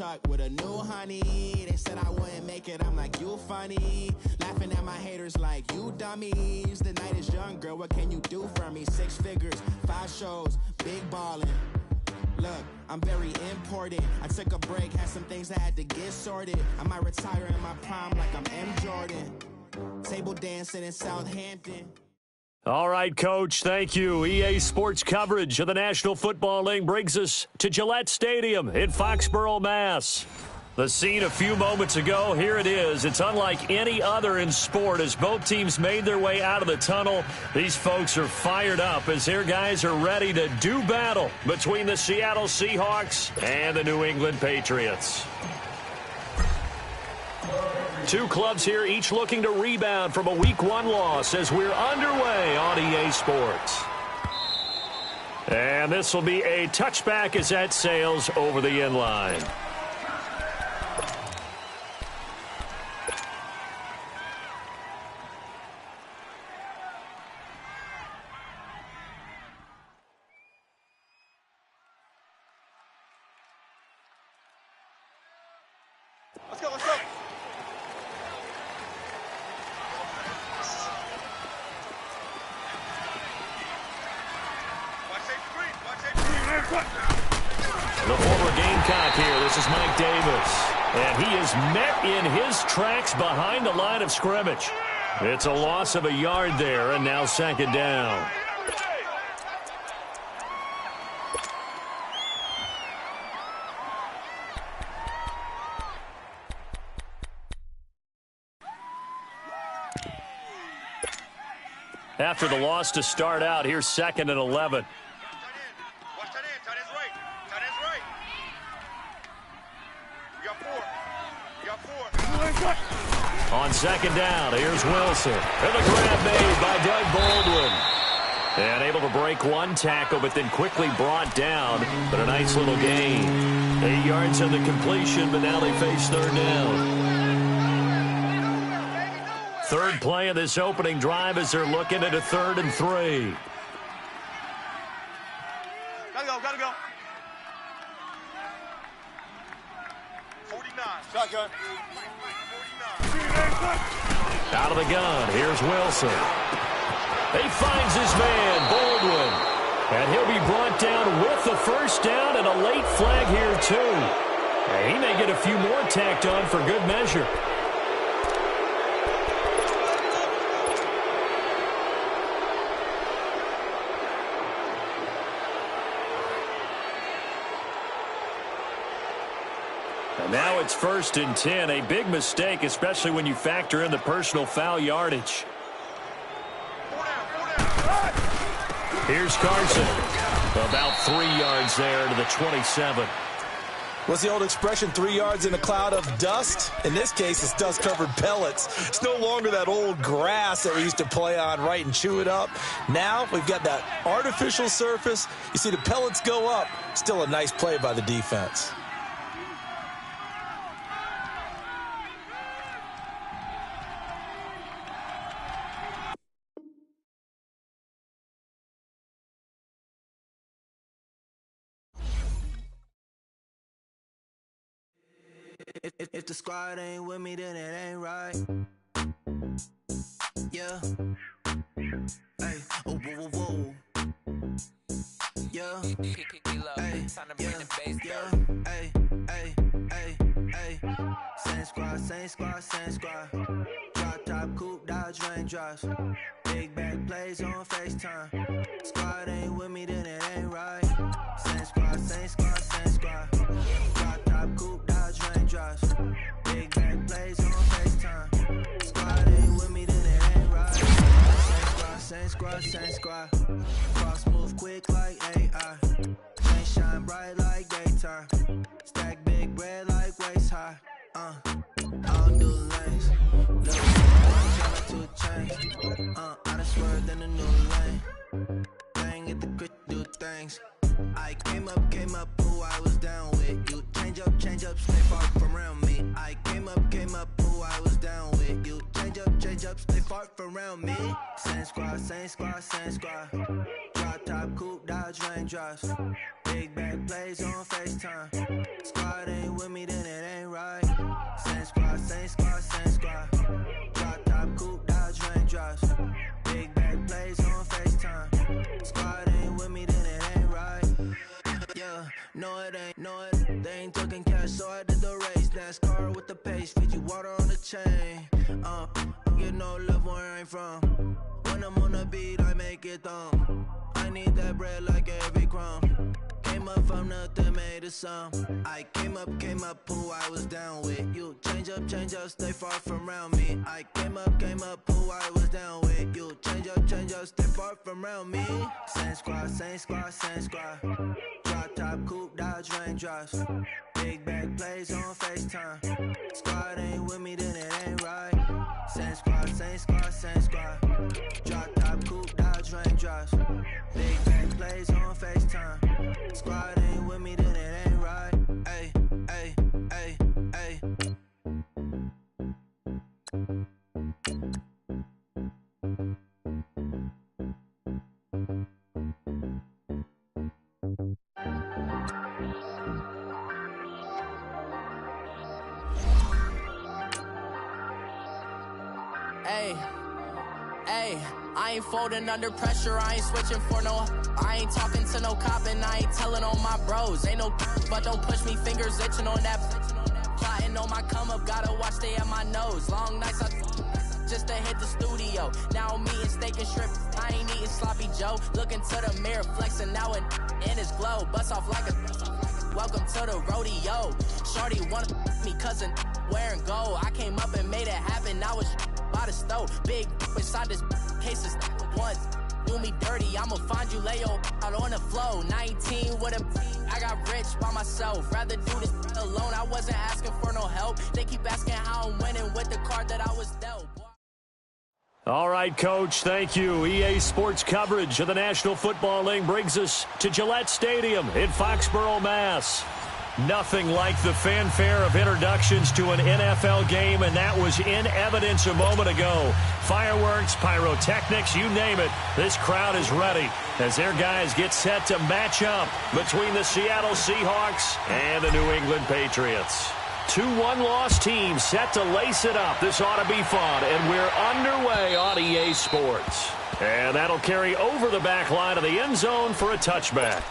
truck with a new honey. They said I wouldn't make it, I'm like, you funny. Laughing at my haters like, you dummies. The night is young, girl, what can you do for me? 6 figures, 5 shows, big ballin'. Look, I'm very important. I took a break, had some things I had to get sorted. I might retire in my prime like I'm M. Jordan. Table dancing in Southampton. All right, Coach, thank you. EA Sports coverage of the National Football League brings us to Gillette Stadium in Foxborough, Mass. The scene a few moments ago, here it is. It's unlike any other in sport as both teams made their way out of the tunnel. These folks are fired up as their guys are ready to do battle between the Seattle Seahawks and the New England Patriots. Two clubs here, each looking to rebound from a Week 1 loss as we're underway on EA Sports. And this will be a touchback as that sails over the end line. Let's go, let's go. The former Gamecock here. This is Mike Davis. And he is met in his tracks behind the line of scrimmage. It's a loss of a yard there, and now second down. After the loss to start out, here's 2nd and 11. On second down, here's Wilson. And the grab made by Doug Baldwin. And able to break one tackle, but then quickly brought down. But a nice little gain. 8 yards on the completion, but now they face third down. Third play of this opening drive as they're looking at a 3rd and 3. Gotta go, gotta go. 49. Shotgun. 49. Out of the gun, here's Wilson. He finds his man, Baldwin. And he'll be brought down with the first down and a late flag here, too. And he may get a few more tacked on for good measure. Now it's 1st and 10, a big mistake, especially when you factor in the personal foul yardage. Here's Carson. About 3 yards there to the 27. What's the old expression, 3 yards in a cloud of dust? In this case, it's dust-covered pellets. It's no longer that old grass that we used to play on, right, and chew it up. Now we've got that artificial surface. You see the pellets go up. Still a nice play by the defense. If the squad ain't with me, then it ain't right. Yeah. Hey. Oh, whoa, whoa, whoa. Yeah. Hey. Yeah. Hey. Hey. Hey. Hey. Same squad, same squad, same squad. Drop top, coupe, dodge, raindrops. Big back plays on FaceTime. Squad ain't with me, then it ain't right. Same squad, same squad, same squad. Drop top, coupe, dodge, raindrops. Big back plays on FaceTime. Squad ain't with me, then it ain't right. Same squad, same squad. Cross move quick like AI. Chain shine bright like daytime. Stack big bread like waist high. I don't do lanes. Look, I'm trying to change. I done swerved in a new lane. Bang at the crit, do things. I came up, who I was down with. You change up, stay far from around me. I came up, who I was down with. You change up, stay far from around me. Same squad, same squad, same squad. Drop top, coupe, dodge, raindrops. Big back plays on FaceTime. Squad ain't with me, then No, it ain't, no, it. They ain't talking cash, so I did the race. NASCAR with the pace, Fiji water on the chain. Get no love where I'm from. When I'm on the beat, I make it thumb. I need that bread like every crumb. Came up from nothing, made a sum. I came up, who I was down with. You change up, stay far from around me. I came up, who I was down with. You change up, stay far from around me. Same squad. Drop top, coupe, dodge, raindrops. Big bag plays on FaceTime. Squad ain't with me, then it ain't right. Same squad. Drop top, coupe, dodge, raindrops. Big bag plays on FaceTime. Squad ain't with me, then it ain't right. Ay. I ain't folding under pressure, I ain't switching for no. I ain't talking to no cop and I ain't telling on my bros. Ain't no but don't push me, fingers itching on that. Plotting on my come up, gotta watch stay at my nose. Long nights just to hit the studio. Now I'm eating steak and shrimp, I ain't eating sloppy Joe. Looking to the mirror, flexing now and in his glow. Bust off like a welcome to the rodeo. Shorty wanna me cousin wearing gold. I came up and made it happen, now it's by the stove. Big inside this cases once do me dirty, I'ma find you lay out on the floor. 19 with a I got rich by myself, rather do this alone. I wasn't asking for no help, they keep asking how I'm winning with the card that I was dealt. All right, Coach, thank you. EA Sports coverage of the National Football League brings us to Gillette Stadium in Foxborough, Mass. Nothing like the fanfare of introductions to an NFL game, and that was in evidence a moment ago. Fireworks, pyrotechnics, you name it. This crowd is ready as their guys get set to match up between the Seattle Seahawks and the New England Patriots. Two one-loss teams set to lace it up. This ought to be fun, and we're underway on EA Sports. And that'll carry over the back line of the end zone for a touchback.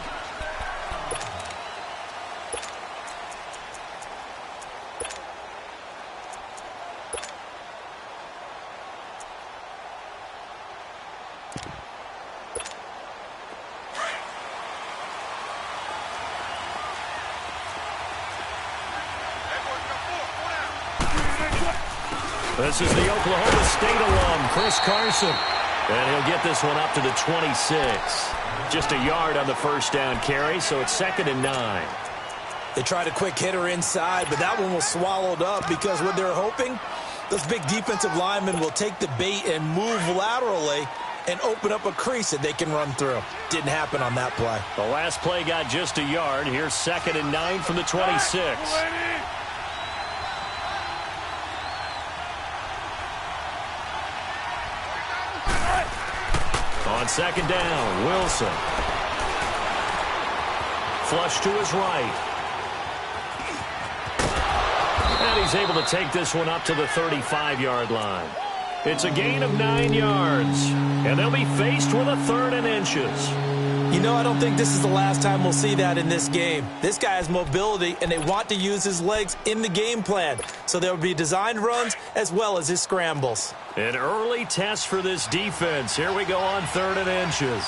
This is the Oklahoma State alum, Chris Carson. And he'll get this one up to the 26. Just a yard on the first down carry, so it's 2nd and 9. They tried a quick hitter inside, but that one was swallowed up because what they're hoping, those big defensive linemen will take the bait and move laterally and open up a crease that they can run through. Didn't happen on that play. The last play got just a yard. Here's 2nd and 9 from the 26. On 2nd down, Wilson. Flush to his right. And he's able to take this one up to the 35-yard line. It's a gain of 9 yards. And they'll be faced with a 3rd and inches. You know, I don't think this is the last time we'll see that in this game. This guy has mobility, and they want to use his legs in the game plan. So there will be designed runs as well as his scrambles. An early test for this defense. Here we go on 3rd and inches.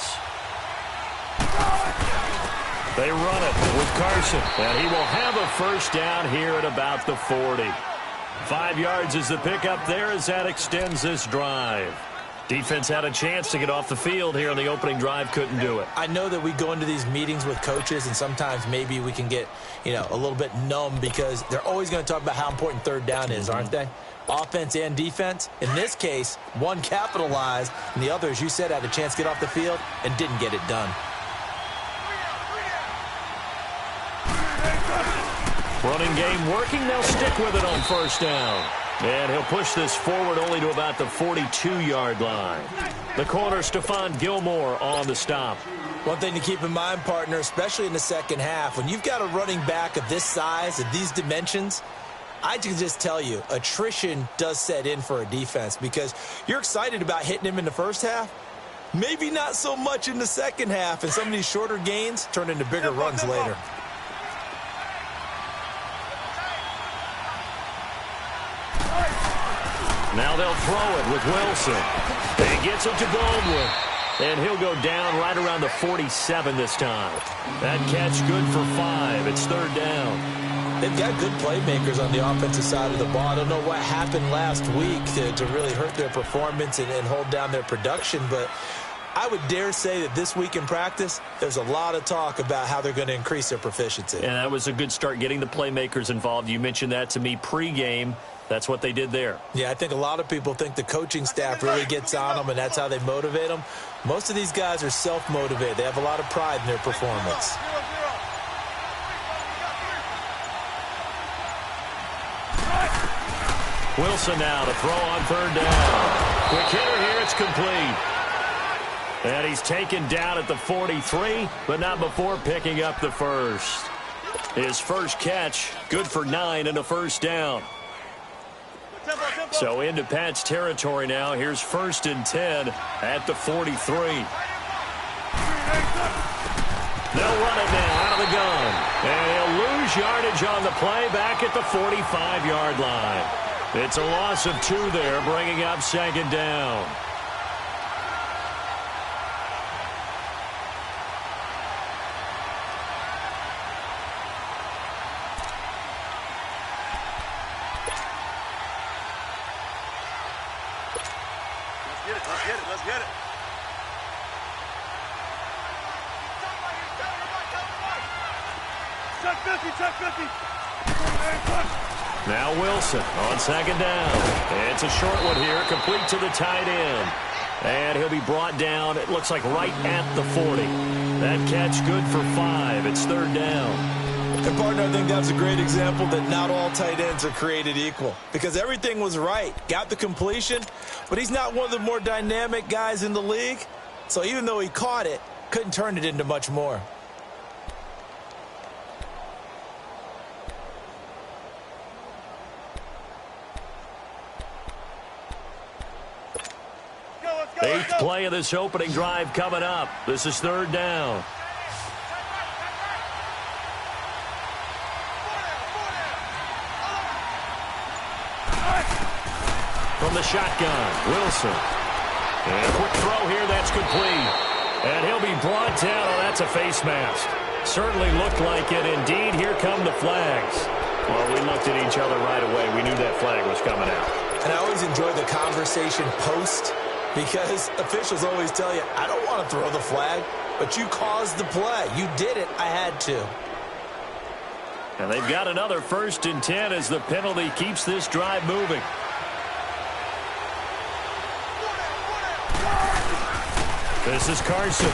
They run it with Carson, and he will have a first down here at about the 40. 5 yards is the pickup there as that extends this drive. Defense had a chance to get off the field here on the opening drive, couldn't do it. I know that we go into these meetings with coaches, and sometimes maybe we can get, a little bit numb because they're always going to talk about how important 3rd down is, aren't they? Offense and defense. In this case, one capitalized, and the other, as you said, had a chance to get off the field and didn't get it done. Running game working. They'll stick with it on 1st down. And he'll push this forward only to about the 42-yard line. The corner, Stephon Gilmore, on the stop. One thing to keep in mind, partner, especially in the second half, when you've got a running back of this size, of these dimensions, I can just tell you, attrition does set in for a defense because you're excited about hitting him in the first half. Maybe not so much in the second half, and some of these shorter gains turn into bigger runs later. Now they'll throw it with Wilson. He gets it to Baldwin. And he'll go down right around the 47 this time. That catch good for 5. It's third down. They've got good playmakers on the offensive side of the ball. I don't know what happened last week to really hurt their performance and hold down their production, but I would dare say that this week in practice, there's a lot of talk about how they're going to increase their proficiency. And that was a good start getting the playmakers involved. You mentioned that to me pregame. That's what they did there. Yeah, I think a lot of people think the coaching staff really gets on them, and that's how they motivate them. Most of these guys are self-motivated. They have a lot of pride in their performance. Wilson now to throw on third down. Quick hitter here, it's complete. And he's taken down at the 43, but not before picking up the first. His first catch, good for 9 and a first down. So into Pat's territory now. Here's 1st and 10 at the 43. They'll run it now out of the gun. And he'll lose yardage on the play back at the 45-yard line. It's a loss of 2 there, bringing up 2nd down. Let's get it. Check 50. Now Wilson on 2nd down. It's a short one here, complete to the tight end. And he'll be brought down, it looks like right at the 40. That catch good for 5. It's 3rd down. And, partner, I think that's a great example that not all tight ends are created equal, because everything was right. Got the completion, but he's not one of the more dynamic guys in the league. So even though he caught it, couldn't turn it into much more. Eighth play of this opening drive coming up. This is 3rd down. From the shotgun, Wilson. And a quick throw here, that's complete. And he'll be brought down. Oh, that's a face mask. Certainly looked like it. Indeed, here come the flags. Well, we looked at each other right away. We knew that flag was coming out. And I always enjoy the conversation post, because officials always tell you, I don't want to throw the flag, but you caused the play. You did it. I had to. And they've got another 1st and 10 as the penalty keeps this drive moving. This is Carson.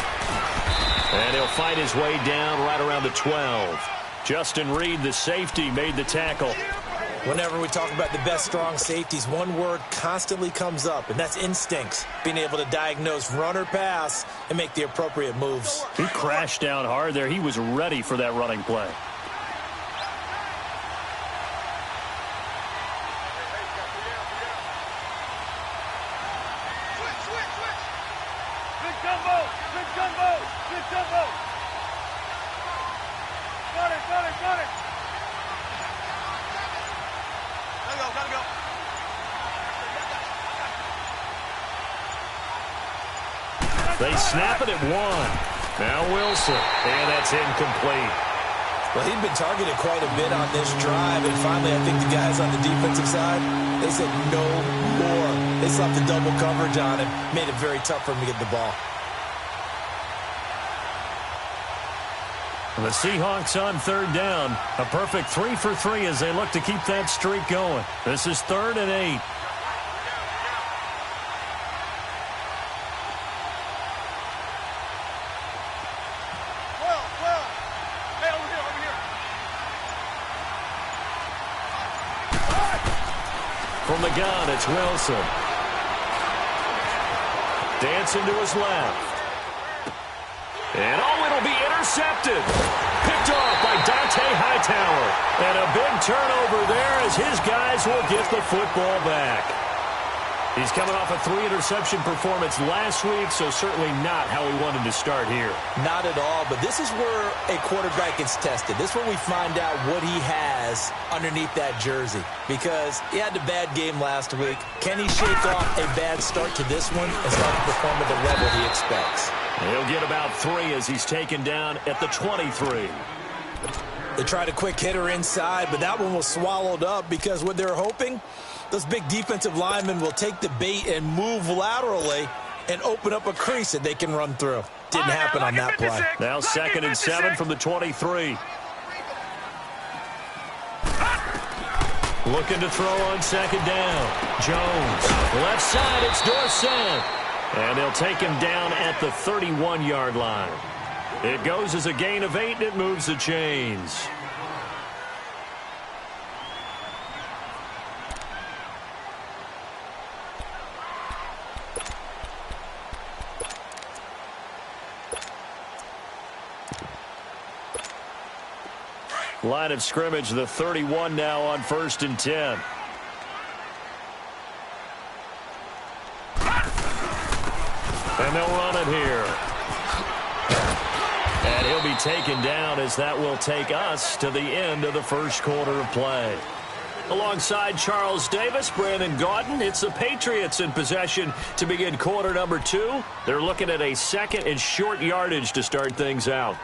And he'll fight his way down right around the 12. Justin Reed, the safety, made the tackle. Whenever we talk about the best strong safeties, one word constantly comes up, and that's instincts. Being able to diagnose run or pass and make the appropriate moves. He crashed down hard there. He was ready for that running play. Big jumbo. Got it. Gotta go. They snap it at 1. Now Wilson, and that's incomplete. Well, he'd been targeted quite a bit on this drive, and finally I think the guys on the defensive side, they said no more. They slapped the double coverage on him, made it very tough for him to get the ball. The Seahawks on 3rd down. A perfect 3 for 3 as they look to keep that streak going. This is 3rd and 8. Well. Hey, over here. From the gun, it's Wilson. Dancing to his left. And it'll be intercepted. Picked off by Dante Hightower. And a big turnover there as his guys will get the football back. He's coming off a 3-interception performance last week, so certainly not how he wanted to start here. Not at all, but this is where a quarterback gets tested. This is where we find out what he has underneath that jersey, because he had a bad game last week. Can he shake off a bad start to this one and start to perform at the level he expects? He'll get about 3 as he's taken down at the 23. They tried a quick hitter inside, but that one was swallowed up because what they're hoping, those big defensive linemen will take the bait and move laterally and open up a crease that they can run through. Didn't happen on that play. Now 2nd and 7 from the 23. Looking to throw on 2nd down. Jones. Left side, it's Dorsett. And they'll take him down at the 31-yard line. It goes as a gain of 8, and it moves the chains. Line of scrimmage, the 31 now on 1st and 10. And they'll run it here. And he'll be taken down as that will take us to the end of the first quarter of play. Alongside Charles Davis, Brandon Gaudin, it's the Patriots in possession to begin quarter number 2. They're looking at a 2nd and short yardage to start things out.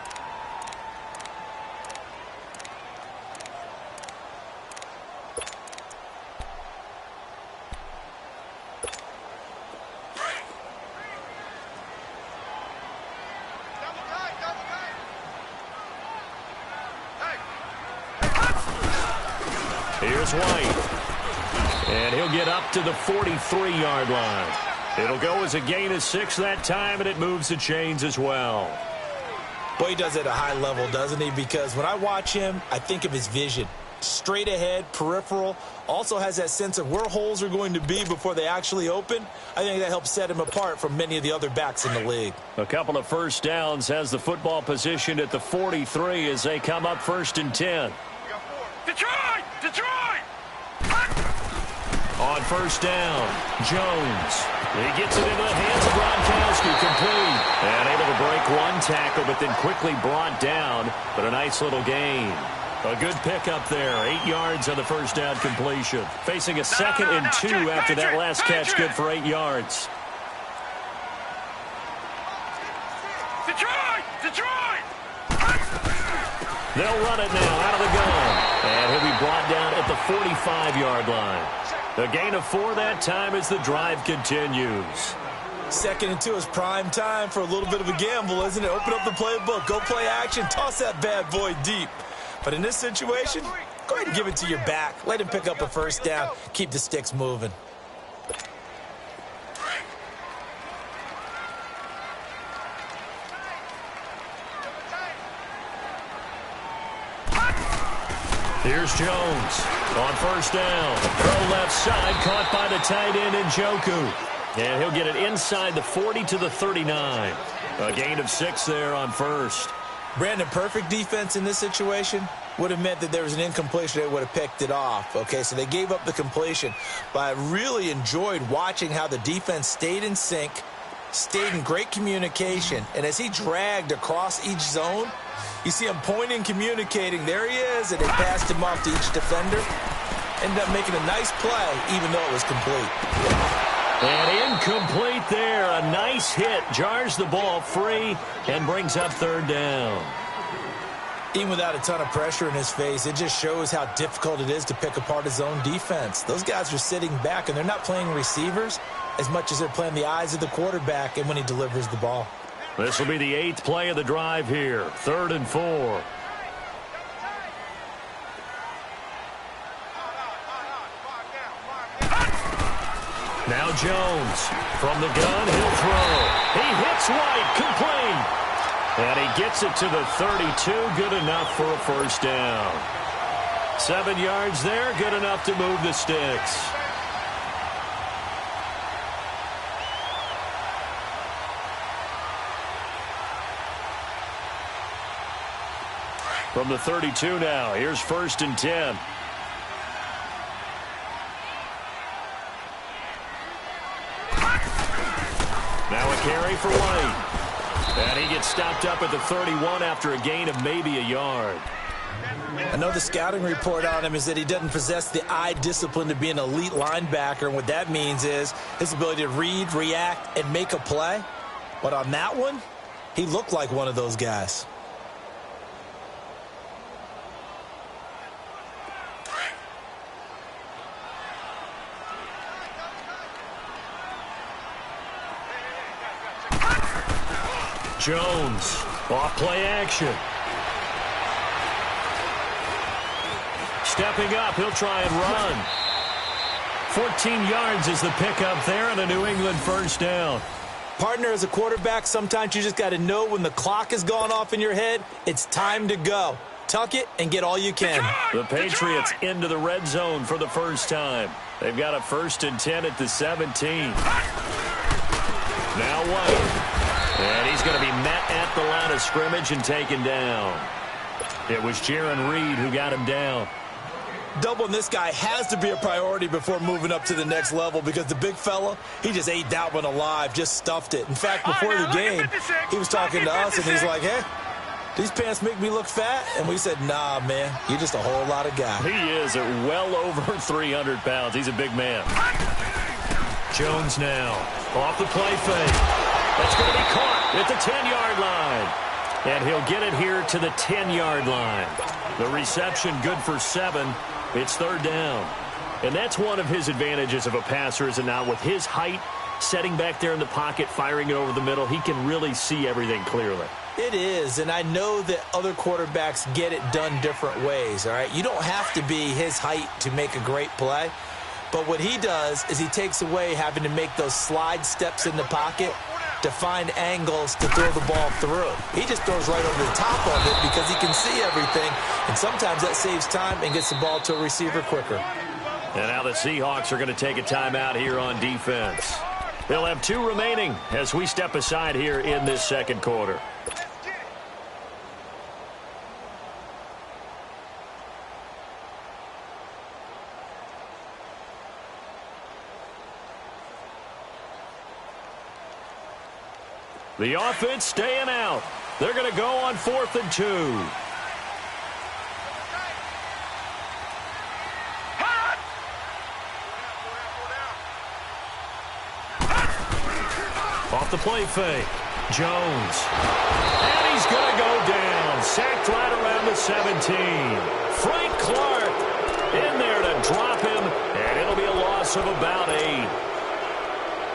Here's White. And he'll get up to the 43-yard line. It'll go as a gain of 6 that time, and it moves the chains as well. Boy, he does it at a high level, doesn't he? Because when I watch him, I think of his vision. Straight ahead, peripheral. Also has that sense of where holes are going to be before they actually open. I think that helps set him apart from many of the other backs in the league. A couple of first downs, has the football positioned at the 43 as they come up 1st and 10. Detroit! Detroit! On 1st down, Jones. He gets it into the hands of Gronkowski, complete. And able to break one tackle, but then quickly brought down. But a nice little gain. A good pickup there. 8 yards on the 1st down completion. Facing a 2nd and 2 after that last catch, good for 8 yards. Detroit! Detroit! They'll run it now out of the gun. And he'll be brought down at the 45-yard line. A gain of 4 that time as the drive continues. 2nd and 2 is prime time for a little bit of a gamble, isn't it? Open up the playbook, go play action, toss that bad boy deep. But in this situation, go ahead and give it to your back. Let him pick up a 1st down. Keep the sticks moving. Here's Jones on 1st down. Throw left side, caught by the tight end Njoku. And he'll get it inside the 40 to the 39. A gain of 6 there on 1st. Brandon, perfect defense in this situation would have meant that there was an incompletion. They would have picked it off. Okay, so they gave up the completion. But I really enjoyed watching how the defense stayed in sync, stayed in great communication. And as he dragged across each zone, you see him pointing, communicating. There he is, and they passed him off to each defender. Ended up making a nice play, even though it was complete. And incomplete there. A nice hit. Jars the ball free and brings up 3rd down. Even without a ton of pressure in his face, it just shows how difficult it is to pick apart his own defense. Those guys are sitting back, and they're not playing receivers as much as they're playing the eyes of the quarterback and when he delivers the ball. This will be the 8th play of the drive here. 3rd and 4. Now Jones from the gun, he'll throw. He hits White, complete. And he gets it to the 32, good enough for a 1st down. 7 yards there, good enough to move the sticks. From the 32 now, here's 1st and 10. Now a carry for White. And he gets stopped up at the 31 after a gain of maybe a yard. I know the scouting report on him is that he doesn't possess the eye discipline to be an elite linebacker. And what that means is his ability to read, react, and make a play. But on that one, he looked like one of those guys. Jones, off play action. Stepping up, he'll try and run. 14 yards is the pickup there and a New England first down. Partner, as a quarterback, sometimes you just got to know when the clock has gone off in your head, it's time to go. Tuck it and get all you can. The Patriots into the red zone for the first time. They've got a 1st and 10 at the 17. Now White. And he's going to be met at the line of scrimmage and taken down. It was Jaron Reed who got him down. Doubling this guy has to be a priority before moving up to the next level because the big fella, he just ate that one alive, just stuffed it. In fact, before the game, he was talking to us, and he's like, hey, these pants make me look fat? And we said, nah, man, you're just a whole lot of guy. He is at well over 300 pounds. He's a big man. Jones now off the play fake. That's going to be caught at the 10-yard line. And he'll get it here to the 10-yard line. The reception good for 7. It's 3rd down. And that's one of his advantages of a passer, is it not? With his height, setting back there in the pocket, firing it over the middle, he can really see everything clearly. It is, and I know that other quarterbacks get it done different ways, all right? You don't have to be his height to make a great play. But what he does is he takes away having to make those slide steps in the pocket to find angles to throw the ball through. He just throws right over the top of it because he can see everything, and sometimes that saves time and gets the ball to a receiver quicker. And now the Seahawks are going to take a timeout here on defense. They'll have 2 remaining as we step aside here in this second quarter. The offense staying out. They're going to go on 4th and 2. Off the play fake. Jones. And he's going to go down. Sacked right around the 17. Frank Clark in there to drop him, and it'll be a loss of about 8.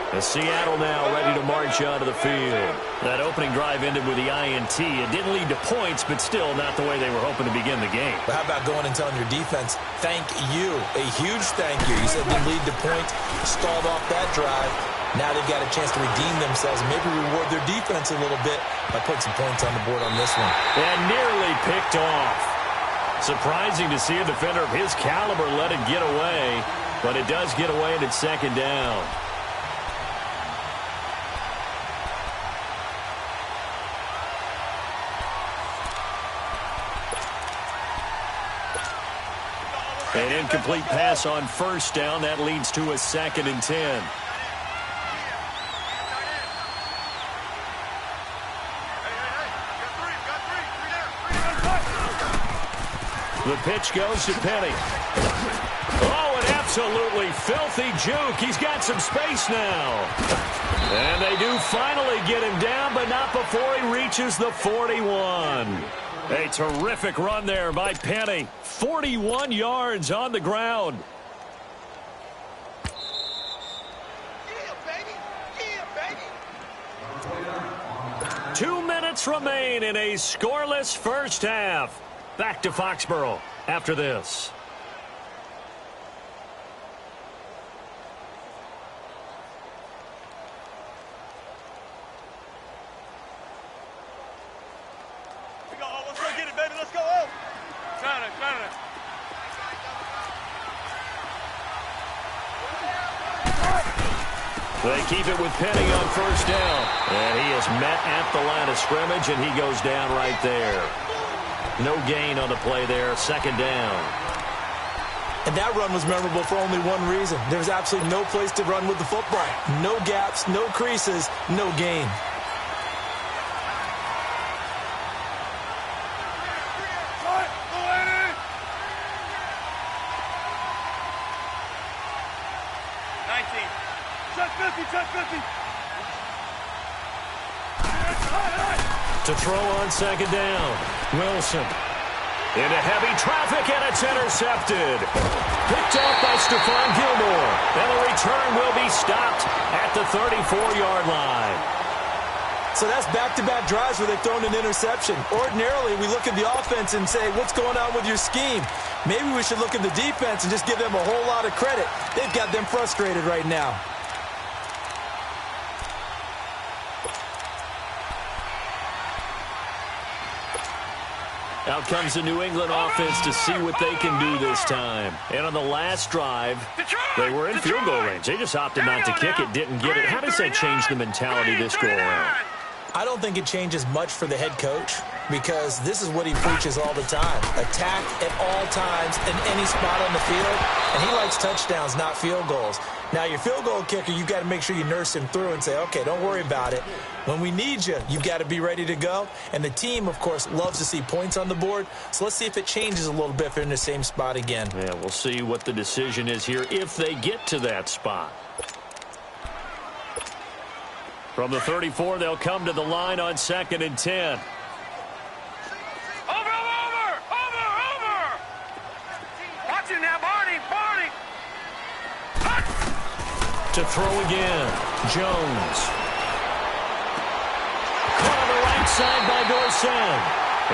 As Seattle now ready to march onto the field. That opening drive ended with the INT. It didn't lead to points, but still not the way they were hoping to begin the game. But how about going and telling your defense, thank you, a huge thank you. You said didn't lead to points, stalled off that drive. Now they've got a chance to redeem themselves and maybe reward their defense a little bit by putting some points on the board on this one. And nearly picked off. Surprising to see a defender of his caliber let it get away, but it does get away and it's 2nd down. An incomplete pass on 1st down. That leads to a 2nd and 10. The pitch goes to Penny. Oh, an absolutely filthy juke. He's got some space now. And they do finally get him down, but not before he reaches the 41. A terrific run there by Penny. 41 yards on the ground. Yeah, baby. Yeah, baby. 2 minutes remain in a scoreless first half. Back to Foxborough after this. Let's go get it, baby. Let's go. Oh. Trying to. They keep it with Penny on 1st down. And he is met at the line of scrimmage, and he goes down right there. No gain on the play there. 2nd down. And that run was memorable for only one reason. There was absolutely no place to run with the football. No gaps, no creases, no gain. To throw on second down. Wilson. Into heavy traffic, and it's intercepted. Picked up by Stephon Gilmore. And the return will be stopped at the 34-yard line. So that's back-to-back drives where they've thrown an interception. Ordinarily, we look at the offense and say, what's going on with your scheme? Maybe we should look at the defense and just give them a whole lot of credit. They've got them frustrated right now. Out comes the New England offense to see what they can do this time. And on the last drive, they were in field goal range. They just opted not to kick it, didn't get it. How does that change the mentality this go-around? I don't think it changes much for the head coach because this is what he preaches all the time. Attack at all times in any spot on the field, and he likes touchdowns, not field goals. Now, your field goal kicker, you've got to make sure you nurse him through and say, okay, don't worry about it. When we need you, you've got to be ready to go. And the team, of course, loves to see points on the board. So let's see if it changes a little bit if they're in the same spot again. Yeah, we'll see what the decision is here if they get to that spot. From the 34, they'll come to the line on 2nd and 10. Over! Watch it now, Barney! To throw again, Jones. Caught on the right side by Dorsett.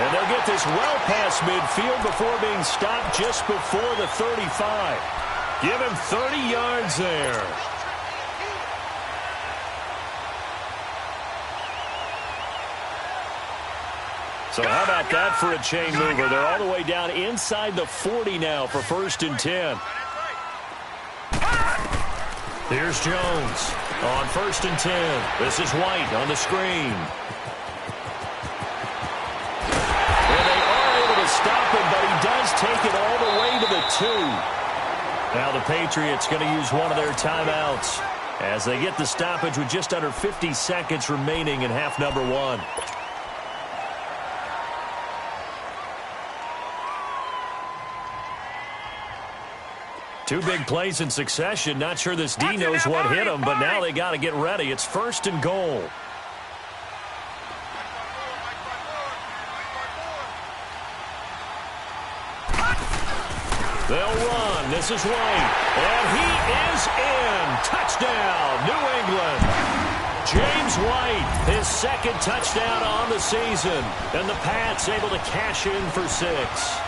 And they'll get this well past midfield before being stopped just before the 35. Give him 30 yards there. So how about that for a chain mover? They're all the way down inside the 40 now for 1st and 10. Here's Jones on 1st and 10. This is White on the screen. And they are able to stop him, but he does take it all the way to the 2. Now the Patriots going to use one of their timeouts as they get the stoppage with just under 50 seconds remaining in half number 1. Two big plays in succession. Not sure this D knows what hit him, but now they got to get ready. It's 1st and goal. They'll run. This is White. And he is in. Touchdown, New England. James White, his 2nd touchdown on the season. And the Pats able to cash in for 6.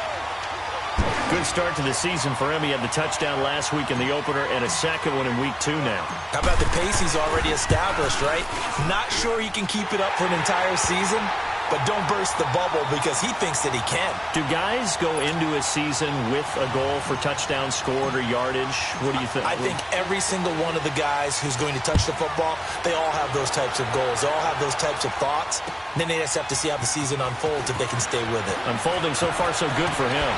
Good start to the season for him. He had the touchdown last week in the opener and a 2nd one in week 2 now. How about the pace he's already established, right? Not sure he can keep it up for an entire season, but don't burst the bubble because he thinks that he can. Do guys go into a season with a goal for touchdown scored or yardage? What do you think? I think every single one of the guys who's going to touch the football, they all have those types of goals. They all have those types of thoughts. And then they just have to see how the season unfolds if they can stay with it. Unfolding so far so good for him.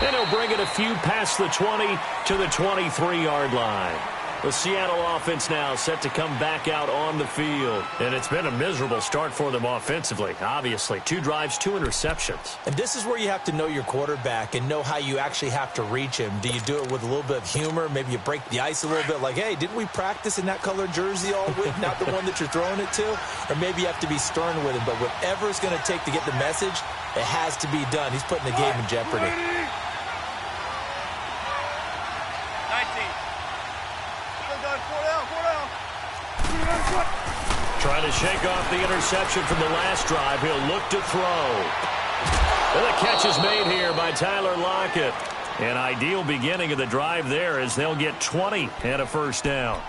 And he'll bring it a few past the 20 to the 23-yard line. The Seattle offense now set to come back out on the field. And it's been a miserable start for them offensively, obviously. 2 drives, 2 interceptions. And this is where you have to know your quarterback and know how you actually have to reach him. Do you do it with a little bit of humor? Maybe you break the ice a little bit like, hey, didn't we practice in that color jersey all week, not the one that you're throwing it to? Or maybe you have to be stern with him. But whatever it's going to take to get the message, it has to be done. He's putting the game in jeopardy. Trying to shake off the interception from the last drive. He'll look to throw. And the catch is made here by Tyler Lockett. An ideal beginning of the drive there as they'll get 20 and a 1st down.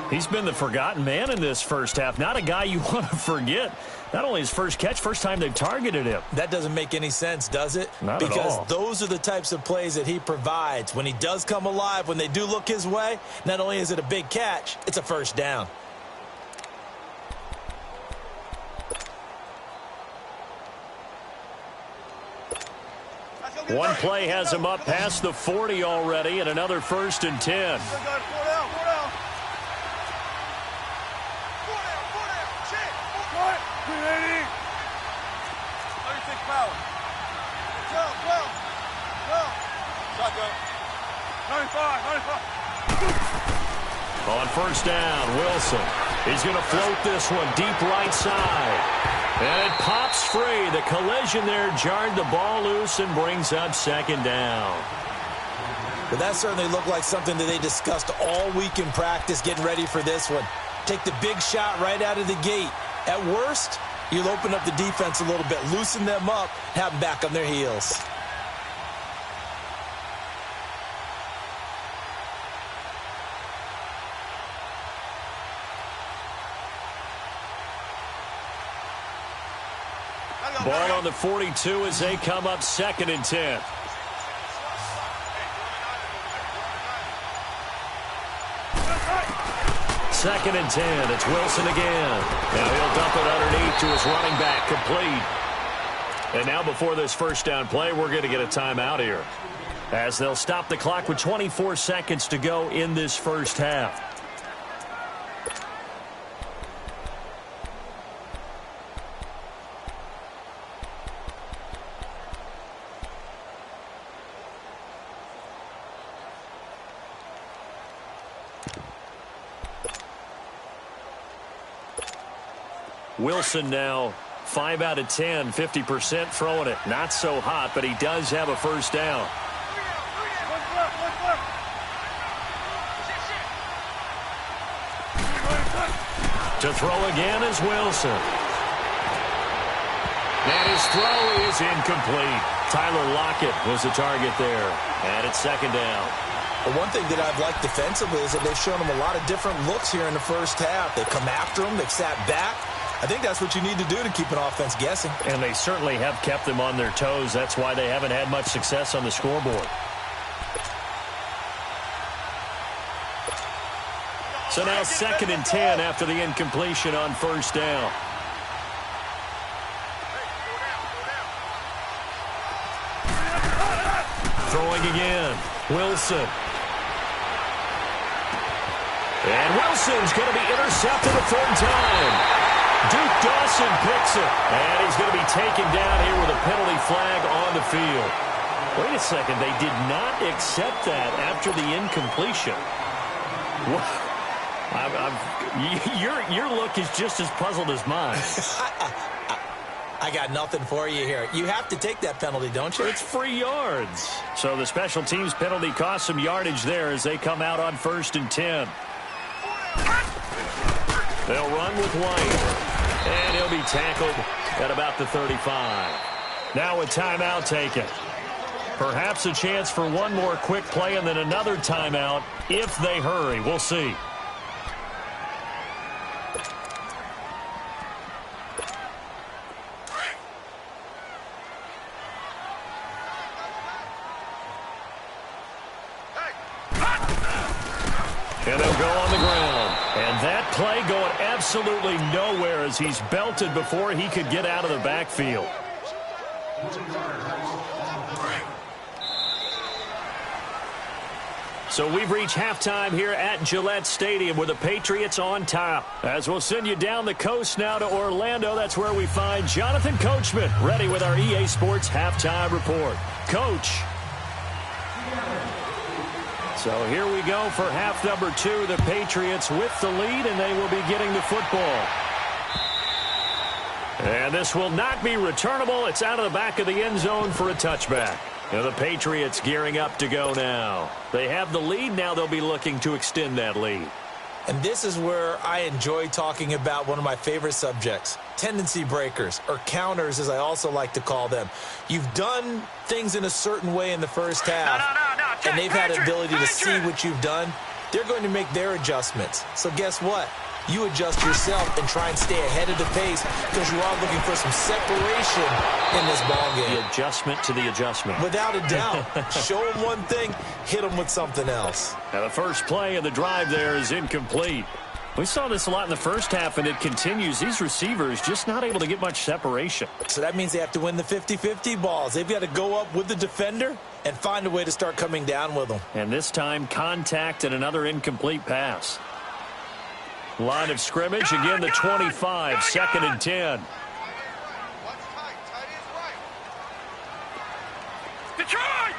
He's been the forgotten man in this first half. Not a guy you want to forget. Not only his first catch, first time they've targeted him. That doesn't make any sense, does it? Not at all. Because those are the types of plays that he provides. When he does come alive, when they do look his way, not only is it a big catch, it's a 1st down. One play has him up past the 40 already, and another 1st and 10. On 1st down, Wilson. He's going to float this one deep right side. And it pops free. The collision there jarred the ball loose and brings up 2nd down. But that certainly looked like something that they discussed all week in practice getting ready for this one. Take the big shot right out of the gate. At worst, you'll open up the defense a little bit, loosen them up, have them back on their heels. Ball on the 42 as they come up 2nd and 10. Second and 10. It's Wilson again. Now he'll dump it underneath to his running back, complete. And now before this 1st down play, we're going to get a timeout here, as they'll stop the clock with 24 seconds to go in this 1st half. Wilson now 5 out of 10, 50% throwing it. Not so hot, but he does have a 1st down. To throw again is Wilson. And his throw is incomplete. Tyler Lockett was the target there. And it's 2nd down. But one thing that I've liked defensively is that they've shown him a lot of different looks here in the 1st half. They come after him. They've sat back. I think that's what you need to do to keep an offense guessing. And they certainly have kept them on their toes. That's why they haven't had much success on the scoreboard. So now 2nd and 10 after the incompletion on 1st down. Throwing again. Wilson. And Wilson's going to be intercepted a 3rd time. Duke Dawson picks it, and he's going to be taken down here with a penalty flag on the field. Wait a second, they did not accept that after the incompletion. Your look is just as puzzled as mine. I got nothing for you here. You have to take that penalty, don't you? It's free yards. So the special teams penalty cost some yardage there as they come out on 1st and 10. They'll run with White. And he'll be tackled at about the 35. Now a timeout taken. Perhaps a chance for one more quick play and then another timeout if they hurry. We'll see. And they'll go on the ground. And that play going absolutely nowhere as he's belted before he could get out of the backfield. So we've reached halftime here at Gillette Stadium with the Patriots on top. As we'll send you down the coast now to Orlando, that's where we find Jonathan Coachman ready with our EA Sports halftime report. Coach. So here we go for half number 2. The Patriots with the lead, and they will be getting the football. And this will not be returnable. It's out of the back of the end zone for a touchback. Now the Patriots gearing up to go now. They have the lead. Now they'll be looking to extend that lead. And this is where I enjoy talking about one of my favorite subjects, tendency breakers, or counters as I also like to call them. You've done things in a certain way in the first half, and they've had the ability to see what you've done. They're going to make their adjustments. So guess what? You adjust yourself and try and stay ahead of the pace because you are looking for some separation in this ballgame. The adjustment to the adjustment. Without a doubt. Show them one thing, hit them with something else. Now the first play of the drive there is incomplete. We saw this a lot in the first half, and it continues. These receivers just not able to get much separation. So that means they have to win the 50-50 balls. They've got to go up with the defender and find a way to start coming down with them. And this time, contact and another incomplete pass. Line of scrimmage, again the 25, 2nd and 10. Detroit!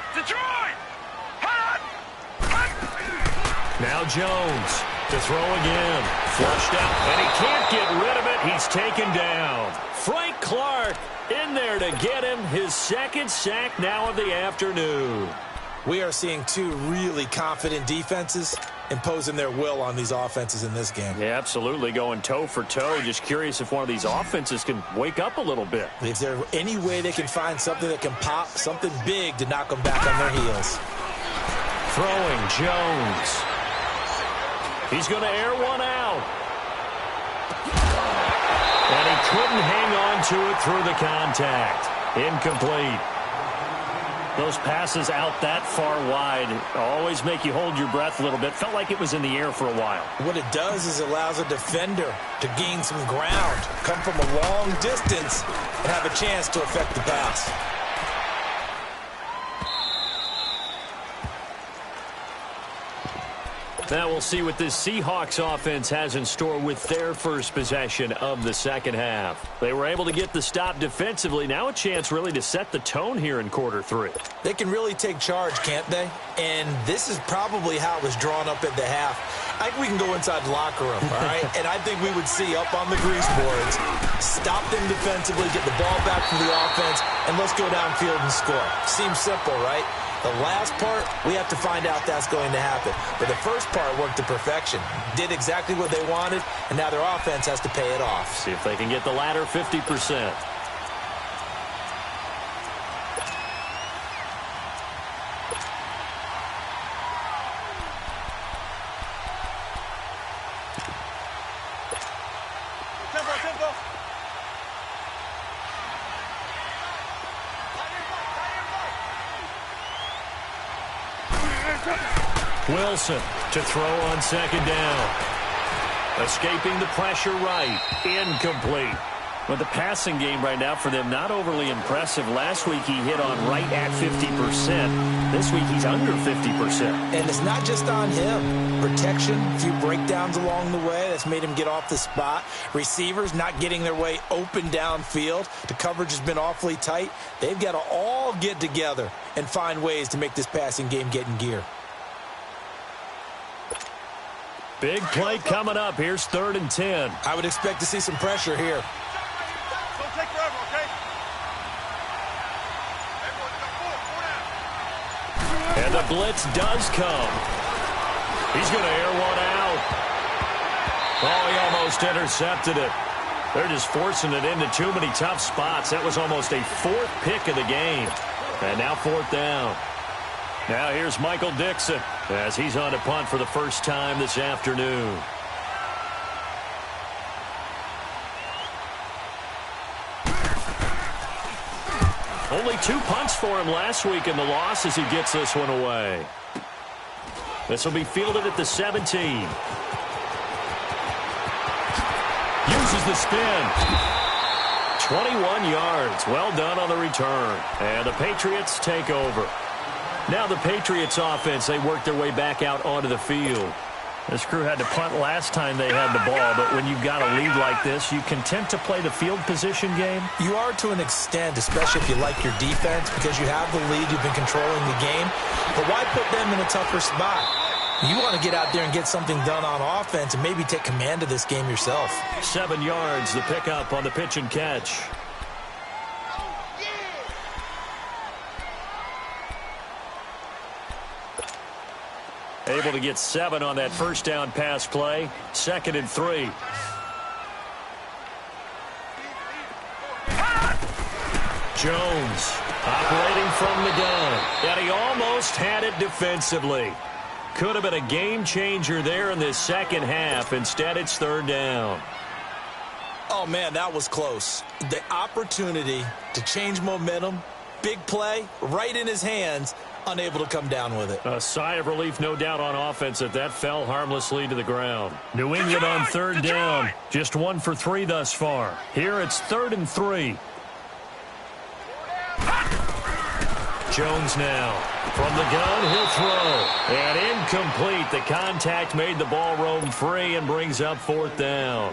Now Jones to throw again. Flushed out, and he can't get rid of it. He's taken down. Frank Clark in there to get him. His 2nd sack now of the afternoon. We are seeing two really confident defenses imposing their will on these offenses in this game. Yeah, absolutely, going toe for toe. Just curious if one of these offenses can wake up a little bit. If there's any way they can find something that can pop, something big to knock them back on their heels. Throwing Jones. He's going to air one out. And he couldn't hang on to it through the contact. Incomplete. Those passes out that far wide always make you hold your breath a little bit. Felt like it was in the air for a while. What it does is it allows a defender to gain some ground, come from a long distance, and have a chance to affect the pass. Now we'll see what this Seahawks offense has in store with their first possession of the second half. They were able to get the stop defensively. Now a chance really to set the tone here in quarter 3. They can really take charge, can't they? And this is probably how it was drawn up at the half. I think we can go inside the locker room, all right? And I think we would see up on the grease boards, stop them defensively, get the ball back from the offense, and let's go downfield and score. Seems simple, right? The last part, we have to find out that's going to happen. But the first part worked to perfection. Did exactly what they wanted, and now their offense has to pay it off. See if they can get the latter 50%. Wilson to throw on second down. Escaping the pressure right. Incomplete. But the passing game right now for them not overly impressive. Last week he hit on right at 50%. This week he's under 50%. And it's not just on him. Protection, a few breakdowns along the way. That's made him get off the spot. Receivers not getting their way open downfield. The coverage has been awfully tight. They've got to all get together and find ways to make this passing game get in gear. Big play coming up. Here's 3rd and 10. I would expect to see some pressure here. Don't take forever, okay? And the blitz does come. He's going to air one out. Oh, he almost intercepted it. They're just forcing it into too many tough spots. That was almost a 4th pick of the game. And now 4th down. Now here's Michael Dixon as he's on to punt for the first time this afternoon. Only 2 punts for him last week in the loss as he gets this one away. This will be fielded at the 17. Uses the spin. 21 yards. Well done on the return. And the Patriots take over. Now the Patriots offense, they work their way back out onto the field. This crew had to punt last time they had the ball, but when you've got a lead like this, you content to play the field position game? You are to an extent, especially if you like your defense, because you have the lead, you've been controlling the game. But why put them in a tougher spot? You want to get out there and get something done on offense and maybe take command of this game yourself. 7 yards, the pickup on the pitch and catch. Able to get 7 on that first down pass play. 2nd and 3. Jones operating from the gun. And he almost had it defensively. Could have been a game changer there in this second half. Instead, it's 3rd down. Oh, man, that was close. The opportunity to change momentum, big play, right in his hands, unable to come down with it. A sigh of relief, no doubt, on offense that fell harmlessly to the ground. New England on third down. Just 1 for 3 thus far. Here it's 3rd and 3. Jones now. From the gun, he'll throw. And incomplete. The contact made the ball roam free and brings up 4th down.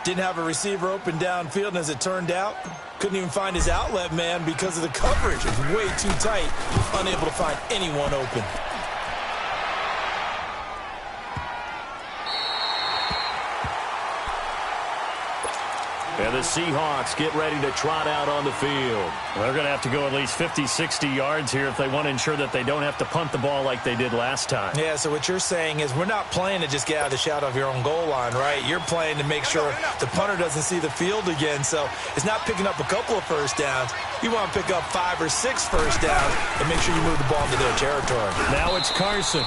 Didn't have a receiver open downfield, and as it turned out, couldn't even find his outlet man because of the coverage. It was way too tight, unable to find anyone open. And the Seahawks get ready to trot out on the field. They're going to have to go at least 50, 60 yards here if they want to ensure that they don't have to punt the ball like they did last time. Yeah, so what you're saying is we're not playing to just get out of the shadow of your own goal line, right? You're playing to make sure the punter doesn't see the field again. So it's not picking up a couple of first downs. You want to pick up 5 or 6 first downs and make sure you move the ball into their territory. Now it's Carson.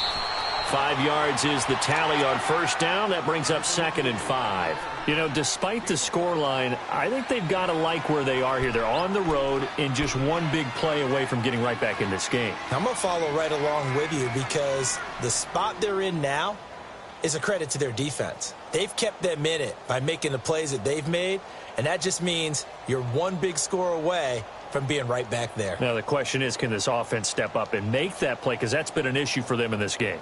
5 yards is the tally on first down. That brings up 2nd and 5. You know, despite the scoreline, I think they've got to like where they are here. They're on the road and just one big play away from getting right back in this game. I'm going to follow right along with you because the spot they're in now is a credit to their defense. They've kept them in it by making the plays that they've made, and that just means you're one big score away from being right back there. Now the question is, can this offense step up and make that play? Because that's been an issue for them in this game.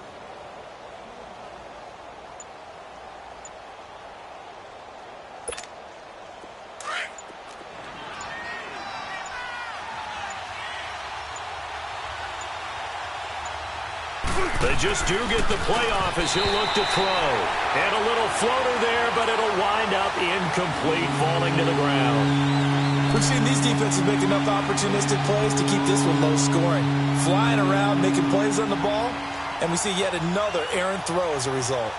They just do get the playoff as he'll look to throw. And a little floater there, but it'll wind up incomplete, falling to the ground. We've seen these defenses make enough opportunistic plays to keep this one low scoring. Flying around, making plays on the ball, and we see yet another errant throw as a result.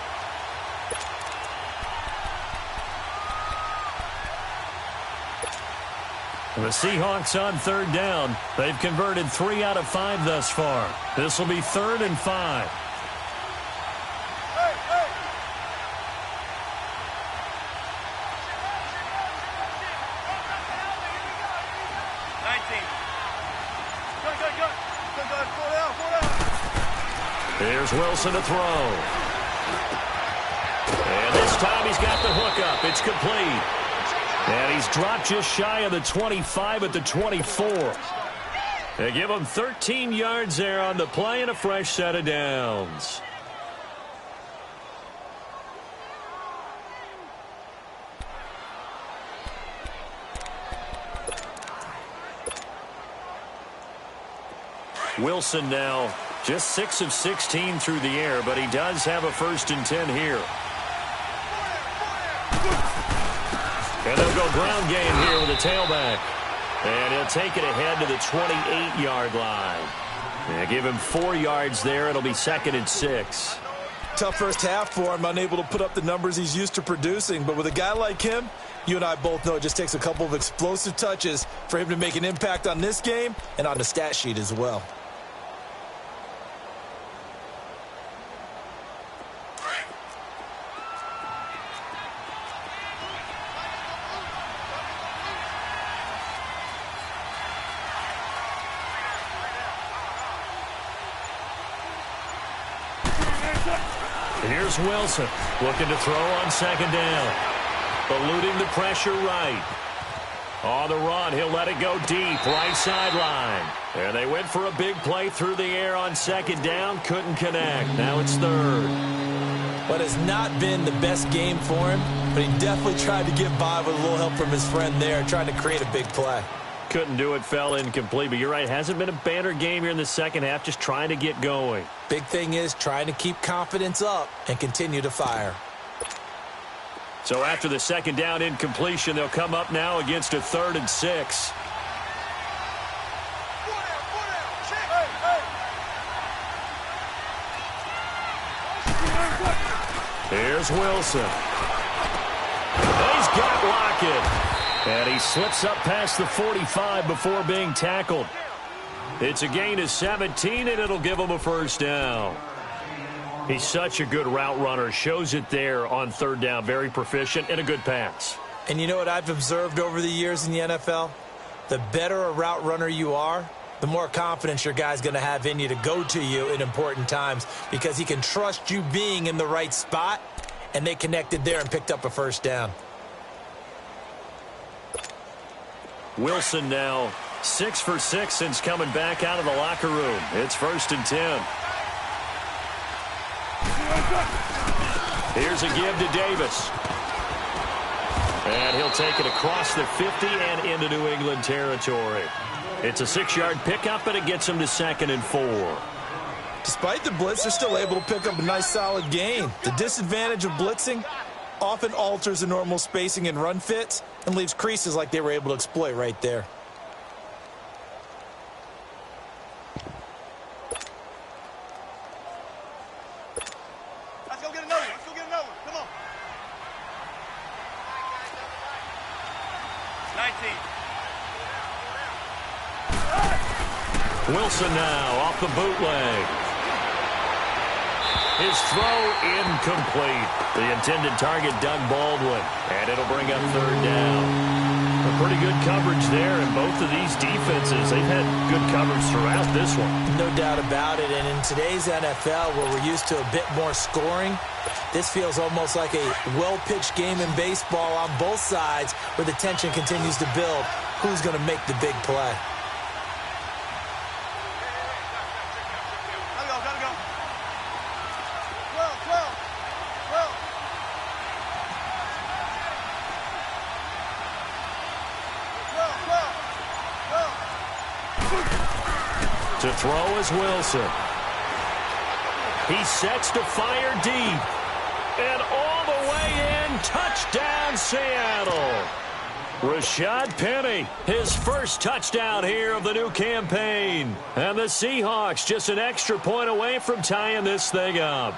The Seahawks on third down. They've converted 3 out of 5 thus far. This will be 3rd and 5. Here's Wilson to throw. And this time he's got the hook up. It's complete. And he's dropped just shy of the 25 at the 24. They give him 13 yards there on the play and a fresh set of downs. Wilson now just 6 of 16 through the air, but he does have a 1st and 10 here. And they'll go ground game here with a tailback. And he'll take it ahead to the 28-yard line. And give him 4 yards there. It'll be 2nd and 6. Tough first half for him, unable to put up the numbers he's used to producing. But with a guy like him, you and I both know it just takes a couple of explosive touches for him to make an impact on this game and on the stat sheet as well. Here's Wilson looking to throw on 2nd down. Eluding the pressure right. On the run, he'll let it go deep, right sideline. And they went for a big play through the air on 2nd down, couldn't connect. Now it's 3rd. What has not been the best game for him, but he definitely tried to get by with a little help from his friend there, trying to create a big play. Couldn't do it, fell incomplete. But you're right, hasn't been a banner game here in the second half, just trying to get going. Big thing is trying to keep confidence up and continue to fire. So after the 2nd down incompletion, they'll come up now against a 3rd and 6. Here's Wilson. He's got Lockett. And he slips up past the 45 before being tackled. It's a gain of 17, and it'll give him a 1st down. He's such a good route runner. Shows it there on 3rd down. Very proficient and a good pass. And you know what I've observed over the years in the NFL? The better a route runner you are, the more confidence your guy's going to have in you to go to you in important times because he can trust you being in the right spot, and they connected there and picked up a first down. Wilson now 6 for 6 since coming back out of the locker room. It's 1st and 10. Here's a give to Davis. And he'll take it across the 50 and into New England territory. It's a 6-yard pickup, and it gets him to 2nd and 4. Despite the blitz, they're still able to pick up a nice solid gain. The disadvantage of blitzing often alters the normal spacing and run fits and leaves creases like they were able to exploit right there. Let's go get another one. Let's go get another one. Come on. 19. Wilson now off the bootleg. His throw incomplete. The intended target, Doug Baldwin. And it'll bring up 3rd down. A pretty good coverage there, and both of these defenses, they've had good coverage throughout this one. No doubt about it, and in today's NFL, where we're used to a bit more scoring, this feels almost like a well-pitched game in baseball on both sides where the tension continues to build. Who's going to make the big play? Gotta go. 12. To throw is Wilson. He sets to fire deep. And all the way in, touchdown Seattle. Rashad Penny, his first touchdown here of the new campaign. And the Seahawks just an extra point away from tying this thing up.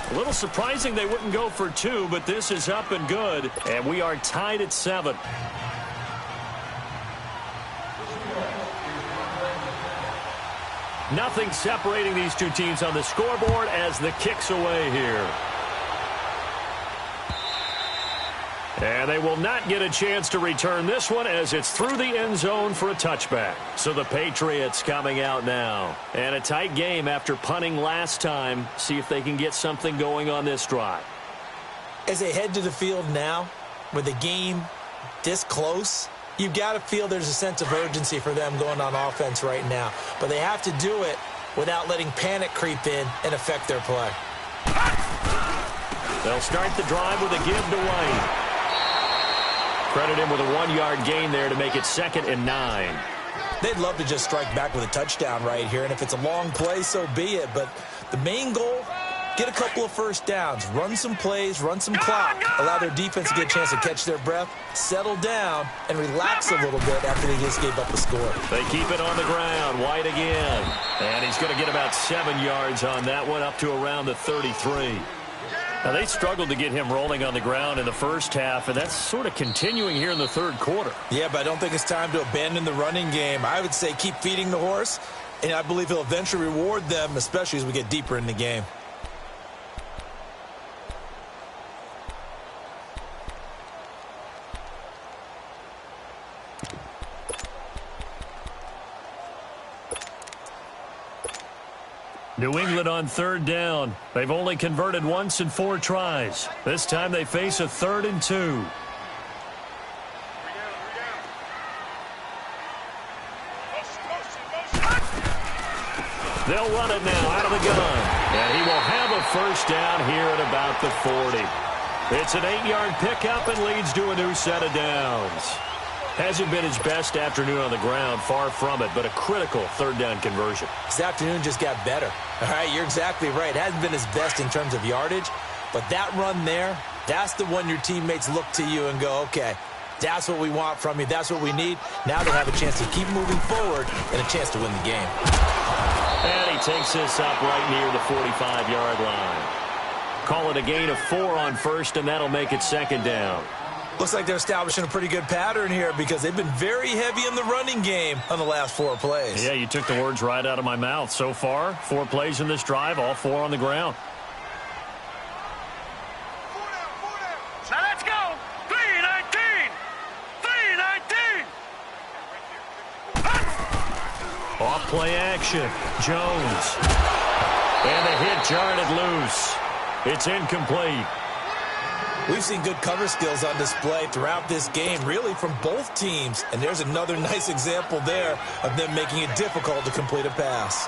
A little surprising they wouldn't go for 2, but this is up and good. And we are tied at 7. Nothing separating these two teams on the scoreboard as the kick's away here. And they will not get a chance to return this one as it's through the end zone for a touchback. So the Patriots coming out now. And a tight game after punting last time. See if they can get something going on this drive. As they head to the field now, with the game this close, you've got to feel there's a sense of urgency for them going on offense right now. But they have to do it without letting panic creep in and affect their play. They'll start the drive with a give to White. Credit him with a 1-yard gain there to make it 2nd and 9. They'd love to just strike back with a touchdown right here, and if it's a long play, so be it. But the main goal, get a couple of first downs, run some plays, run some clock, allow their defense to get a chance to catch their breath, settle down, and relax a little bit after they just gave up a score. They keep it on the ground. White again. And he's going to get about 7 yards on that one, up to around the 33. Now, they struggled to get him rolling on the ground in the first half, and that's sort of continuing here in the third quarter. Yeah, but I don't think it's time to abandon the running game. I would say keep feeding the horse, and I believe he'll eventually reward them, especially as we get deeper in the game. New England on 3rd down. They've only converted once in 4 tries. This time they face a 3rd and 2. They'll run it now out of the gun. And he will have a first down here at about the 40. It's an 8-yard pickup and leads to a new set of downs. Hasn't been his best afternoon on the ground, far from it, but a critical 3rd down conversion. His afternoon just got better. All right, you're exactly right. It hasn't been his best in terms of yardage, but that run there, that's the one your teammates look to you and go, okay, that's what we want from you. That's what we need. Now they have a chance to keep moving forward and a chance to win the game. And he takes this up right near the 45-yard line. Call it a gain of 4 on first, and that'll make it 2nd down. Looks like they're establishing a pretty good pattern here because they've been very heavy in the running game on the last 4 plays. Yeah, you took the words right out of my mouth. So far, 4 plays in this drive, all 4 on the ground. Now let's go. 3-19. 3-19. Play action. Jones. And the hit jarred it loose. It's incomplete. We've seen good cover skills on display throughout this game, really from both teams. And there's another nice example there of them making it difficult to complete a pass.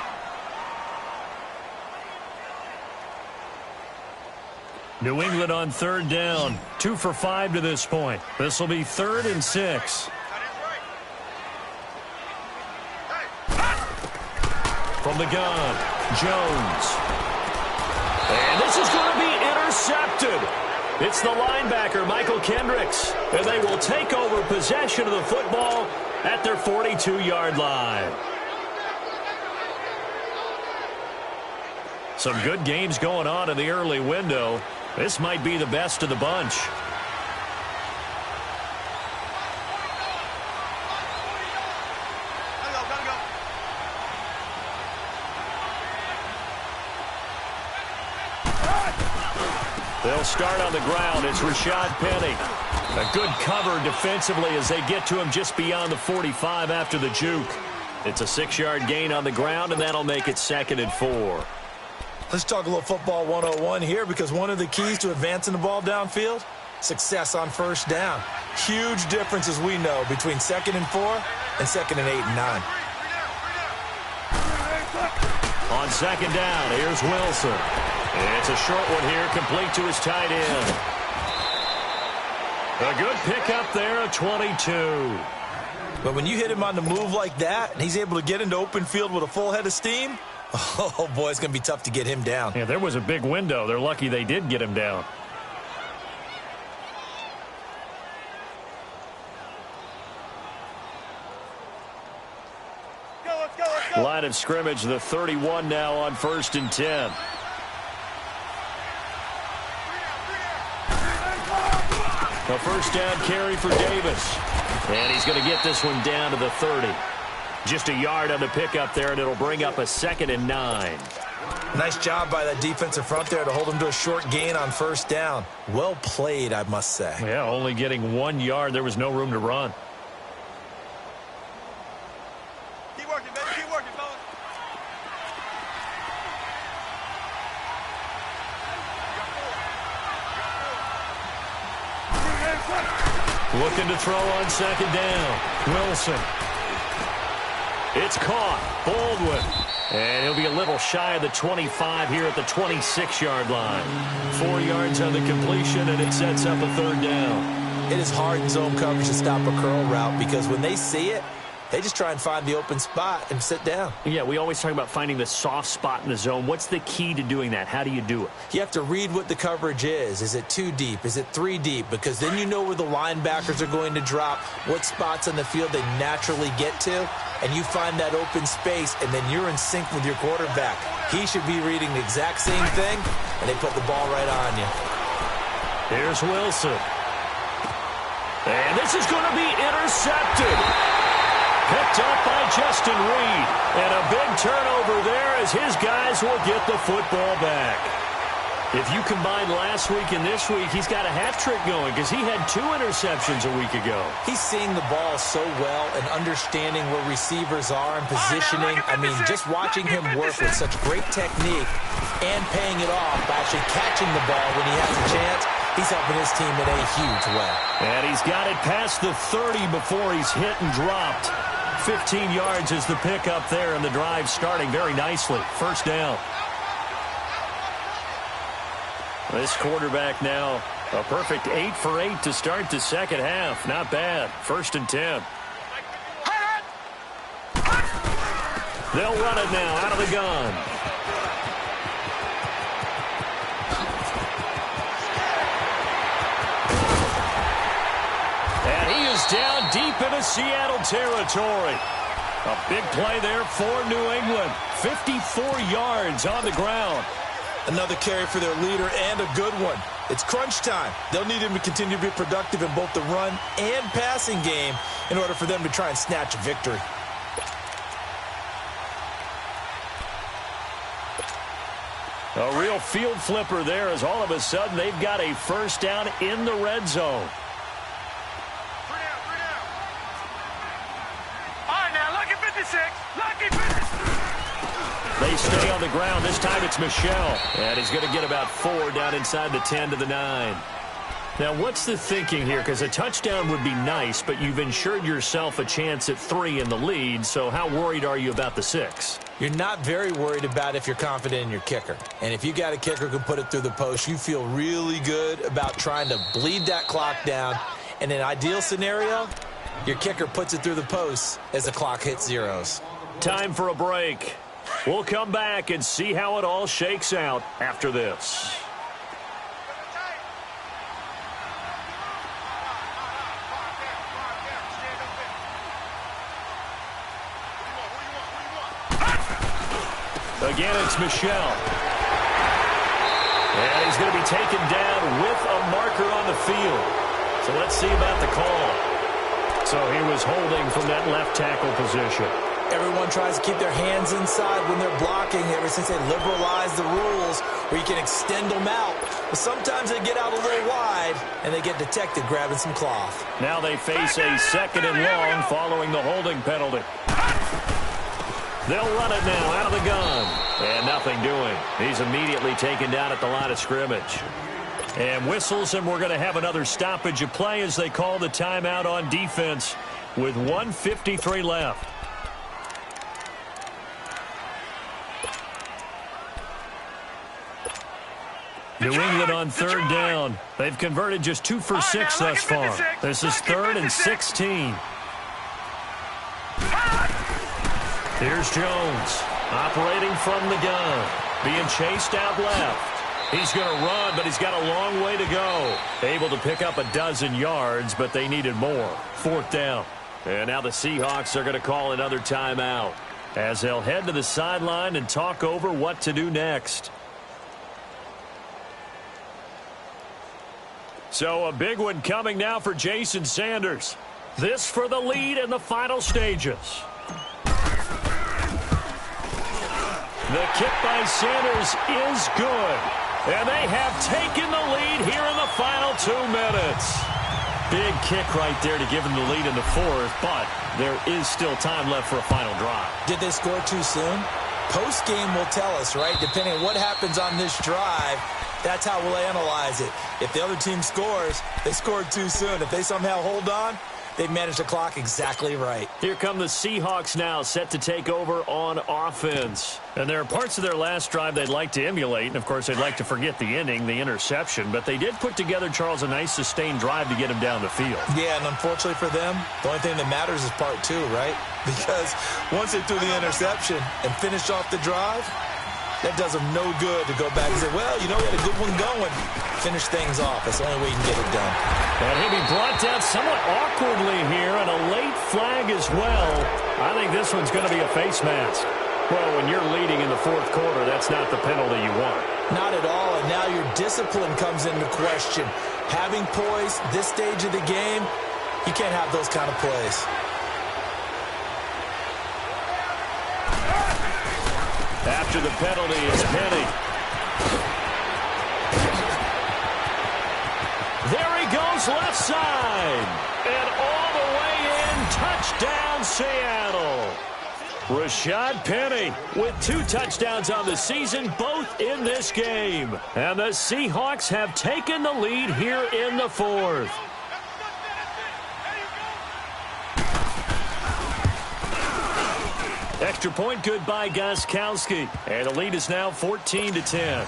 New England on third down. 2 for 5 to this point. This will be 3rd and 6. From the gun, Jones. And this is going to be intercepted. It's the linebacker, Michael Kendricks. And they will take over possession of the football at their 42-yard line. Some good games going on in the early window. This might be the best of the bunch. They'll start on the ground. It's Rashad Penny. A good cover defensively as they get to him just beyond the 45 after the juke. It's a 6-yard gain on the ground, and that'll make it 2nd and 4. Let's talk a little football 101 here, because one of the keys to advancing the ball downfield, success on first down. Huge difference, as we know, between 2nd and 4 and 2nd and 8 and 9. On 2nd down, here's Wilson. It's a short one here, complete to his tight end. A good pickup there, a 22. But when you hit him on the move like that, and he's able to get into open field with a full head of steam, oh, boy, it's going to be tough to get him down. Yeah, there was a big window. They're lucky they did get him down. Let's go. Line of scrimmage, the 31 now on 1st and 10. A first down carry for Davis. And he's going to get this one down to the 30. Just a yard on the pickup there, and it'll bring up a 2nd and 9. Nice job by that defensive front there to hold him to a short gain on first down. Well played, I must say. Yeah, only getting 1 yard. There was no room to run. Keep working, baby. Keep working, fellas. Looking to throw on 2nd down. Wilson. It's caught. Baldwin. And he'll be a little shy of the 25 here at the 26-yard line. 4 yards on the completion, and it sets up a 3rd down. It is hard in zone coverage to stop a curl route, because when they see it, they just try and find the open spot and sit down. Yeah, we always talk about finding the soft spot in the zone. What's the key to doing that? How do you do it? You have to read what the coverage is. Is it 2 deep? Is it 3 deep? Because then you know where the linebackers are going to drop, what spots on the field they naturally get to, and you find that open space, and then you're in sync with your quarterback. He should be reading the exact same thing, and they put the ball right on you. Here's Wilson. And this is going to be intercepted. Picked up by Justin Reed. And a big turnover there as his guys will get the football back. If you combine last week and this week, he's got a hat trick going because he had 2 interceptions a week ago. He's seeing the ball so well and understanding where receivers are and positioning. I mean, just watching him work with such great technique and paying it off by actually catching the ball when he has a chance, he's helping his team in a huge way. And he's got it past the 30 before he's hit and dropped. 15 yards is the pickup there, and the drive starting very nicely. First down. This quarterback now, a perfect 8 for 8 to start the second half. Not bad. 1st and 10. They'll run it now out of the gun. And he is down deep into Seattle territory. A big play there for New England. 54 yards on the ground. Another carry for their leader, and a good one. It's crunch time. They'll need him to continue to be productive in both the run and passing game in order for them to try and snatch a victory. A real field flipper there as all of a sudden they've got a first down in the red zone. All right, now, lucky 56. Lucky 56. They stay on the ground. This time it's Michel. And he's going to get about 4 down inside the 10 to the 9. Now, what's the thinking here? Because a touchdown would be nice, but you've ensured yourself a chance at 3 in the lead, so how worried are you about the 6? You're not very worried about if you're confident in your kicker. And if you got a kicker who can put it through the post, you feel really good about trying to bleed that clock down. In an ideal scenario, your kicker puts it through the post as the clock hits zeros. Time for a break. We'll come back and see how it all shakes out after this. Again, it's Michel. And he's going to be taken down with a marker on the field. So let's see about the call. So he was holding from that left tackle position. Everyone tries to keep their hands inside when they're blocking ever since they liberalized the rules where you can extend them out. But sometimes they get out a little wide and they get detected grabbing some cloth. Now they face a 2nd and long following the holding penalty. They'll run it now out of the gun. And nothing doing. He's immediately taken down at the line of scrimmage. And whistles, and we're going to have another stoppage of play as they call the timeout on defense with 1:53 left. New England on 3rd down. They've converted just 2 for 6 thus far. This is 3rd and 16. Here's Jones, operating from the gun, being chased out left. He's going to run, but he's got a long way to go. Able to pick up a dozen yards, but they needed more. 4th down. And now the Seahawks are going to call another timeout as they'll head to the sideline and talk over what to do next. So a big one coming now for Jason Sanders. This for the lead in the final stages. The kick by Sanders is good. And they have taken the lead here in the final 2 minutes. Big kick right there to give them the lead in the 4th, but there is still time left for a final drive. Did they score too soon? Post-game will tell us, right? Depending on what happens on this drive, that's how we'll analyze it. If the other team scores, they scored too soon. If they somehow hold on, they've managed the clock exactly right. Here come the Seahawks now, set to take over on offense. And there are parts of their last drive they'd like to emulate. And, of course, they'd like to forget the ending, the interception. But they did put together, Charles, a nice sustained drive to get him down the field. Yeah, and unfortunately for them, the only thing that matters is part 2, right? Because once they threw the interception and finished off the drive, that does them no good to go back and say, well, you know, we had a good one going. Finish things off. That's the only way you can get it done. And he'll be brought down somewhat awkwardly here, and a late flag as well. I think this one's going to be a face mask. Well, when you're leading in the 4th quarter, that's not the penalty you want. Not at all, and now your discipline comes into question. Having poise this stage of the game, you can't have those kind of plays. After the penalty, it's Penny. There he goes left side. And all the way in, touchdown Seattle. Rashad Penny with 2 touchdowns on the season, both in this game. And the Seahawks have taken the lead here in the 4th. Extra point good by Gostkowski. And the lead is now 14-10.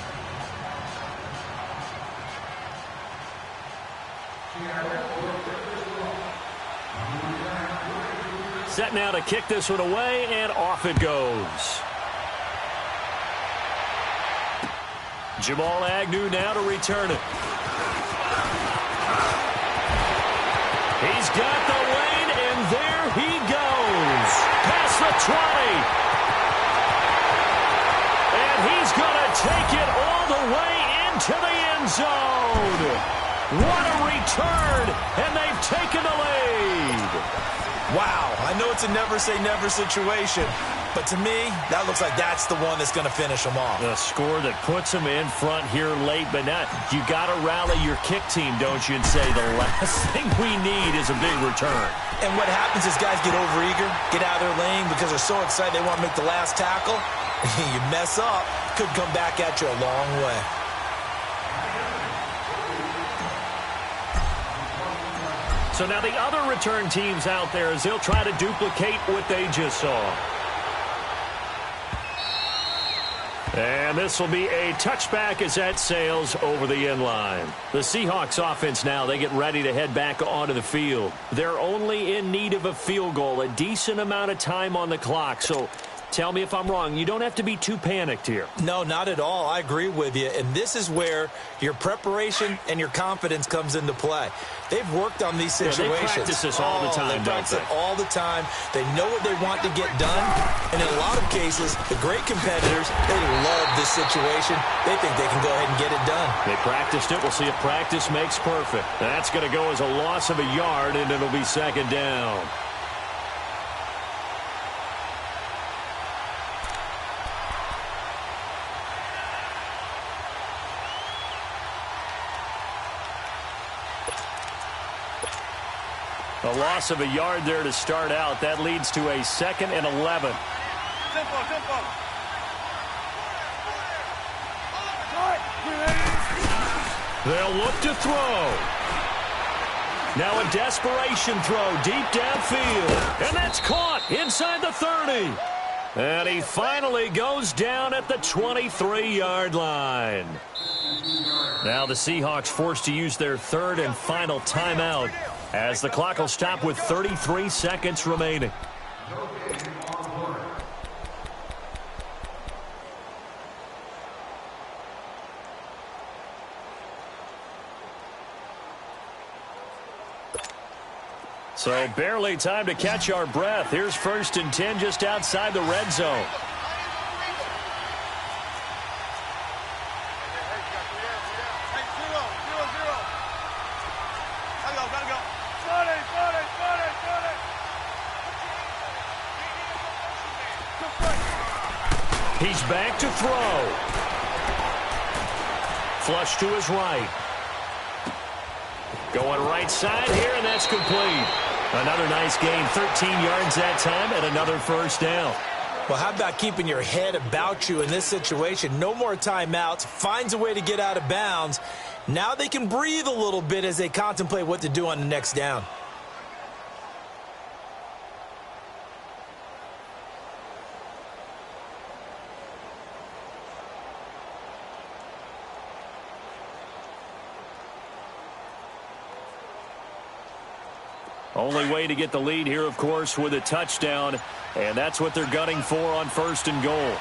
Set now to kick this one away, and off it goes. Jamal Agnew now to return it. He's got the lane, and there he goes. Past the 20. And he's going to take it all the way into the end zone. What a return, and they've taken the lead. Wow, I know it's a never-say-never situation, but to me, that looks like that's the one that's going to finish them off. The score that puts them in front here late, but now you got to rally your kick team, don't you, and say the last thing we need is a big return. And what happens is guys get overeager, get out of their lane because they're so excited they want to make the last tackle. You mess up, could come back at you a long way. So now the other return teams out there as they'll try to duplicate what they just saw. And this will be a touchback as that sails over the end line. The Seahawks offense now, they get ready to head back onto the field. They're only in need of a field goal, a decent amount of time on the clock. So tell me if I'm wrong. You don't have to be too panicked here. No, not at all. I agree with you. And this is where your preparation and your confidence comes into play. They've worked on these situations. They practice this all the time, They practice it all the time. They know what they want to get done. And in a lot of cases, the great competitors, they love this situation. They think they can go ahead and get it done. They practiced it. We'll see if practice makes perfect. That's going to go as a loss of a yard, and it'll be second down. A loss of a yard there to start out. That leads to a 2nd and 11. Tempo. They'll look to throw. Now a desperation throw deep downfield. And that's caught inside the 30. And he finally goes down at the 23-yard line. Now the Seahawks forced to use their 3rd and final timeout, as the clock will stop with 33 seconds remaining. So barely time to catch our breath. Here's 1st and 10 just outside the red zone. He's back to throw. Flush to his right. Going right side here, and that's complete. Another nice gain, 13 yards that time, and another 1st down. Well, how about keeping your head about you in this situation? No more timeouts. Finds a way to get out of bounds. Now they can breathe a little bit as they contemplate what to do on the next down. Only way to get the lead here, of course, with a touchdown, and that's what they're gunning for on 1st and goal.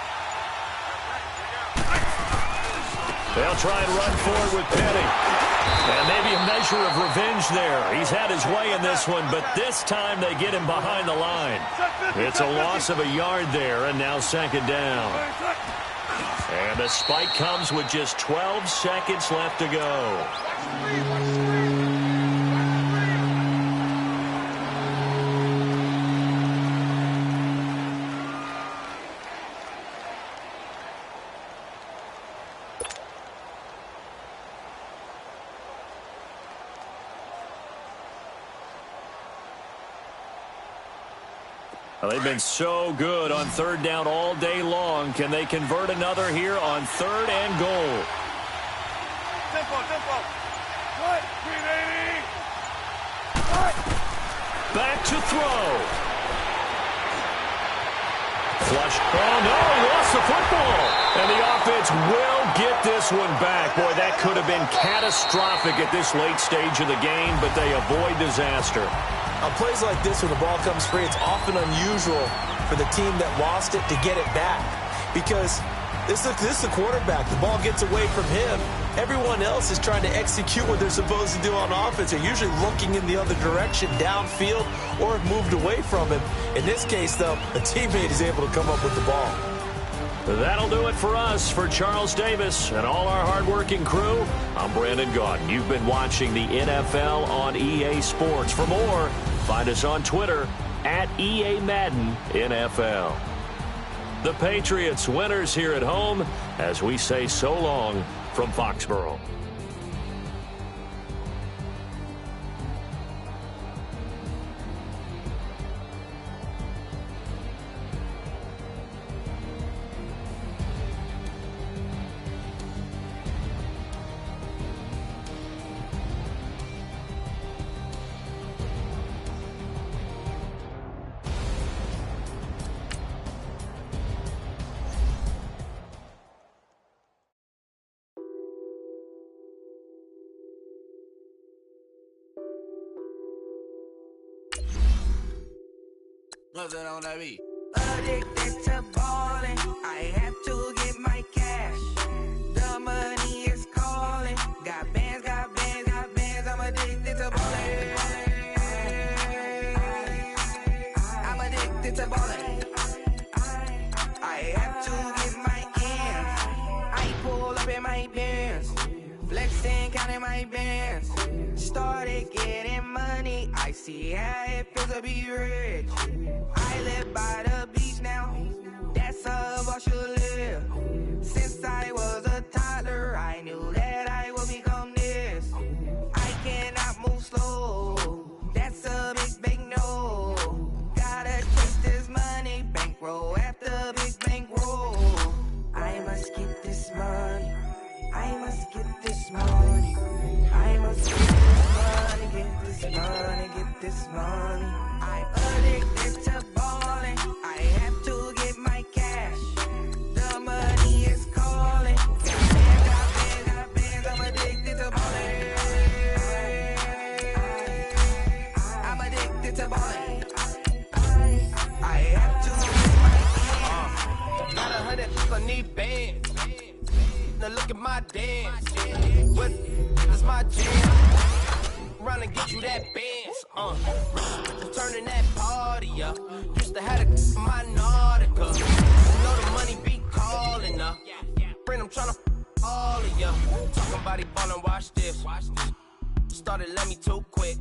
They'll try and run forward with Penny. And maybe a measure of revenge there. He's had his way in this one, but this time they get him behind the line. It's a loss of a yard there, and now 2nd down. And the spike comes with just 12 seconds left to go. Well, they've been so good on 3rd down all day long. Can they convert another here on 3rd and goal? Tempo. What? 380. Back to throw. Flush. Oh, no, he lost the football. And the offense will get this one back. Boy, that could have been catastrophic at this late stage of the game, but they avoid disaster. On plays like this, when the ball comes free, it's often unusual for the team that lost it to get it back. Because this is the quarterback. The ball gets away from him. Everyone else is trying to execute what they're supposed to do on offense. They're usually looking in the other direction, downfield, or have moved away from him. In this case, though, a teammate is able to come up with the ball. That'll do it for us. For Charles Davis and all our hardworking crew, I'm Brandon Gaudin. You've been watching the NFL on EA Sports. For more, find us on Twitter at EA Madden NFL. The Patriots winners here at home as we say so long from Foxborough. Addicted to ballin', I have to get my cash. The money is calling. Got bands, got bands, got bands. I'm addicted to ballin'. I'm addicted to ballin'. I have to get my ends. I pull up in my pants, flexing, counting my bands. Started getting money, I see how it feels to be rich. I live by the beach now, that's how I should live. Since I was a toddler, I knew that I would become this. I cannot move slow, that's a big, big no. Gotta chase this money, bankroll after big bankroll. I must get this money, I must get this money. I must get this money, get this money, get this money. I'm addicted to ballin', I have to get my cash. The money is calling. Got bands, got bands, got bands. I'm addicted to ballin'. I'm addicted to ballin'. I have to get my cash. Got 100, I need bands. Now look at my dance. What is my jam? Run and get you that bands. Turning that party up. Used to have a my Nautica. Know the money be calling up. Friend, I'm tryna all of ya. Talking about it ballin', watch this. Started let me too quick.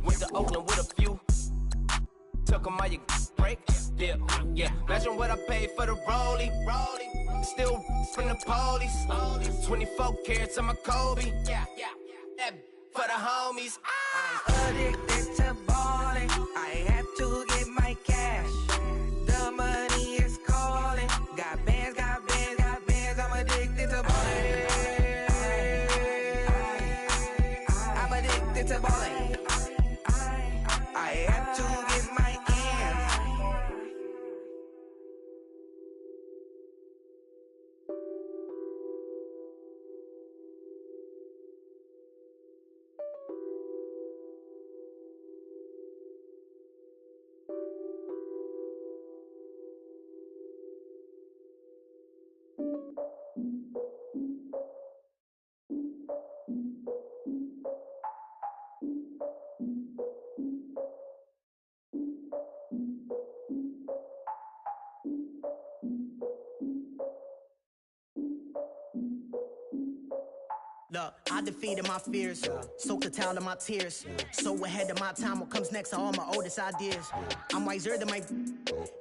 Went to Oakland with a few. Took 'em out your break. Yeah. Imagine what I paid for the rollie. Still from the police. 24 carats on my Kobe. Yeah. That for the homies. I'm addicted to ballin', I have to get my cash. The money is calling. Got bands, got bands, got bands. I'm addicted to ballin'. I'm addicted to ballin'. I have to get my ends. Look, I defeated my fears, soaked the towel in my tears. So ahead of my time, what comes next are all my oldest ideas. I'm wiser than my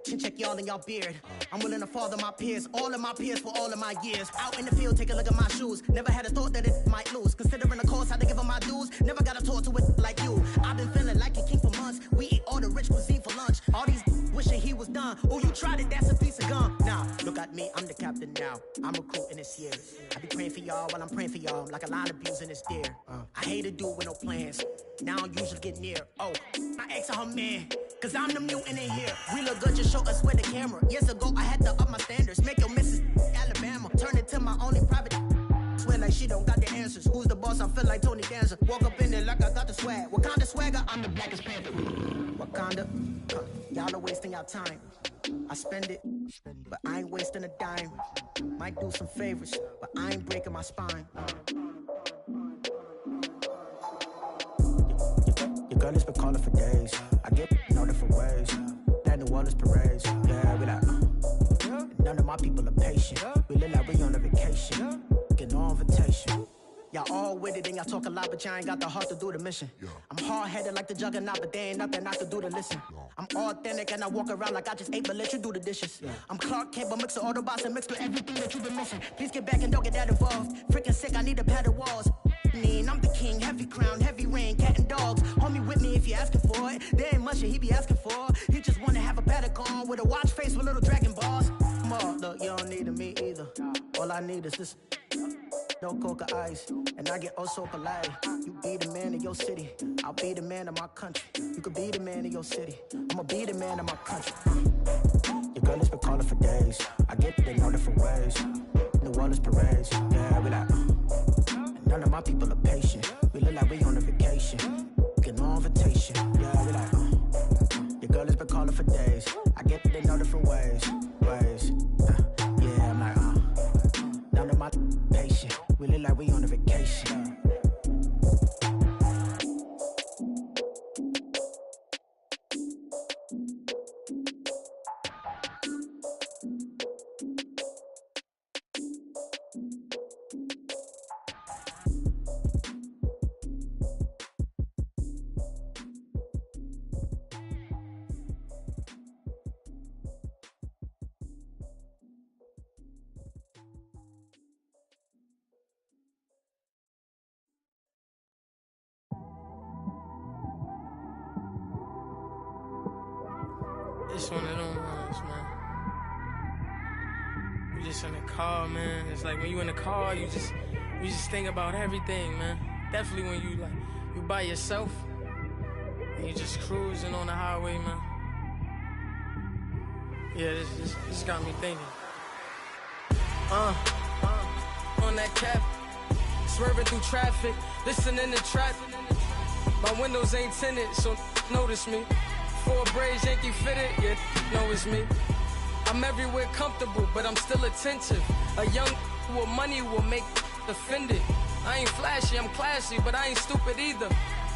chin check y'all in y'all beard. I'm willing to father my peers, all of my peers for all of my years. Out in the field, take a look at my shoes. Never had a thought that it might lose. Considering the cost, had to give them my dues. Never got a talk to it like you. I've been feeling like a king for months. We eat all the rich cuisine for lunch. All these wishing he was done. Oh, you tried it, that's a piece of gum. Now, look at me, I'm the captain now. I'm recruiting this year. I be praying for y'all while I'm praying for y'all. Like a line of abusing this deer. I hate to do it with no plans. Now I usually get near. Oh, my ex her man. Cause I'm the mutant in here. We look good, just show us with the camera. Years ago, I had to up my standards. Make your missus Alabama. Turn it to my only private. Swear like she don't got the answers. Who's the boss? I feel like Tony Danza. Walk up in there like I got the swag. What kind of swagger? I'm the blackest panther. Wakanda. Y'all are wasting your time. I spend it, but I ain't wasting a dime. Might do some favors, but I ain't breaking my spine. Your girl has been calling for days. I get in all different ways. That New Orleans parades. Yeah, we like, none of my people are patient. We look like we on a vacation. Get no invitation. Y'all all with it and y'all talk a lot, but y'all ain't got the heart to do the mission. I'm hard-headed like the juggernaut, but there ain't nothing I can do to listen. I'm authentic and I walk around like I just ate, but let you do the dishes. I'm Clark Kent, but mix the Autobots and mixed with everything that you've been missing. Please get back and don't get that involved. Freaking sick, I need a padded walls. I'm the king, heavy crown, heavy rain, cat and dogs. Homie with me if you're asking for it. There ain't much that he be asking for. He just wanna have a paddock on with a watch face with little dragon balls. Look, you don't need me either. All I need is this. No coca ice, and I get oh so polite. You be the man of your city, I'll be the man of my country. You could be the man of your city, I'ma be the man of my country. Your girl has been calling for days. I get it in all different ways. New Orleans parades, yeah, we like. None of my people are patient. We look like we on a vacation. Get no invitation, yeah, we like. Your girl has been calling for days. It's one of them ones, man. You just in the car, man. It's like when you in the car, you just think about everything, man. Definitely when you by yourself and you just cruising on the highway, man. Yeah, this got me thinking. On that cap, swerving through traffic, listening to trap. My windows ain't tinted, so notice me. 4 braids, Yankee fitted, yeah, know it's me. I'm everywhere comfortable, but I'm still attentive. A young with money will make offended. I ain't flashy, I'm classy, but I ain't stupid either.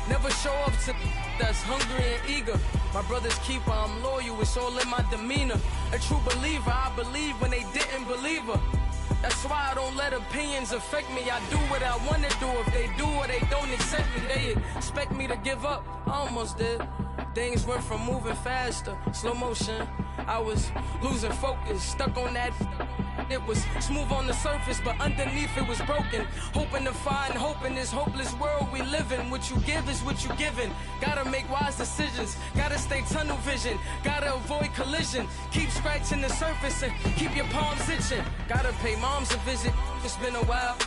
Never show up to that's hungry and eager. My brother's keeper, I'm loyal, it's all in my demeanor. A true believer, I believe when they didn't believe her. That's why I don't let opinions affect me. I do what I want to do. If they do or they don't accept me, they expect me to give up. I almost did. Things went from moving faster, slow motion. I was losing focus, stuck on that. It was smooth on the surface, but underneath it was broken. Hoping to find hope in this hopeless world we live in. What you give is what you given. Gotta make wise decisions. Gotta stay tunnel vision. Gotta avoid collision. Keep scratching the surface and keep your palms itching. Gotta pay moms a visit. It's been a while.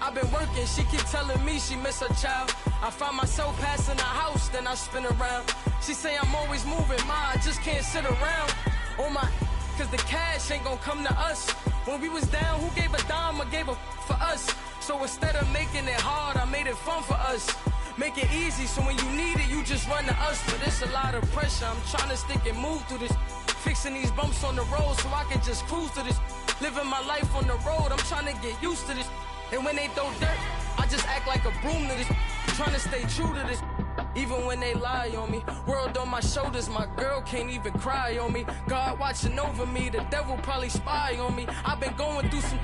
I've been working, she keep telling me she miss her child. I find myself passing the house, then I spin around. She say I'm always moving, I just can't sit around. On my, cause the cash ain't gonna come to us. When we was down, who gave a dime or gave a for us? So instead of making it hard, I made it fun for us. Make it easy, so when you need it, you just run to us. But it's a lot of pressure, I'm trying to stick and move through this. Fixing these bumps on the road so I can just cruise to this. Living my life on the road, I'm trying to get used to this. And when they throw dirt, I just act like a broom to this. Trying to stay true to this. Even when they lie on me. World on my shoulders, my girl can't even cry on me. God watching over me, the devil probably spy on me. I've been going through some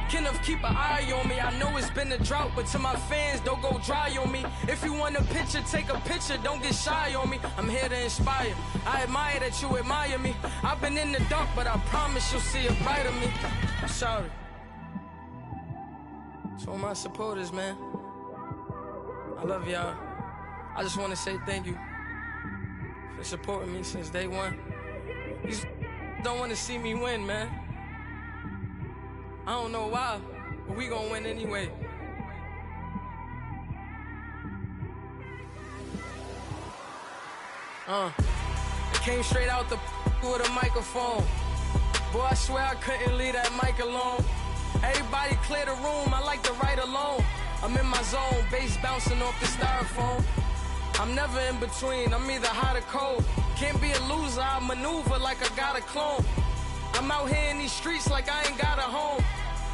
Kenneth, keep an eye on me. I know it's been a drought, but to my fans, don't go dry on me. If you want a picture, take a picture, don't get shy on me. I'm here to inspire. I admire that you admire me. I've been in the dark, but I promise you'll see a brighter me. I'm sorry. To all my supporters, man, I love y'all. I just want to say thank you for supporting me since day one. You just don't want to see me win, man. I don't know why, but we gonna win anyway. I came straight out the with a microphone. Boy, I swear I couldn't leave that mic alone. Everybody clear the room, I like to write alone. I'm in my zone, bass bouncing off the styrofoam. I'm never in between, I'm either hot or cold. Can't be a loser, I maneuver like I got a clone. I'm out here in these streets like I ain't got a home.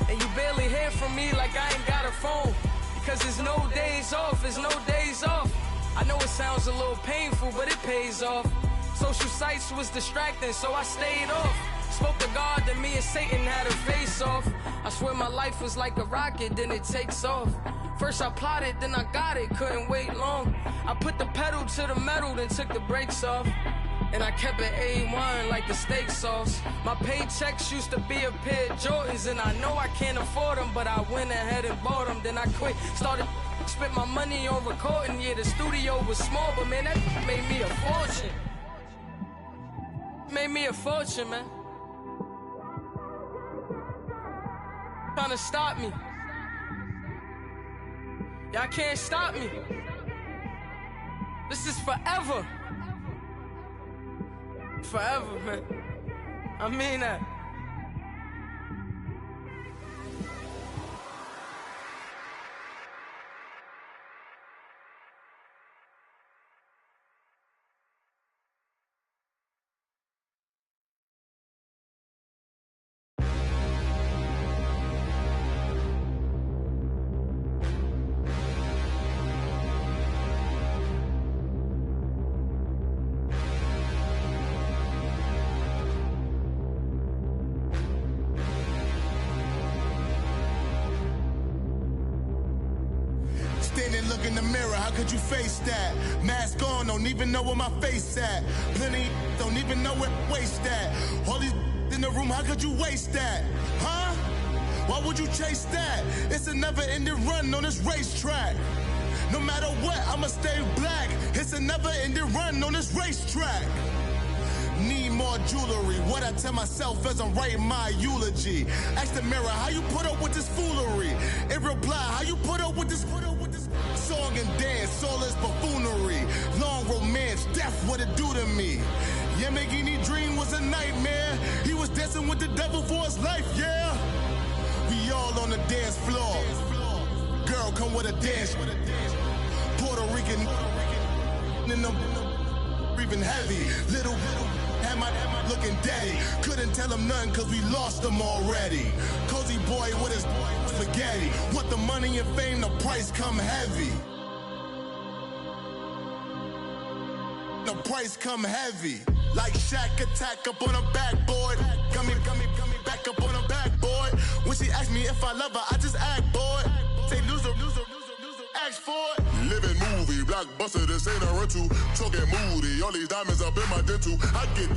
And you barely hear from me like I ain't got a phone. Because there's no days off, there's no days off. I know it sounds a little painful, but it pays off. Social sites was distracting, so I stayed off. Spoke to God, then me and Satan had a face off. I swear my life was like a rocket, then it takes off. First I plotted, then I got it, couldn't wait long. I put the pedal to the metal, then took the brakes off. And I kept it A1 like the steak sauce. My paychecks used to be a pair of Jordans, and I know I can't afford them, but I went ahead and bought them. Then I quit, started, spent my money on recording. Yeah, the studio was small, but man, that made me a fortune. Made me a fortune, man. Trying to stop me. Y'all can't stop me. This is forever. Forever, man. I mean that. Standing, look in the mirror, how could you face that? Mask on, don't even know where my face at. Plenty, don't even know where waste at. All these in the room, how could you waste that? Huh? Why would you chase that? It's a never-ending run on this racetrack. No matter what, I'ma stay black. It's a never-ending run on this racetrack. Need more all jewelry. What I tell myself as I'm writing my eulogy. Ask the mirror, how you put up with this foolery? It reply, how you put up with this song and dance, all this buffoonery. Long romance, death, what it do to me? Yamagini dream was a nightmare. He was dancing with the devil for his life, yeah. We all on the dance floor. Girl, come with a dance. Puerto Rican in the breathing heavy. Little had my looking daddy. Couldn't tell him nothing cause we lost him already. Cozy boy with his spaghetti. Want the money and fame, the price come heavy. The price come heavy. Like Shaq attack up on a backboard. Gummy, back up on a backboard. When she asked me if I love her, I just act bored. Say loser, ask for it. Living movie, blockbuster, this ain't a rental. Talking moody, all these diamonds up in my dental. I get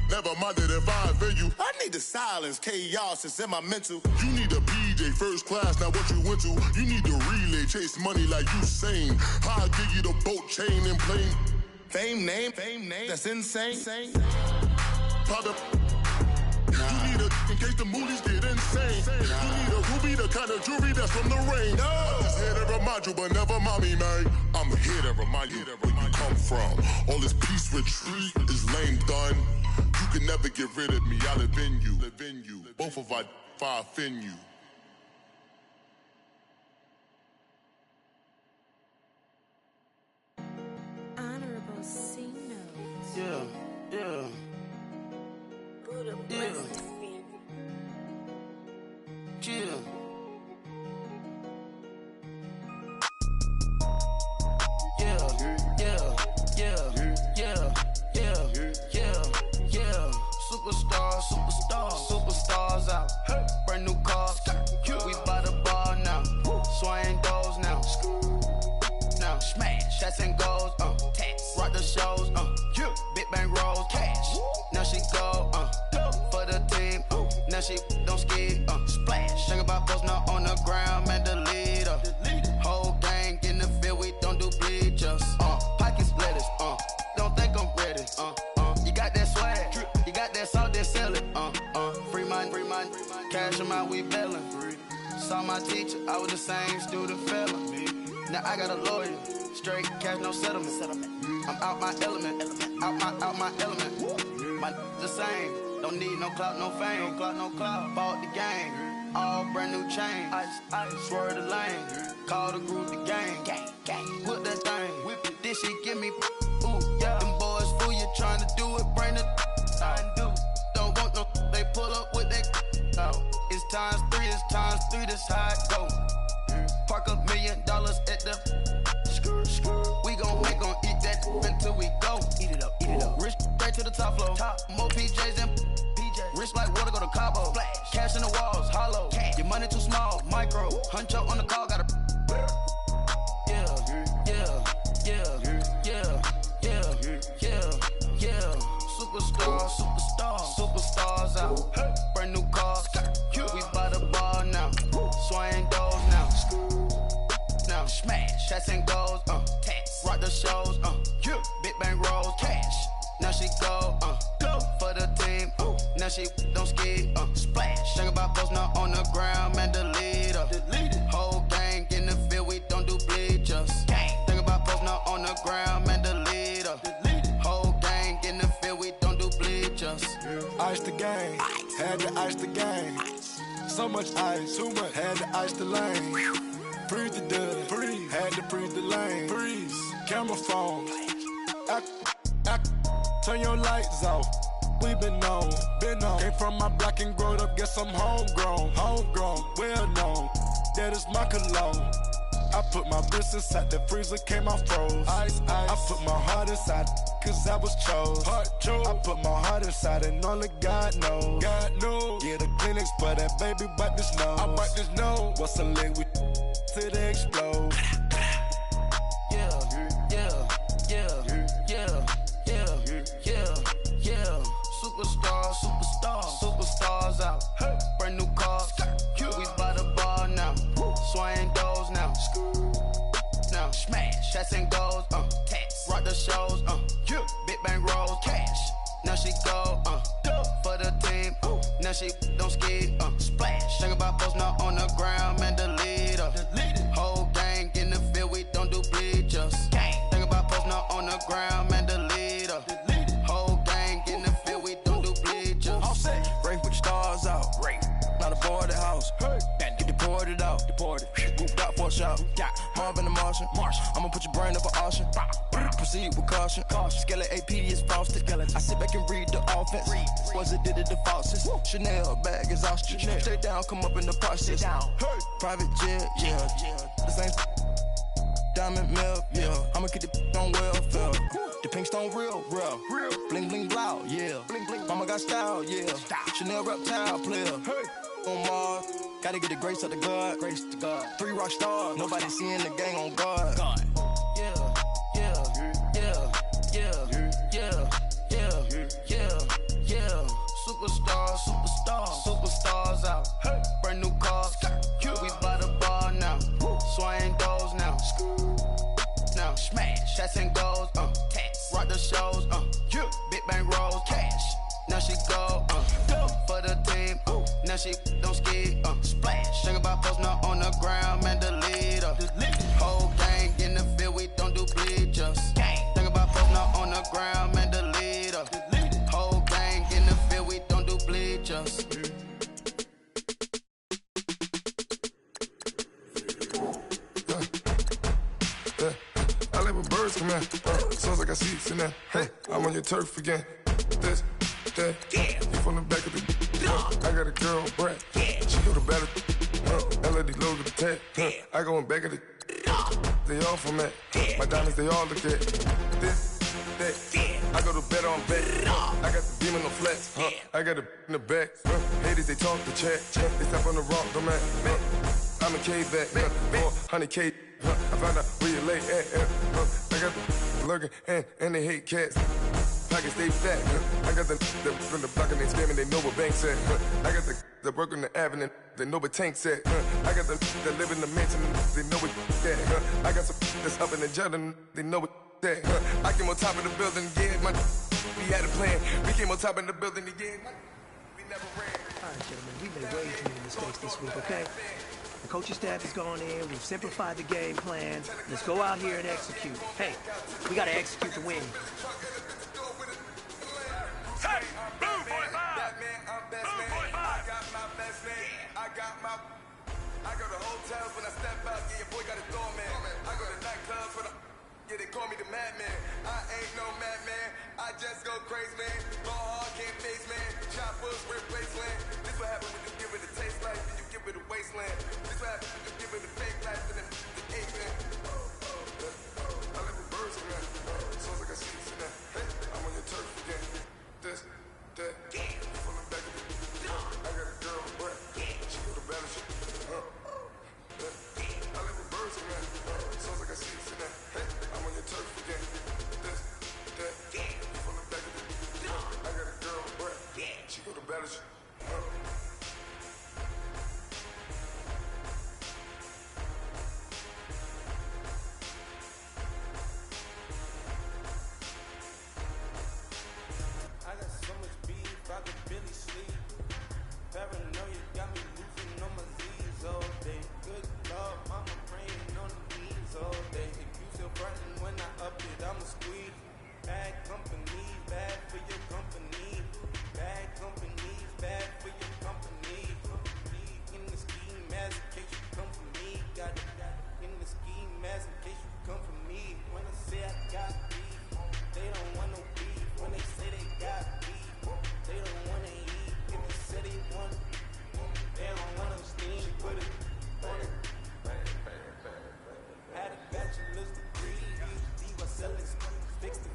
never minded if I offend you. I need the silence, chaos is in my mental. You need a PJ first class, not what you went to. You need to relay, chase money like you sane. How I give you the boat chain and plane. Fame name, that's insane. Private. You need a in case the movies get insane. You need a ruby, the kind of jewelry that's from the rain. I'm just here to remind you, but never mind me, man. I'm here to remind you where you come from. All this peace retreat is lame done. You can never get rid of me. I live in you. Both of us, if I offend you. Honorable C notes. Yeah. Buddha blessed me. Chill. Superstars out. Brand new cars. We by the bar now. Swaying doors now. Now smash. Shots and goals. Rock the shows. Big bang rolls. Cash. Now she go. For the team. Now she don't ski. Splash. Think about post now on the ground. Man, the leader. Whole gang in the field. We don't do bleachers. Pockets lettuce. Don't think I'm ready. You got that swag. You got that salt, then sell it. Free mind. Cash amount, we bailin'. Saw my teacher, I was the same student felon. Now I got a lawyer. Straight cash, no settlement. I'm out my element. Out my element. My the same. Don't need no clout, no fame. No clout. Bought the game. All brand new chain. Ice. Swerve the lane. Call the group the gang. Whip that thing. Whip it. This shit give me. Ooh, yeah. Them boys fool you trying to do it. Bring the. Don't want no. They pull up with that. It's times three. This how it go. Park $1 million at the. We gon' eat that until we go. Eat it up. Rich straight to the top floor. More PJs and rich like water go to Cabo. Flash. Cash in the walls, hollow. Your money too small, micro. Huncho on the call, got a. Superstars out. Brand new cars. We by the bar now. Swaying doors now. Now smash. Shots and goals. Rock the shows. Big bang rolls. Cash. Now she go. For the team. Now she don't ski. Splash. Think about post now on the ground. Man, the leader. Whole gang in the field. We don't do bleachers. Think about post now on the ground. Man, the leader. Whole gang in the field. We don't do bleachers. Ice the game, had to ice the game. So much ice, too much, had to ice the lane. Freeze the dud, freeze, had to freeze the lane. Freeze, camera phone. Turn your lights off. We been on. Came from my block and growed up, guess I'm homegrown, well known. That is my cologne. I put my wrist inside the freezer, came out froze. Ice. I put my heart inside, cause I was chose. I put my heart inside and only God knows. Yeah, the clinics, but that baby wipe this nose. I wipe this nose. What's the link with till they explode? Superstars out. Brand new cars. We by the bar now. Swaying doors now. Now smash. Shots and goals. Rock the shows. Big bang rolls. Cash. Now she go. Now she don't skid, splash. Think about posting up on the ground, man, delete her. Whole gang in the field, we don't do bleachers. Think about posting up on the ground, man, delete her. Whole gang in the field, we don't do bleachers. All set. Break with the stars out. Not a boarded house. Get deported out. Moved out for a shot. Marvin the Martian. I'ma put your brain up for auction. Proceed with caution. Skeleton AP is frosted. I sit back and read the offense. Was it did it the faucets? Chanel bag is ostrich. Stay down, come up in the process. Private jet, yeah. The same diamond milk, yeah. I'ma keep the on welfare. The pink stone real. Bling bling blow, yeah. Mama got style, yeah. Chanel reptile player. On Mars, gotta get the grace of the God. 3 rock stars, nobody seeing the gang on guard. Superstars out. Brand new cars. We by the bar now. Swaying doors now. Now smash. Shots and goals. Rock the shows. Big bang rolls. Cash. Now she go. For the team. Now she don't skid. Splash. Think about posting up on the ground, man, delete her. Whole gang in the field, we don't do bleachers. Think about posting up on the ground, man, delete her. Whole gang in the field, we don't do bleachers. I let my birds come out. Sounds like I see seats in there. Hey, I'm on your turf again. This, that, you from the back of the. I got a girl, Brad. She go to battle. LAD low to the tag. I go in back of the. They all from that. My diamonds, they all look at. This, that. I go to bed on bed. I got the demon on flex. I got it in the back. Haters, they talk the chat. They step on the rock, don't man. I'm a cave back. 400K. I found out where you lay at. I got the lurking and they hate cats. Pockets stay fat. I got the from the block and they scamming, they know what banks at. I got the work on the avenue, they know what tanks at. I got the that live in the mansion, they know what that. I got some that's up in the jungle, they know what that. I came on top of the building, yeah, we had a plan. We came on top of the building, yeah, we never ran. All right, gentlemen, we made way too many mistakes this week, okay? The coaching staff has gone in, we've simplified the game plan. Let's go out here and execute. Hey, we gotta execute to win. Hey, Blue 45! Blue 45! I go to hotels when I step out, yeah, your boy got a doorman. I go to nightclubs for the, yeah, they call me the madman. I ain't no madman, I just go crazy, man. Ball hard, can't face, man. Choppers, replaceland. This what happens when you give it a taste life, then you give it a wasteland. This what happens when you give it a fake life, and then the ape, man. I live with birds around. Sounds like I see you now. Hey, I'm on your turf again. This, that, from the back of the. I got a girl, what? She go to battle shit. I live with birds around. Sounds like I see you now. Hey, I'm on your turf again. This, that, from the back of the. I got a girl, what? She go to battle shit. Paranoia got me losing on my Z's all day. Good Lord, mama praying on the knees all day. If you still frontin' when I up it, I'ma squeeze. Bad company, bad for your company. Bad company, bad for your company. In the scheme, as in case you come for me. Got it in the scheme, as in case you come for me. When I say I got beef, they don't want no beef. When they say they got beef, they don't wanna eat. If they say they want, they don't want to steam. She put it on it. Had a bachelor's degree, PhD was selling fix the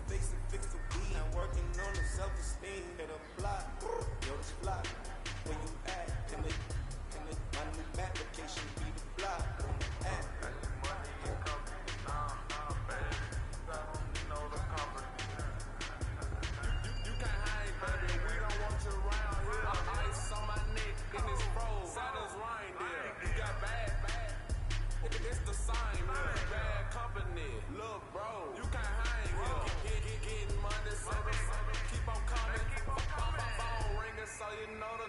weed. I'm working on the self-esteem. Hit a block, yo, this block. Where you at? Can they, my new map location be the block? At. You can't hang, baby. We don't want you around here. Ice on my neck in this froze. Santa's reindeer. You got bad. It's the same. Bad company. Look, bro, you can't hang here. Getting money, so keep on coming. Phone ringing, so you know the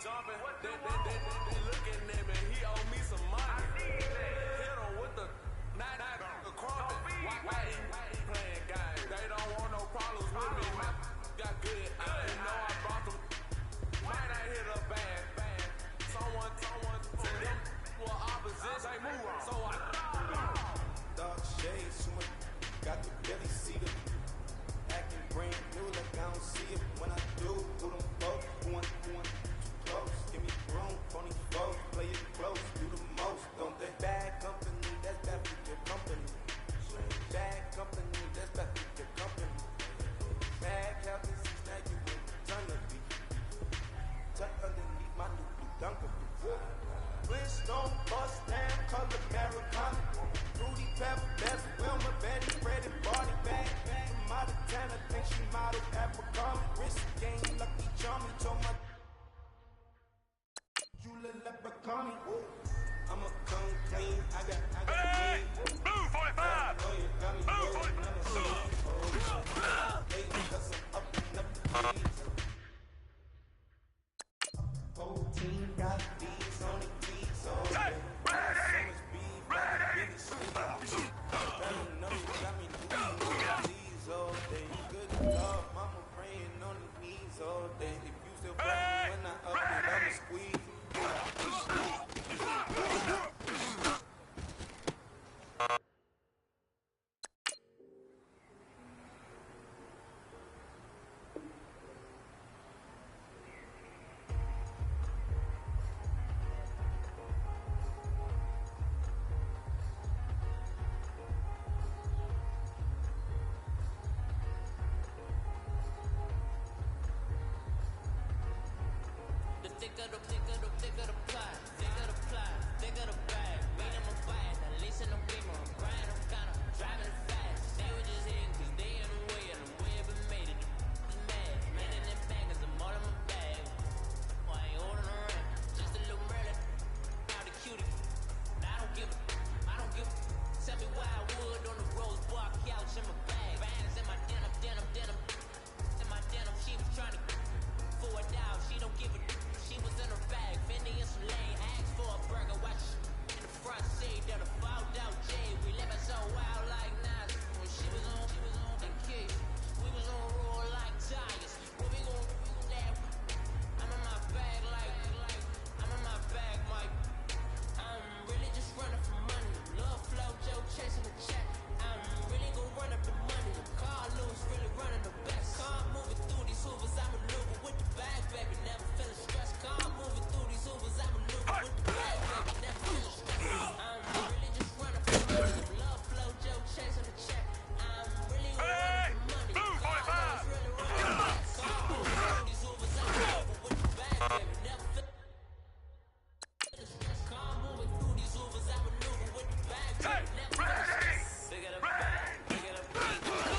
jumping. They looking at me. He owe me some money. Hit him with the crumpet. Why he playing games? They don't want no problems with me. My got good. I didn't know I brought them. Might not hit a bad. Someone to them were opposition. Move on. So I dark shades, swim. Got the belly seated. Acting brand new like I don't see it. When I do, who them folks? One, too close. Give me room, phony folks. Play it close, do the most. Don't they? Bad company, that's bad for your company. Bad company, that's bad for your company. Bad health disease, now you in eternity. Tuck underneath my new blue dunker. Flintstone, bust down, color Americana. Rudy Pepper, best Wilma, Betty, Fred, and Barney bag. From out of town, I think she modeled Africana. Wrist game, lucky charming, told my you look leprechaun. I'ma come clean, I got Hey! Move 45! Move 45! whole team got these on the keys, so hey, ready! Good love, mama praying on the knees all day. If you still praying when I up it, I'ma squeeze. Thicker the plot, thicker the bag. Made them a fight, at least in the beamer. I'm crying, I'm kinda driving it fast. They were just hitting cause they in the way, and the way I've been made it. The mad, man in them bangers, I'm all in my bag. I ain't holding around, just a little Merlin. Now the cutie, I don't give a. Tell me why I would on the rose bar couch in my bag. Bands in my denim. In my denim, she was trying to for a down, she don't give a. She was in her bag, Fendi and some lane. Asked for a burger, watch in the front seat. That a fouled out J. We living so wild like Nas. When she was on the key. We was on roll like tires. What we gon' do that? I'm in my bag like I'm in my bag, Mike. I'm really just running for money. Love flow, Joe chasing the check. I'm really gon' run up the money. Carl Lewis really running the best. Car moving through these hoovers, I maneuver with the bag, baby. Never feeling stressed. Car moving through these hoovers, I maneuver with the bag, baby. Never feeling stressed. I'm really just running for money. Love flow, Joe chasing the check. I'm really running for money. Carl Lewis really running the best. Car moving through these hoovers, I maneuver with the bag, baby. Never feeling stressed. Car moving through these hoovers, I maneuver with the bag, baby. Never feeling stressed. Big it up, big it up, big it up.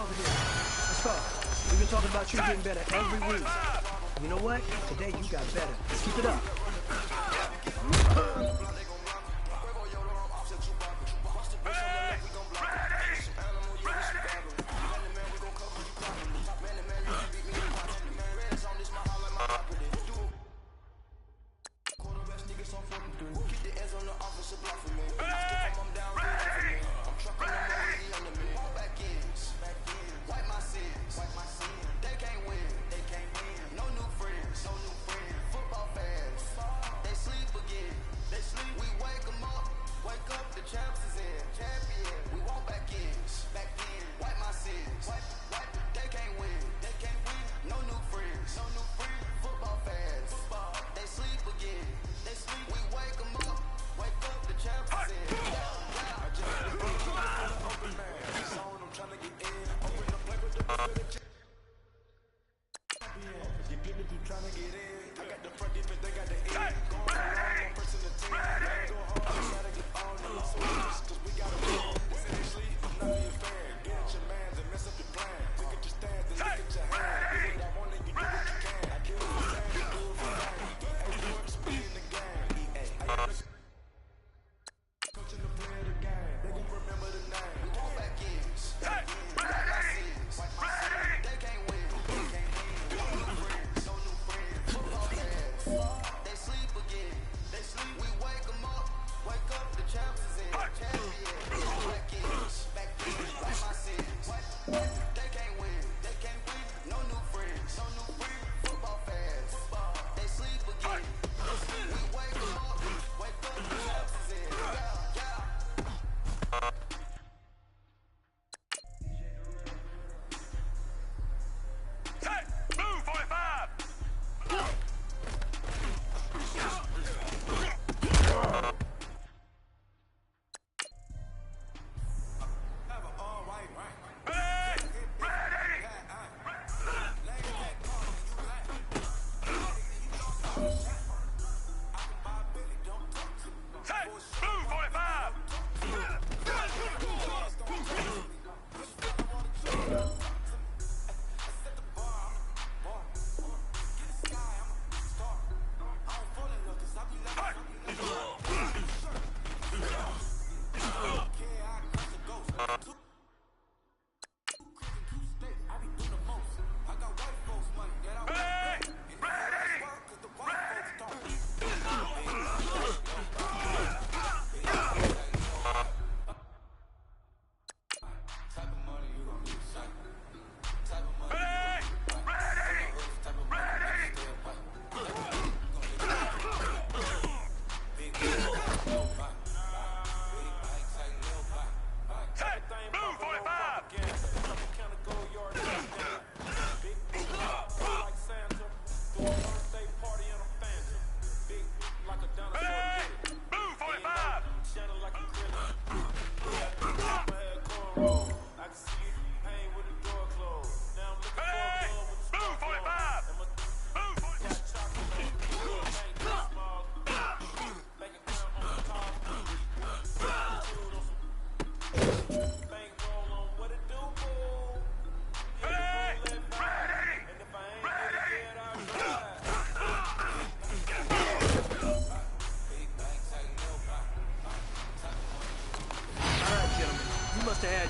over here. Let's go. We've been talking about you getting better every week. You know what? Today you got better. Let's keep it up.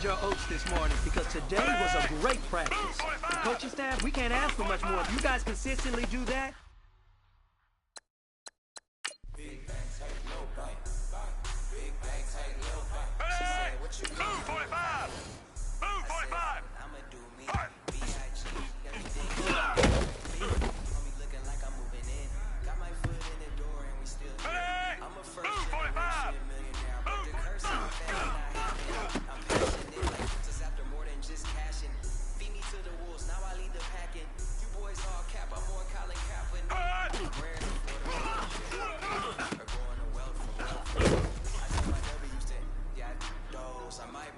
Your oats this morning because today was a great practice. The coaching staff, we can't ask for much more. If you guys consistently do that, I might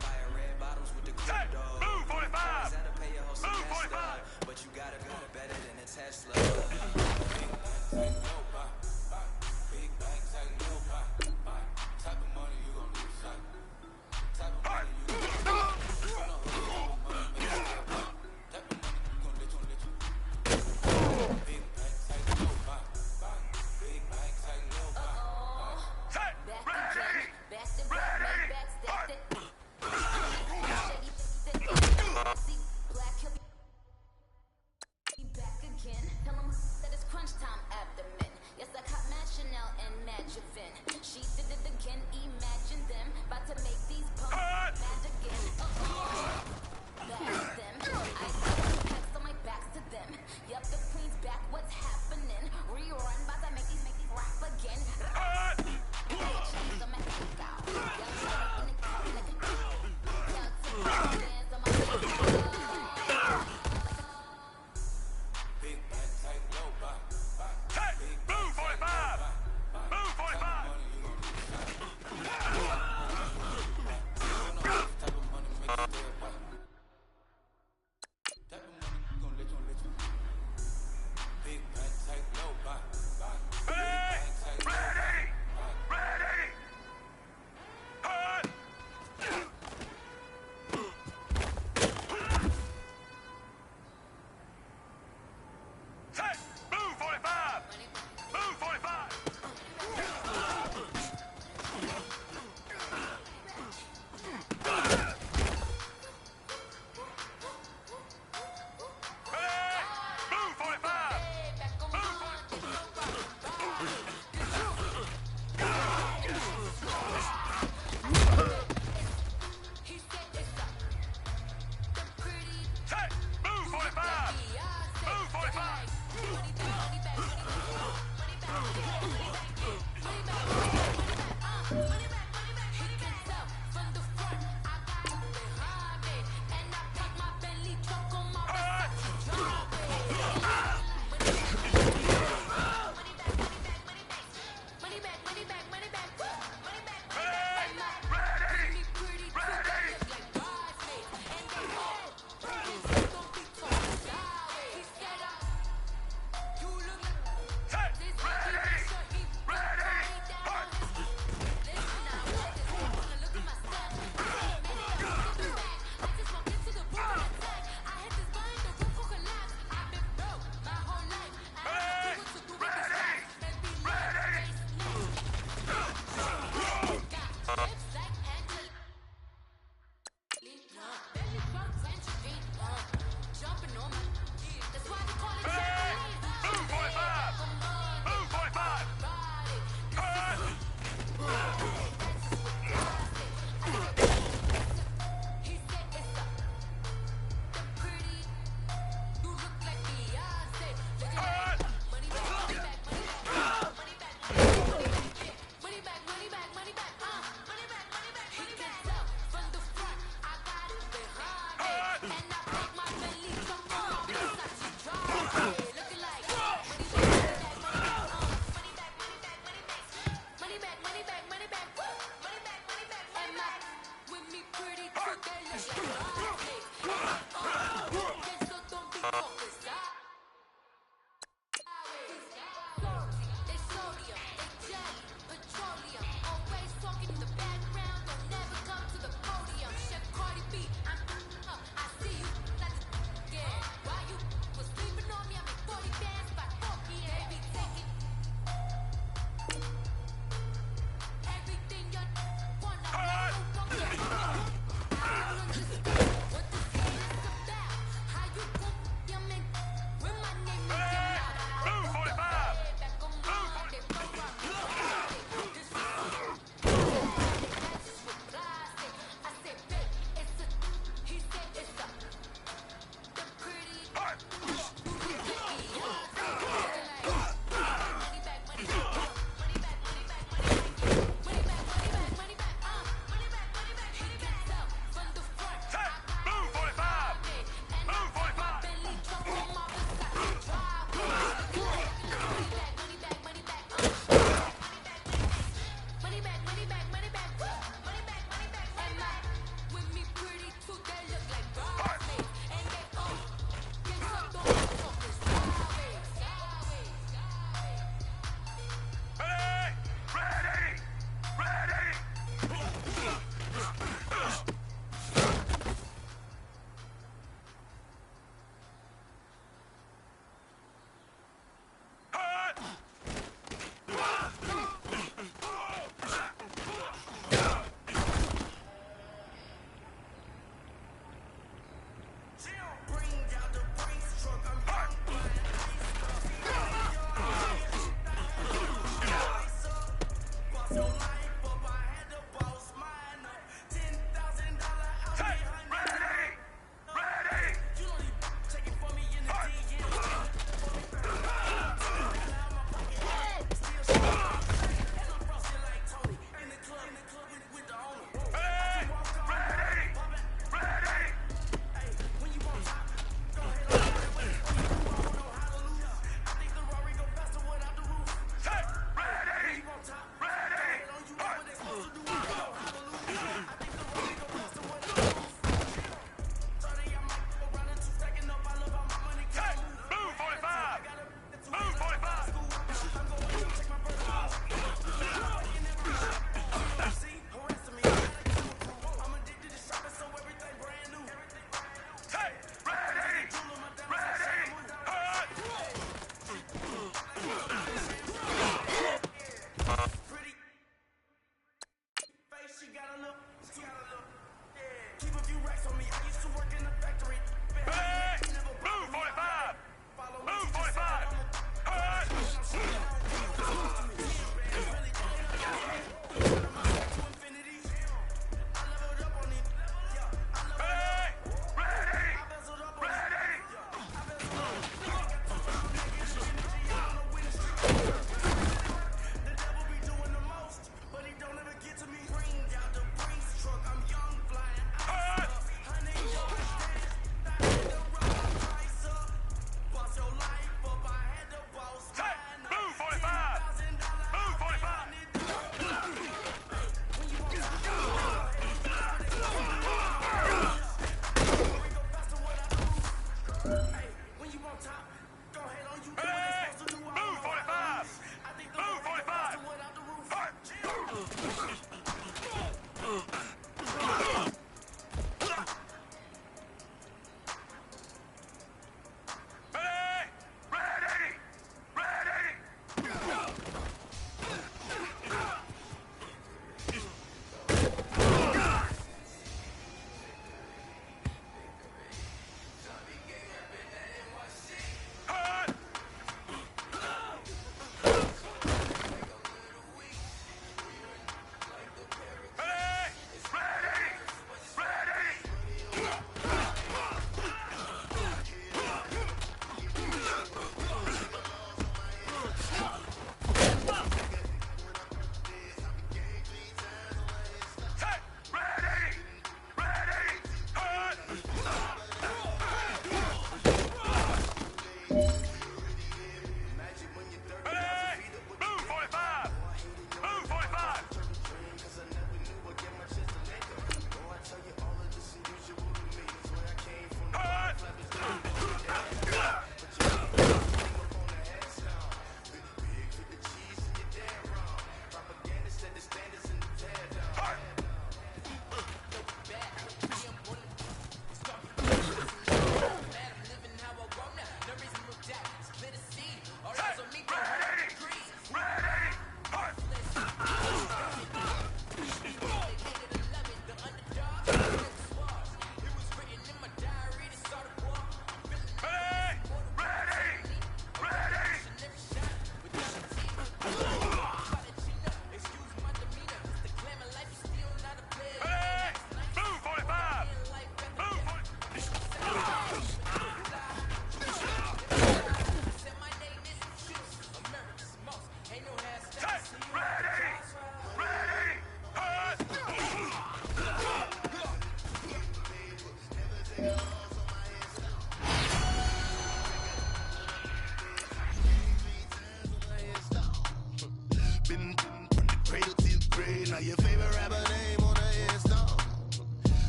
Been from the cradle to the grave. Now your favorite rapper name on the headstone.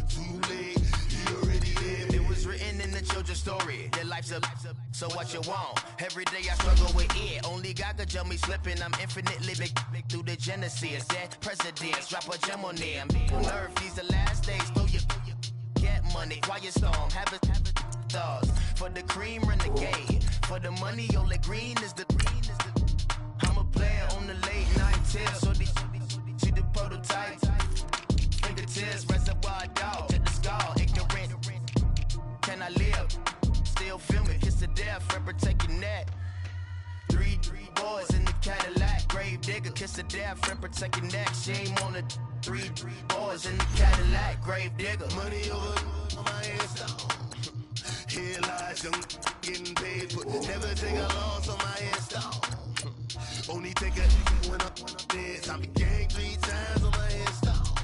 Too late, he already lived. It was written in the children's story. Their life's a so what you want? Every day I struggle with it. Only God could jump me slipping. I'm infinitely big through the Genesis. Dead presidents, drop a gem on them. Nerve, these the last days. Throw your get money, quiet storm. Have a thoughts for the cream renegade. For the money, only green is the. I'm a player on the late night tip. So they see the prototype. Fingertips, reservoir dog. Check the skull, ignorant. Can I live? Still film it, kiss to death, rep protecting that. Three boys in the Cadillac, grave digger, kiss to death, rep protecting that. Shame on the three boys in the Cadillac, grave digger. Money over on my headstone. Here lies young getting paid, but never take a loss on my headstone. Only take a when I'm dead. I be gang 3 times on my headstone.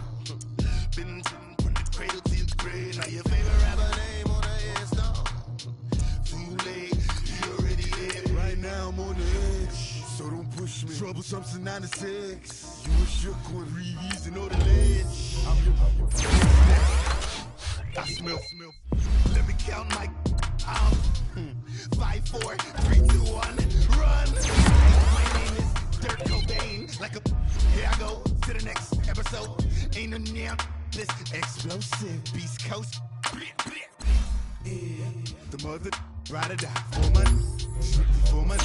Been from the cradle to the grave. Now your favorite rapper name on the headstone. Too late, he already dead. Right now I'm on the edge, so don't push me. Troublesome since 96. You a shook one, breathe easy, know the ledge. I smell. Let me count my out. 5, 4, 3, 2, 1, run. My name is Dirk Cobain. Like a here I go to the next episode. Ain't no damn this explosive Beast Coast. Yeah, the mother ride or die for money. Strictly for money.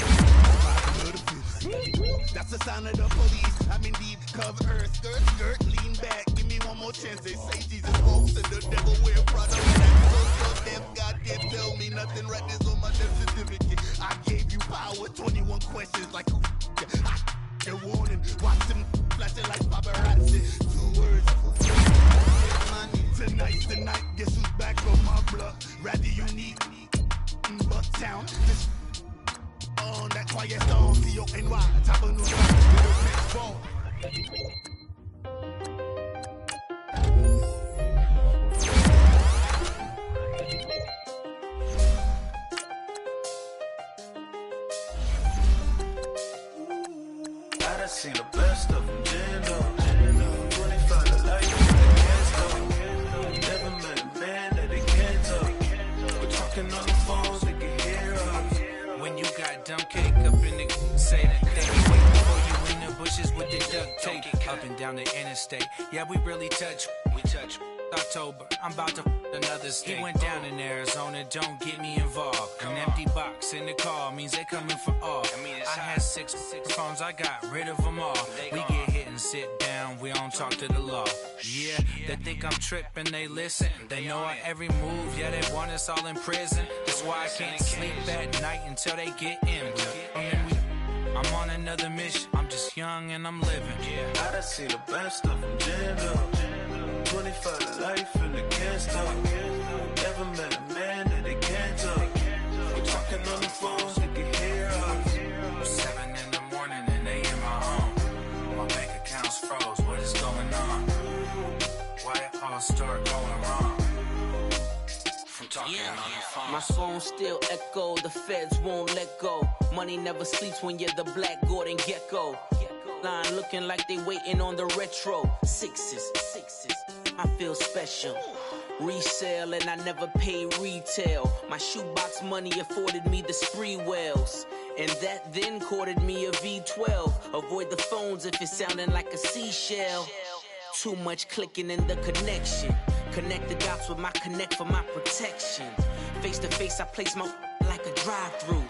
That's the sound of the police. I'm in deep cover earth. Skirt, lean back. Give me one more chance. They say Jesus walks and the devil wear Prada. So damn goddamn tell me nothing. Right this on my death certificate. I gave you power. 21 questions like a warning. Watch them flashing like paparazzi. 2 words. Tonight's the night. Guess who's back on my block? Rather unique. Bucktown. This on that quiet storm. C-O-N-Y. Top of New York. Little bitch ball. I done seen the best of them, Jando. 25 to life, they can't stop. Never met a man that they can't talk. We're talking on the phones, they can hear us. When you got dumb cake up in the say that they wait before you in the bushes with the duct tape. Up and down the interstate. Yeah, we really touch. We touch. October, I'm about to another state. He went down in Arizona, don't get me involved. An empty box in the car means they coming for all. I had six phones, I got rid of them all. We get hit and sit down, we don't talk to the law. Yeah, they think I'm tripping, they listen. They know our every move, yeah, they want us all in prison. That's why I can't sleep at night until they get in. I'm on another mission, I'm just young and I'm living. I done seen the best of them, Jando. 25 to life and they can't stop. Never met a man that they can't talk. We're talking on the phones, they can hear us. 7 in the morning and they in my home. My bank account's froze, what is going on? Why it all start going wrong? From talking on the phone. My phone still echo, the feds won't let go. Money never sleeps when you're the Black Gordon Gecko. Line looking like they waiting on the retro. Sixes, I feel special. Resale and I never pay retail. My shoebox money afforded me the spree wells. And that then courted me a V12. Avoid the phones if it's sounding like a seashell. Too much clicking in the connection. Connect the dots with my connect for my protection. Face to face I place my like a drive-through.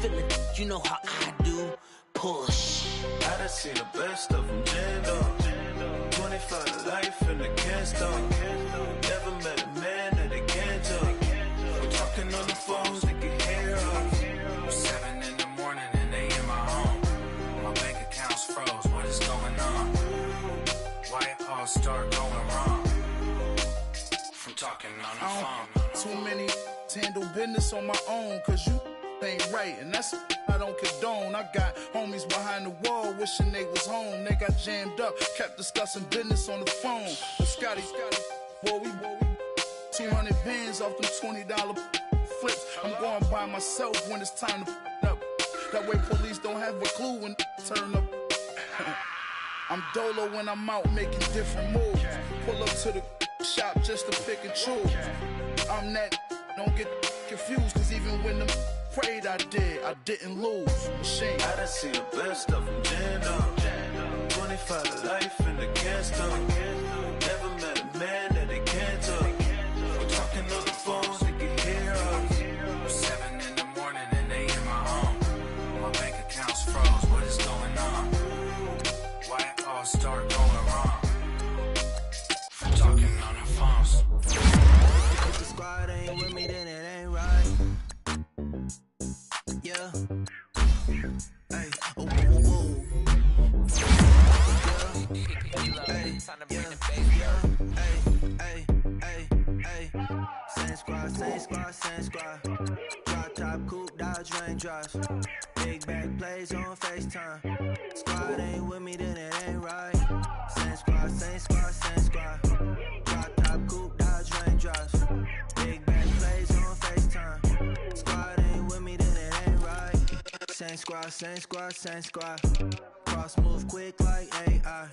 Feel it, you know how I do. Push. I done seen the best of them, Jando. 25 to life and they can't stop. Never met a man that they can't talk. We're talking on the phones, they can hear us. 7 in the morning and they in my home. My bank account's froze, what is going on? Why it all start going wrong? From talking on the phone. Too many handle business on my own, cause you ain't right, and that's I don't condone. I got homies behind the wall wishing they was home. They got jammed up, kept discussing business on the phone. But Scotty, boy, we 200 bands off them $20 flips. I'm going by myself when it's time to up. That way police don't have a clue when turn up. I'm dolo when I'm out making different moves. Pull up to the shop just to pick and choose. I'm that, don't get confused, cause even when the prayed I didn't lose. Machine. I done seen the best stuff from Jando. 25 to life in the cancer. Never met a man that they can't talk. We're talking on the phones, they can hear us. 7 in the morning and they in my home. My bank account's froze, what is going on? Why it all start going wrong? I'm talking on the phones. If the squad ain't with me, then it ain't right. Yeah. Hey, oh, whoa, whoa. Yeah. Hey, yeah. Hey, hey, hey, hey. Same squad, same squad, same squad. Drop top, coupe, Dodge raindrops. Big back plays on FaceTime. Squad ain't with me, then it ain't right. Same squad, same squad, same squad. Drop top, coupe, Dodge raindrops. Big back plays on FaceTime. Squad ain't with me, then it ain't right. Same squad, same squad, same squad. Cross move quick like AI.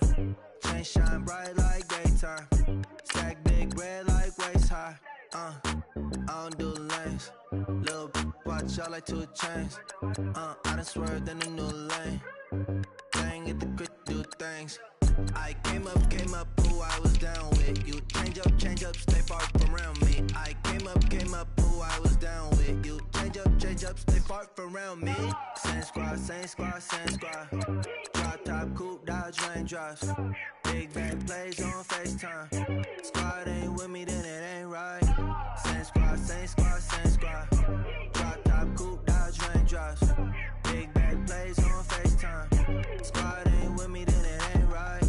Chain shine bright like daytime. Stack big bread like waist high. I don't do lanes. Little watch out like 2 chains. I done swerved in a new lane. Bang at the crit, do things. I came up, who I was down with. You change up, stay far from around me. I came up, who I was down with. You change up, stay far from around me. Same squad, same squad, same squad. Drop top, coupe, Dodge raindrops. Big bang plays on FaceTime. Squad ain't with me, then it ain't right. Same squad, same squad, same squad. Drop top, coupe, Dodge raindrops. Big bang plays on FaceTime. Squad ain't with me, then it ain't right.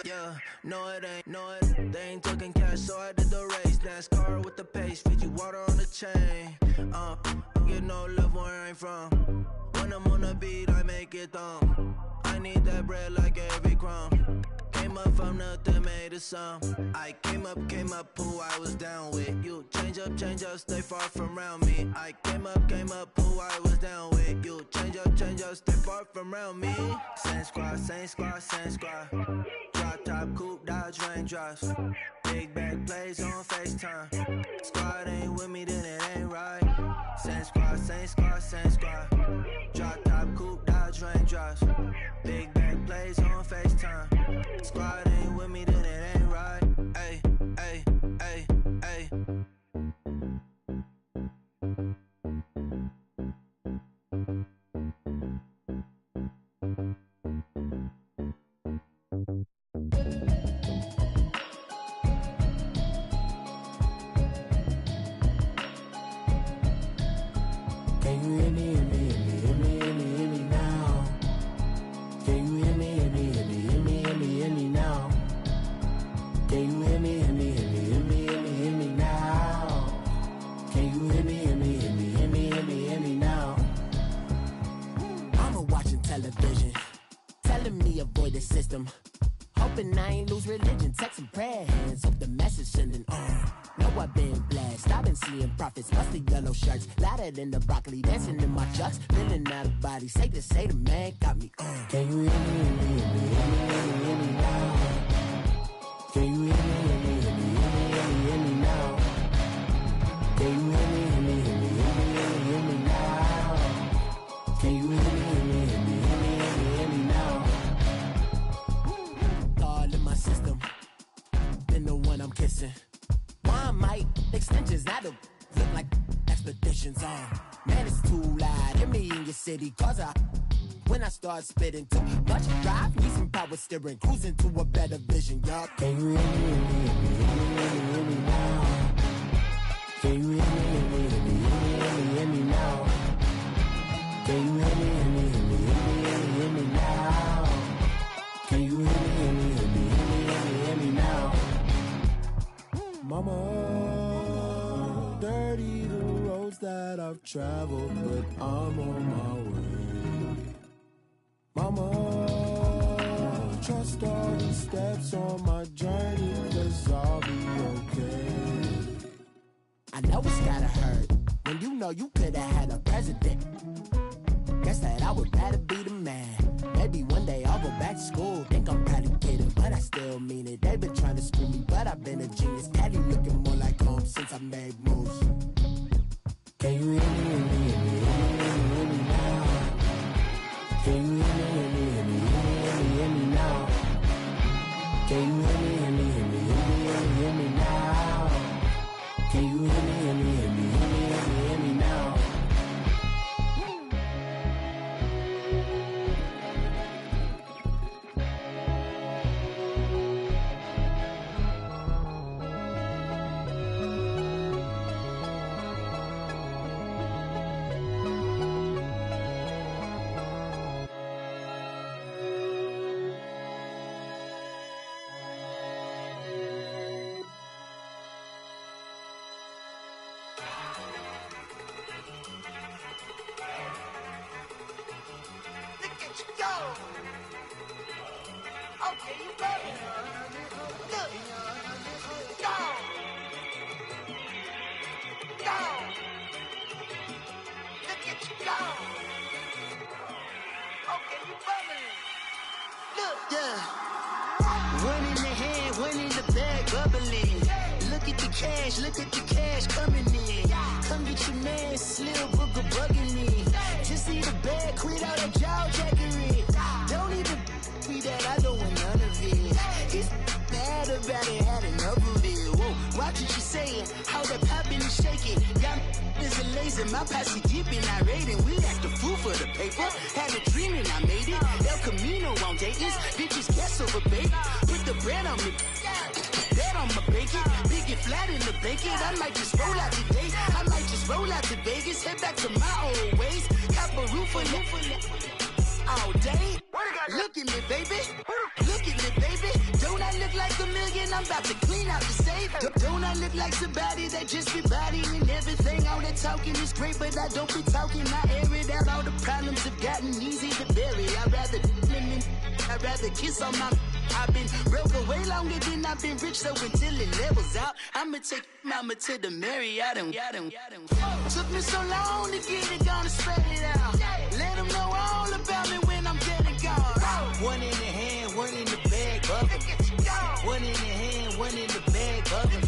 Yeah, no it ain't, they ain't talking cash, so I did the race. NASCAR with the pace, feed you water on the chain. Get no love where I ain't from. When I'm on the beat, I make it thumb. I need that bread like every crumb. Came up from nothing, made a sum. I came up, who I was down with. You change up, stay far from around me. I came up, who I was down with. You change up, stay far from around me. Same squad, same squad, same squad. Drop top, coupe, Dodge raindrops. Big back plays on FaceTime. Squad ain't with me, then it ain't right. Same squad, same squad, same squad. Drop top, coupe, Dodge raindrops. Big back plays on FaceTime. Squad ain't with me, then it ain't right. Ay, ay, ay, ay. Can you hear me, hear me, hear me, hear me, hear me, hear me now? Can you hear me, hear me, hear me, hear me, hear me, hear me now? Can you hear me, hear me, hear me, hear me, hear me, hear me now? Can you hear me, hear me, hear me, hear me, hear me, hear me now? Mama watching television, telling me avoid the system. Hoping I ain't lose religion, texting prayer hands, hope the message sending on. Know I've been blessed, I've been seeing prophets, musty yellow shirts, louder than the broccoli, dancing in my chucks, feeling out of body, say the man got me on. Can you hear me, hear me, hear me, hear me, hear me, hear me now? Can you hear me, hear me, hear me, hear me, hear me, hear me now? Can you hear me, hear me, hear me, hear me, hear me, hear me now? Can you hear me, hear me, hear me, hear me, hear me, hear me now? All in my system, been the one I'm kissing. One might extensions that'll look like expeditions on. Man, it's too loud. Hear me in your city, cause when I start spitting too much drive, need some power steering, cruising to a better vision, y'all. Can you hear me, hear me, hear me, hear me, hear me, hear me now? Can you hear me, hear me, hear me, hear me, hear me, hear me now? Can you hear me, hear me, hear me, hear me, hear me, hear me now? Can you hear me, hear me, hear me, hear me, hear me, hear me now? Mama, dirty the roads that I've traveled, but I'm on my way. Mama, trust all the steps on my journey, 'cause I'll be okay. I know it's gotta hurt when you know you could've had a president. Guess that I would rather be the man. Maybe one day I'll go back to school, think I'm but I still mean it. They been trying to screw me, but I've been a genius. Cali looking more like home since I made moves. Can you hear me, hear me, hear me, hear me now? Can you hear me, hear me, hear me, hear me now? Can you hear me, hear me, hear me, hear me now? Can you hear me, hear me, hear me, hear me now? Look at the cash coming in. Come get your man, Slim Booger bugging me. Just see the bag, quit all that jaw jackery. Don't even be that, I don't want none of it. He's mad about it, had enough of it. Whoa, watch what you saying, how that poppin' and shaking. Got is a laser, my posse deep and I raiding. We act a fool for the paper. Had a dream and I made it. El Camino on Dayton's, bitches guess over bait. Put the bread on me. Bet I'ma bake it, big it flat in the bake it. I might just roll out today, I might just roll out to Vegas, head back to my old ways. Cop a roof for all day. Look at me, baby. Look at me, baby. Don't I look like a million? I'm about to clean out the safe. Don't I look like somebody that just be bodying everything? All that talking is great, but I don't be talking. I air it out. All the problems have gotten easy to bury. I'd rather kiss on my. I've been broke way longer than I've been rich, so until it levels out, I'ma take mama to the Marriott and took me so long to get it gone and spread it out. Let them know all about me when I'm dead and gone. One in the hand, one in the bag, bubbling. One in the hand, one in the bag, bubbling.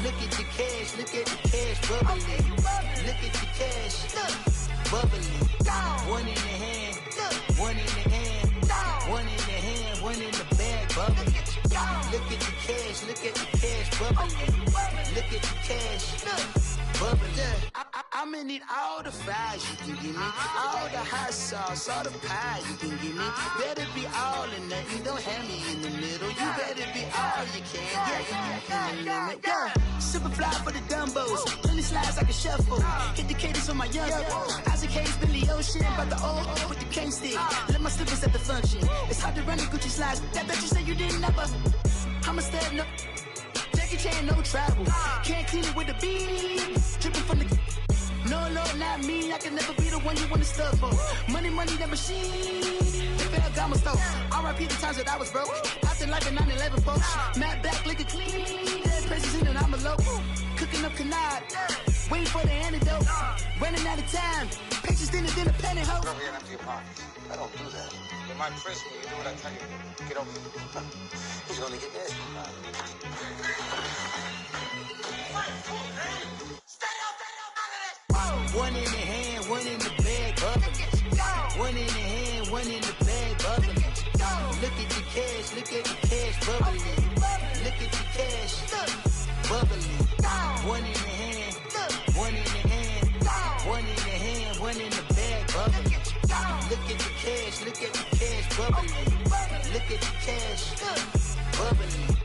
Look at the cash, look at the cash, bubbling. Look at the cash, bubbling. One in the hand, one in the hand, one in the hand, one in the bag, bubbling. Look at the cash, look at the cash, bubbling. Look at the cash, bubbling. I'ma need all the fries you can give me, all the hot sauce, all the pie you can give me. Better be all or nothing, don't have me in the middle. You better be all you can, yeah. Super fly for the dumbos, plenty slides I can shuffle. Hit the cadence on my young Isaac Hayes, Billy Ocean, about the old with the cane stick. Let my slippers at the function. It's hard to run the Gucci slides. That bet you say you didn't never. I'ma step no. Jackie Chan, no travel. Can't clean it with a beat. Dripping from the. No, not me. I can never be the one you want to stuff for. Money, that machine. The Ferragamo stove. R.I.P. the times that I was broke. Acting like a 9/11 folks. Matte back, liquor clean. Dead presents in and I'm a local. Cooking up canard. Waiting for the antidote. Running out of time. Pictures thinner than a penny hoe. Never get empty your pockets. I don't do that. You might press me. You do what I tell you. Get over here. He's gonna get this. One in the hand, one in the bag, bubbling. One in the hand, one in the bag, bubbling. Look at the cash, look at the cash, bubbling. Look at the cash, bubbling. One in the hand, one in the hand, one in the hand, one in the bag, bubbling. Look at the cash, look at the cash, bubbling. Look at the cash, bubbling.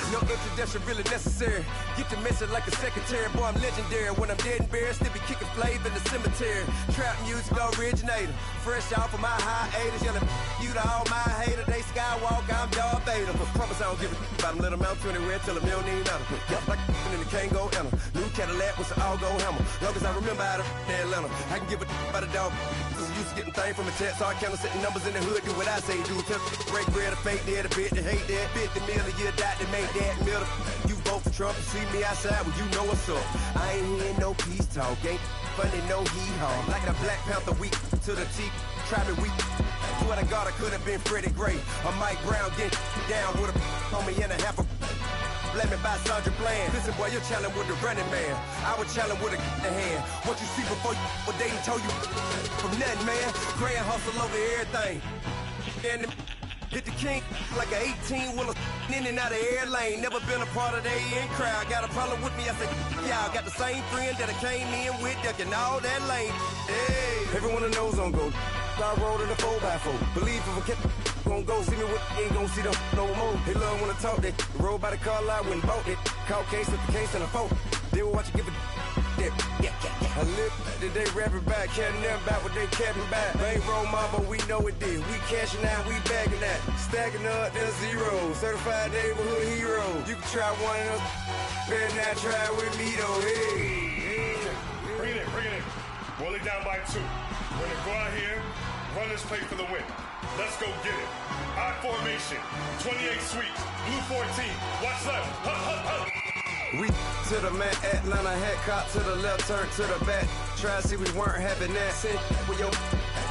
No introduction really necessary. Get the message like a secretary. Boy, I'm legendary. When I'm dead and buried, still be kicking flavor in the cemetery. Trap music originator. Fresh off of my hiatus. Yelling you to all my haters. They skywalk, I'm Darth Vader. Promise I don't give a about them. Let them out 20 red till them don't even matter. Yup, like in the can't go enter. New Cadillac with an all-go hammer. Long as I remember how to Atlanta. I can give a about a dog. Used to getting things from a text, so I count setting numbers in the hood. Do what I say, do. Tell break bread, a fake dead, a bit, to hate that. 50 million a year, die to made that middle. You vote for Trump, you see me outside, well, you know what's up. I ain't hearing no peace talk, ain't funny, no hee-haw. Like the Black Panther week to the teeth, try me weak. Swear to God, I could have been Freddie Gray. Or Mike Brown get down with a on me and a half a blame me by Sandra Bland. Listen, boy, you're challenging with the running man. I was challenging with a hand. What you see before you, what they told you from nothing, man. Grand hustle over everything. And hit the king like an 18-wheeler in and out of air lane. Never been a part of the in crowd. Got a problem with me, I said, y'all got the same friend that I came in with, ducking all that lane. Hey, everyone that knows on go. I rolled in a 4x4. Believe if a kid gon' go see me with, ain't gon' see them no more. They love when I talk, they roll by the car lot, went and bought it. Call case with the case and a phone. They will watch you give a dip. I live that they rapping back, caring them back what they capping back. Bankroll mama, we know it did. We cashing out, we bagging that. Stacking up, there's zero. Certified neighborhood hero. You can try one of them, better not try with me though. Hey. Bring it in. Roll it down by 2. We're gonna go out here, run this play for the win. Let's go get it. I formation, 28 sweeps, blue 14. Watch left. We to the man, Atlanta head cop to the left, turn to the back. Try to see we weren't having that. Sit with your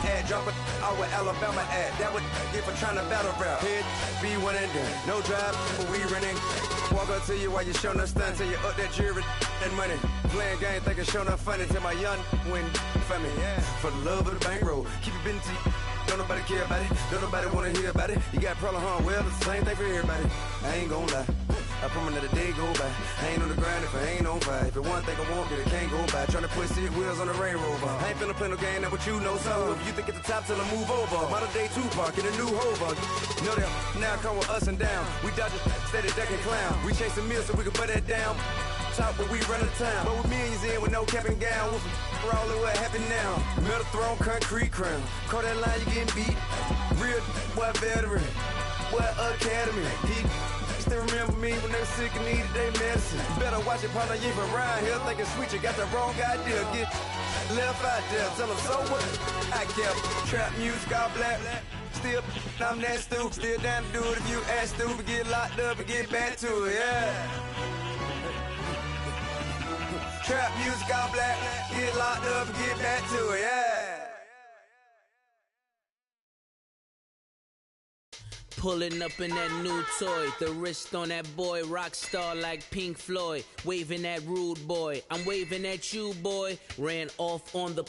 ad, drop it out with Alabama ad. That would get for trying to battle rap. Head be one and done. No drive, but we running. Walk up to you while you showing us stun till you up that jewelry and money. Playing game, thinking showing up funny till my young win for me. Yeah. For the love of the bankroll, keep it busy. Don't nobody care about it. Don't nobody wanna hear about it. You got a problem, huh? Well, it's the same thing for everybody. I ain't gon' lie. I promise that a day go by. I ain't on the grind if I ain't on fire. If it one thing I want, then it can't go by. Tryna put seat wheels on the Range Rover. I ain't finna play no game, that what you know. So if you think it's the top till I move over. Modern day Tupac in a new Hova. Know that now come with us and down. We dodge it, steady ducking clown. We chasing meals so we can put that down. Top but we run the town. But with millions in with no cap and gown. We're all in what happened now. Metal throne, concrete crown. Call that line, you getting beat. Real what veteran. What academy. He still remember me when they were sick and needed their medicine. Better watch it, partner, you ain't around here thinking sweet, you got the wrong idea. Get left out there, tell them so what? I kept trap music all black. Still, I'm that stupid. Still down to do it if you act stupid. Get locked up and get back to it, yeah. Trap music all black. Get locked up and get back to it, yeah. Pulling up in that new toy, the wrist on that boy, rock star like Pink Floyd, waving at rude boy, I'm waving at you boy, ran off on the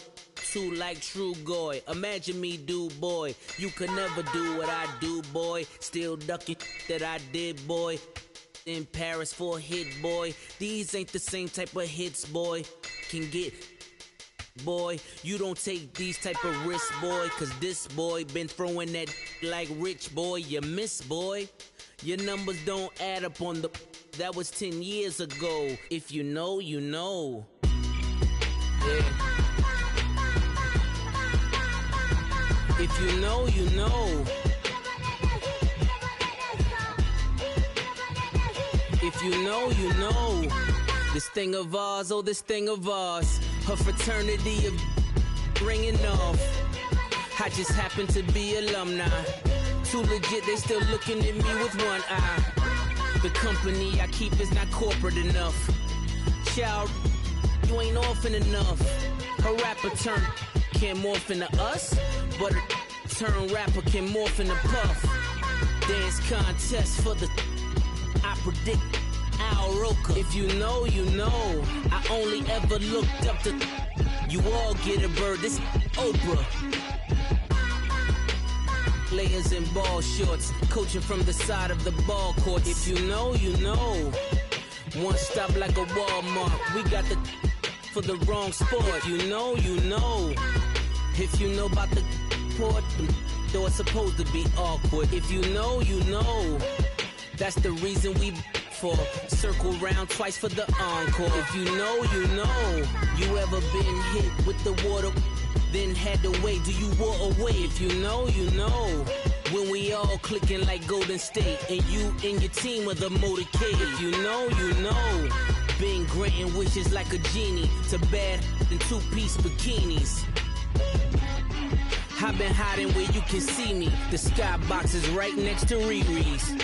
2 like True Goy, imagine me do boy, you could never do what I do boy, still ducking that I did boy, in Paris for a hit boy, these ain't the same type of hits boy, can get boy, you don't take these type of risks, boy, cause this boy been throwing that like rich boy, you miss, boy. Your numbers don't add up on the, that was 10 years ago. If you know, you know. Yeah. If you know, you know. If you know, you know. This thing of ours, oh, this thing of ours. Her fraternity of ringing off. I just happen to be alumni. Too legit, they still looking at me with one eye. The company I keep is not corporate enough. Child, you ain't orphan enough. Her rapper turn can't morph into us, but her turn rapper can morph into Puff. Dance contest for the, I predict Al Roker. If you know, you know. I only ever looked up to, you all get a bird, this Oprah. Players in ball shorts, coaching from the side of the ball court. If you know, you know. One stop like a Walmart. We got the for the wrong sport. If you know, you know. If you know about the port, though it's supposed to be awkward. If you know, you know. That's the reason we for circle round twice for the encore. If you know, you know. You ever been hit with the water? Then had to wait, do you walk away? If you know, you know. When we all clicking like Golden State, and you and your team are the motorcade. If you know, you know. Been granting wishes like a genie to bad in 2-piece bikinis. I've been hiding where you can see me. The skybox is right next to Riri's.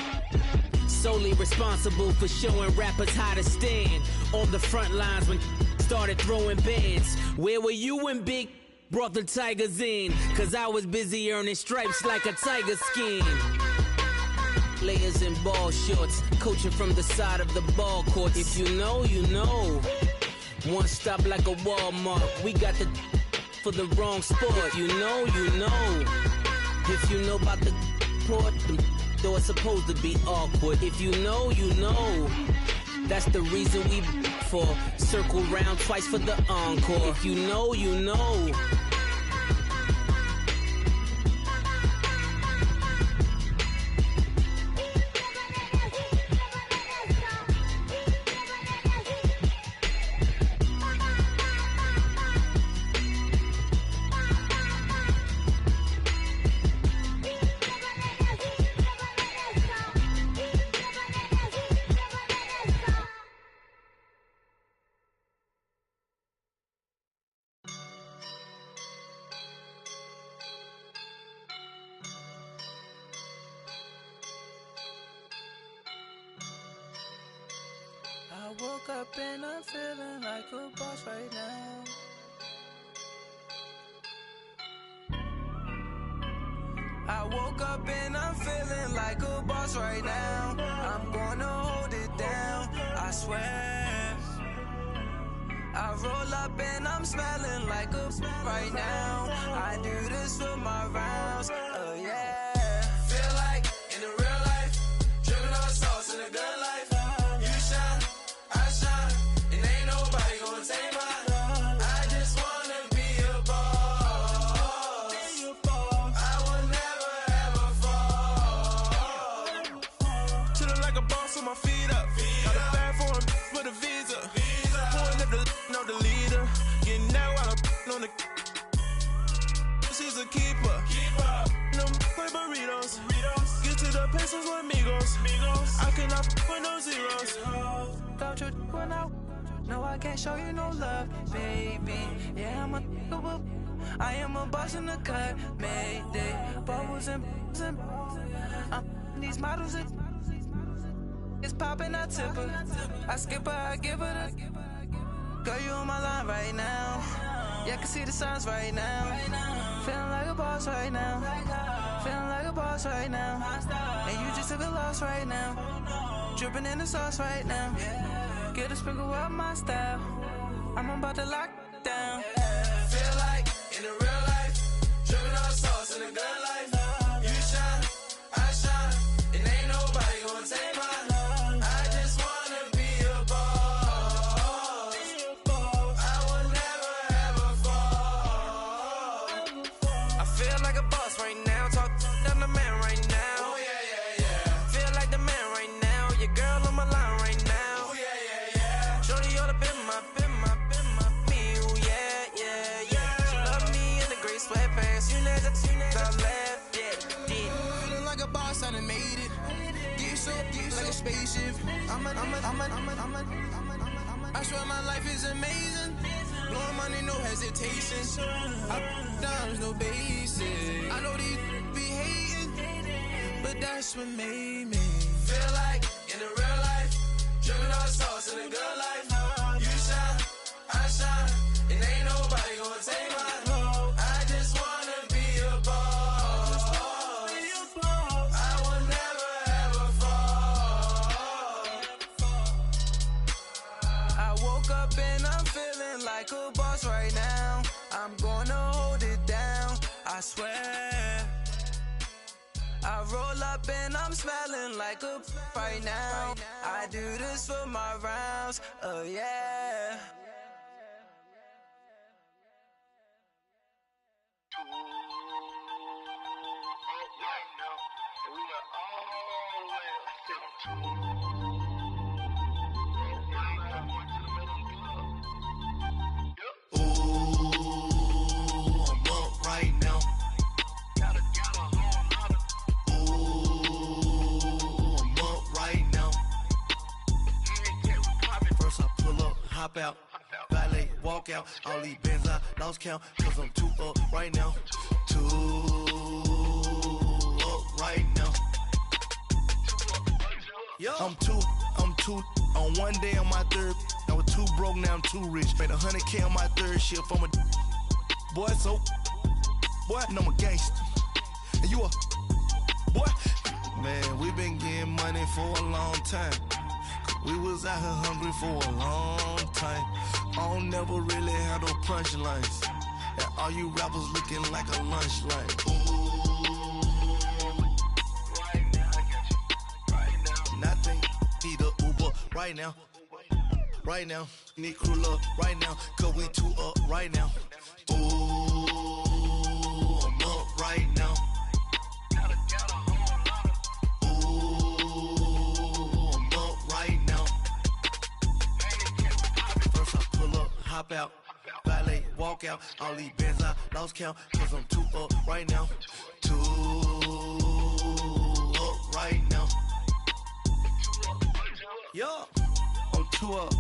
solely responsible for showing rappers how to stand on the front lines when started throwing bands. Where were you when Big brought the Tigers in? Cause I was busy earning stripes like a tiger skin. Players in ball shorts, coaching from the side of the ball court. If you know, you know. One stop like a Walmart. We got the for the wrong sport. You know, you know. If you know about the port, though it's supposed to be awkward. If you know, you know. That's the reason we for circle round twice for the encore. If you know, you know. I woke up and I'm feeling like a boss right now. I woke up and I'm feeling like a boss right now. I'm gonna hold it down, I swear. I roll up and I'm smelling like a right now. I do this for my rounds, oh yeah. Feel like in the real life, dripping on sauce in a good life. You shine, I shine, and ain't nobody gonna take mine. I just wanna be a boss. I will never ever fall. Chillin' like a boss with my feet up. Got a bag for him with a visa. Pulling up the know the leader. Getting that while I'm on the. She's a keeper. No play burritos. Get to the pesos with amigos. I cannot with no zeros. Don't you when no, I can't show you no love, baby. Yeah, I am a boss in the cut, Mayday. Bubbles and these models. It's popping, I tip her. I skip her, I give her the. Girl, you on my line right now. Yeah, I can see the signs right now. Feeling like a boss right now. Feeling like a boss right now. And you just took a loss right now. Dripping in the sauce right now. Get a sprinkle up my style. I'm about to lock down. Feel like in the real life, dripping on sauce in a good life. You shine, I shine, and ain't nobody gonna take mine. Spaceship. I swear my life is amazing. Blowing money, no hesitation. Up, downs, no basic. I know these be hating, but that's what made me feel like in the real life, dripping on sauce in a good life. You shine, I shine, and ain't nobody gonna take mine. I just wanna be a boss. I will never ever fall. I woke up and I'm feeling like a boss right now. I'm gonna hold it down, I swear. I roll up and I'm smelling like a right now. I do this for my rounds, oh yeah. Hop out, valet, walk out. All these bands I lost count, cause I'm too up right now. Too up right now. I'm two on one day on my third. I was too broke, now I'm too rich. Made 100K on my third shift. I'm a boy, so boy, and I'm a gangster. And you a boy. Man, we been getting money for a long time. We was out here hungry for a long time. I don't never really have no punchlines. And all you rappers looking like a lunch line. Nothing, need a Uber right now. Right now, need crew up right now. Cause we two up right now. Ooh, I'm up right now. Ooh, I'm up right now. First I pull up, hop out. Valet, walk out. All these bands I lost count. Cause I'm two up right now. Two up right now. Yeah, I'm two up.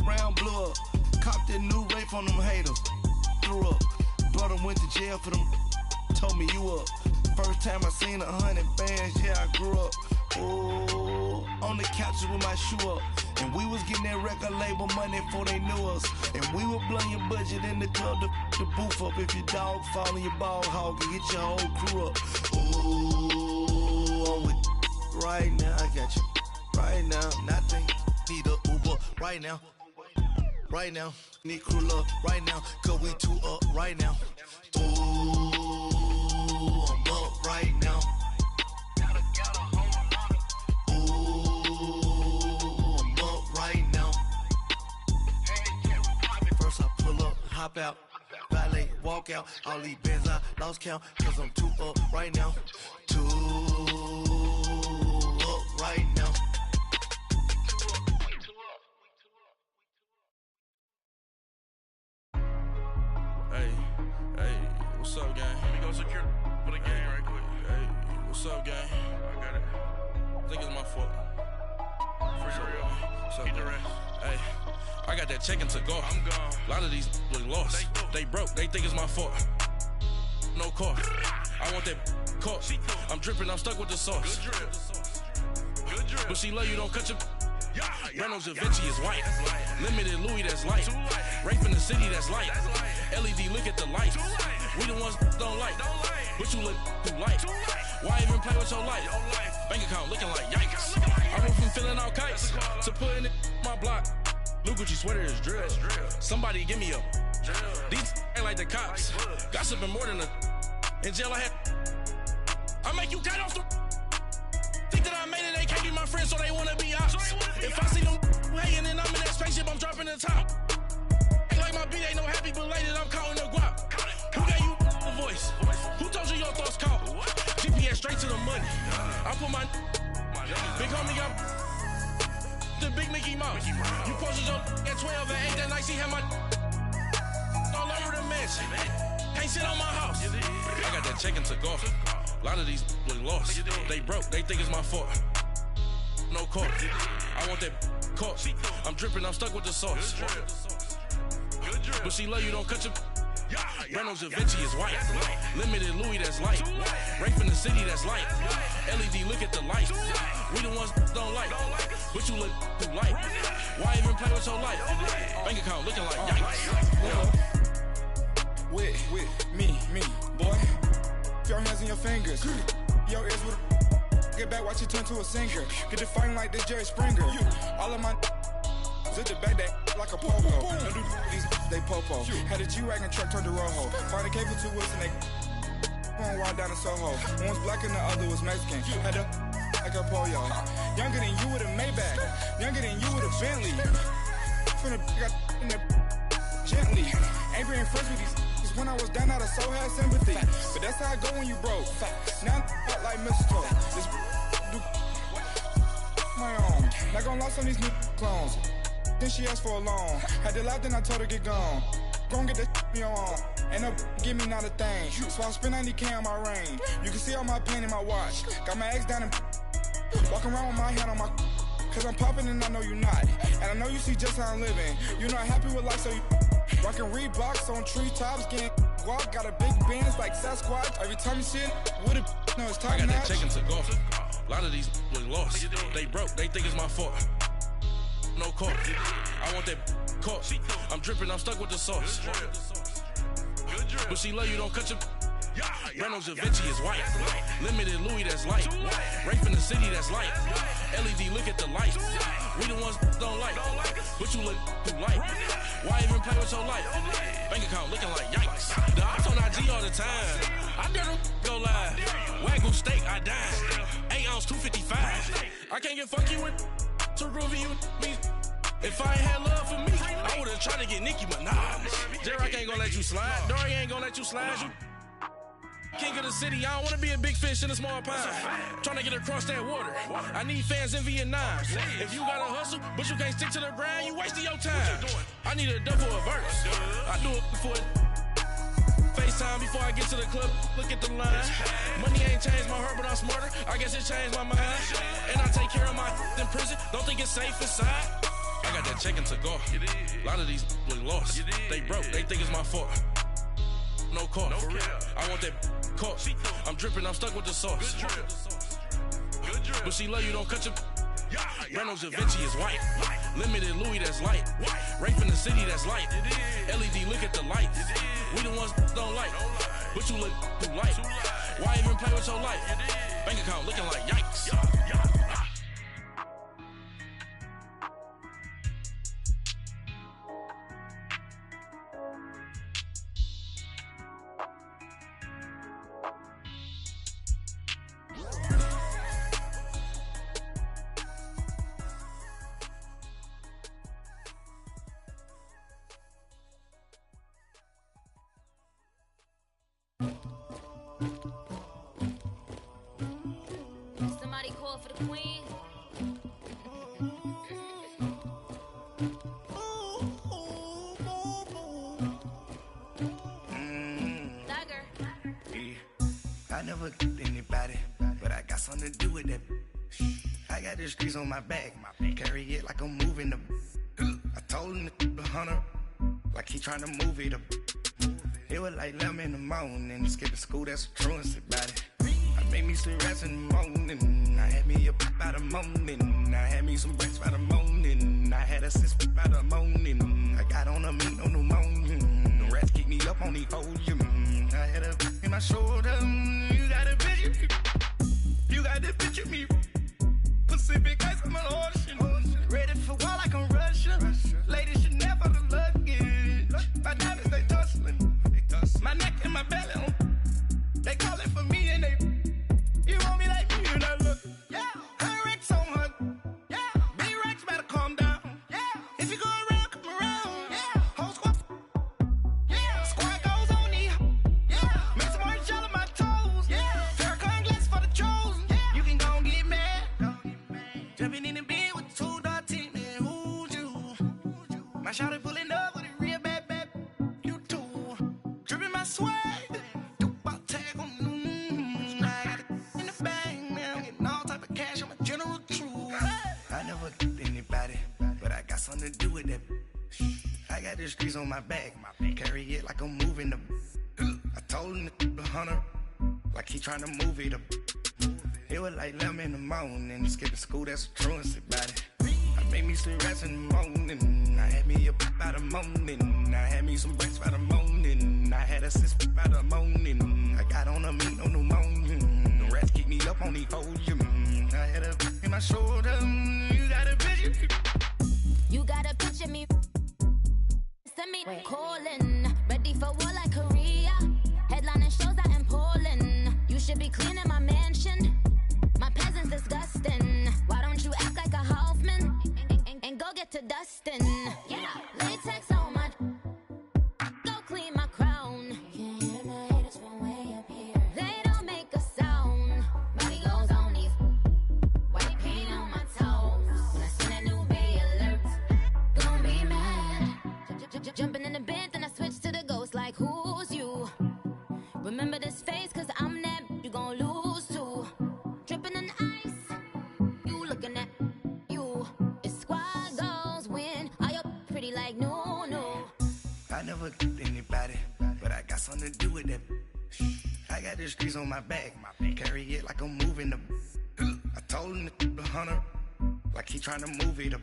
Round blew up. Copped that new rape on them haters. Threw up. Brother went to jail for them. Told me you up. First time I seen 100 bands, yeah, I grew up. Ooh, on the couches with my shoe up. And we was getting that record label money before they knew us. And we were blowing your budget in the club to the booth up. If your dog fall in your ball hog and get your whole crew up. Ooh, I'm with right now, I got you. Right now, nothing, need a Uber right now. Right now, need crew up right now. Cause we two up right now. Ooh, I'm up right now. Ooh, I'm up right now. First I pull up, hop out. Valet, walk out. All these bands I lost count. Cause I'm two up right now. Two up right now. Hey, what's up, gang? Let me go secure for the gang right quick. Hey, what's up, gang? I got it. I think it's my fault. For real. Keep the rest. Hey, I got that check-in to go. I'm gone. A lot of these look lost. They broke. They think it's my fault. No car. I want that caught. I'm dripping. I'm stuck with the sauce. Good drip. But she love you. Don't cut your... Reynolds Da Vinci is white. Limited Louis, that's light. Rape in the city, that's light. LED, look at the lights. We the ones don't like. But you look too light. Why even play with your life? Bank account looking like yikes. I went from filling out kites to putting it my block. Blue Gucci sweater is drill. Somebody give me a. These ain't like the cops. Gossiping more than a. In jail I had. I make you cut off the. Think that I made it, they can't be my friends, so they wanna be ops. If I see them hating and I'm in that spaceship, I'm dropping the top. Ain't like my beat ain't no happy belated, I'm counting the guap. Who gave you the voice? Who told you your thoughts count? GPS straight to the money. I put my big homie got the big Mickey Mouse. You posted your at 12 and 8 that night, she had my all over the mansion. Can't sit on my house. I got that check-in to go. A lot of these look lost. They broke, they think it's my fault. No car. I want that caught. I'm dripping, I'm stuck with the sauce. But she love you, don't cut your. Reynolds Da Vinci is white. Limited Louis, that's light. Rape in the city, that's light. LED, look at the lights. We the ones don't like. But you look too light. Why even play with your life? Bank account looking like yikes. With me, boy. Your hands and your fingers. Your ears with a get back, watch you turn to a singer. Get to fighting like this Jerry Springer. All of my zip the back that like a popo. Don't do these they popo. Had a G-Wagon truck turned to Rojo. Find a cable 2 wheels and they going wild down in Soho. One was black and the other was Mexican. Had a like a pollo. Younger than you with a Maybach. Younger than you with a Bentley. From the got in the gently. Ain't being friends with these. When I was down, I so had sympathy. But that's how I go when you broke. Now I'm like mistletoe. This do my own. Not gonna lost on these new clones. Then she asked for a loan. Had to laugh, then I told her get gone. Gon' get that me on. Ain't no give me not a thing. So I spend 90K on my ring. You can see all my pain in my watch. Got my ex down and walking around with my hand on my. Cause I'm popping and I know you not. And I know you see just how I'm living. You're not happy with life, so you. Rockin' Reeboks on treetops, getting guap, got a big Benz like Sasquatch. Every time you see it, with it, no, it's top I got notch. that check-in to go. A A lot of these was lost. They broke, they think it's my fault. No car. I want that caught. I'm dripping, I'm stuck with the sauce. But she love you, don't cut your. Reynolds Da Vinci is white. Limited Louis, that's light. Rape in the city, that's light. LED, look at the lights. We the ones don't like. But you look too light. Why even play with your life? Bank account looking like yikes. The ops on IG all the time. I dare them go live. Wagyu steak, I dine. 8 ounce, 255. I can't get fuck you with too groovy you me. If I ain't had love for me, I would've tried to get Nicki Minaj. J-Rock ain't gonna let you slide. Dory ain't gonna let you slide. You king of the city, I don't wanna be a big fish in a small pond. Trying to get across that water. I need fans in Vietnam. If you gotta hustle, but you can't stick to the grind, you wasting your time. I need a double a verse. I do it before FaceTime before I get to the club. Look at the line. Money ain't changed my heart, but I'm smarter. I guess it changed my mind. And I take care of my in prison. Don't think it's safe inside. I got that check to go. A lot of these was lost. They broke, they think it's my fault. No car. I want that caught. I'm dripping, I'm stuck with the sauce. But she love you, don't cut your. Reynolds Da Vinci is white. Limited Louis, that's light. Rape in the city, that's light. LED, look at the lights. We the ones don't like. But you look too light. Why even play with your life? Bank account looking like yikes. Somebody call for the queen. I never killed anybody, but I got something to do with that. I got the streets on my back, carry it like I'm moving the. I told him to 100, like he trying to move it up. It was like 11 in the morning, skip to school, that's a truancy about it. I made me some rats in the morning, I had me a pop by the morning, I had me some breaks by the morning, I had a sis by the morning, I got on a meat on the morning, the rats keep me up on the podium, I had a in my shoulder, you got a picture me, you got the picture me, Pacific ice on my ocean, ready for war like I'm Russian, ladies should never the luggage, my diamonds they tussling, my neck and my belly on, they calling for me and they, you want me like me and I look, yeah, her Rex on her, yeah, B-Rex better calm down, yeah, if you go around, come around, yeah, whole squad, yeah, squad goes on me, yeah, make some orange gel on my toes, yeah, Farrakhan glass for the chosen, yeah, you can go and get mad, jumping in the bed with the 2 dot team, man, who's you, my shawty pulling up with a real bad, you too, dripping my swag, something to do with that. I got the streets on my back, carry it like I'm moving the. I told him to 100, like he trying to move it up. It was like 11 in the morning, skip to school, that's a truancy about it. I made me some rats in the morning, I had me a pop by the morning, I had me some breaks by the morning, I had a sis by the morning, I got on a meat on the morning, the rats keep me up on the podium, I had a in my shoulder, you got a picture. You gotta picture me. Send me calling. Ready for war like Korea. Headlining shows out in Poland. You should be cleaning my mansion. My peasants disgusting. Why don't you act like a Hoffman and go get to dustin'? Yeah, latex on my. Go clean my crown. Can't hear my haters from way up here. They don't make a sound. Money goes on these. White paint on my toes. When I send a new bay alert. Jumping in the bed, then I switch to the ghost like who's you? Remember this face, cause I'm that you gon' lose too. Dripping in ice, you looking at you. It's squad goals win, are you pretty like no? I never killed anybody, but I got something to do with that. I got the streets on my back, carry it like I'm moving the. I told him to 100, like he trying to move it up.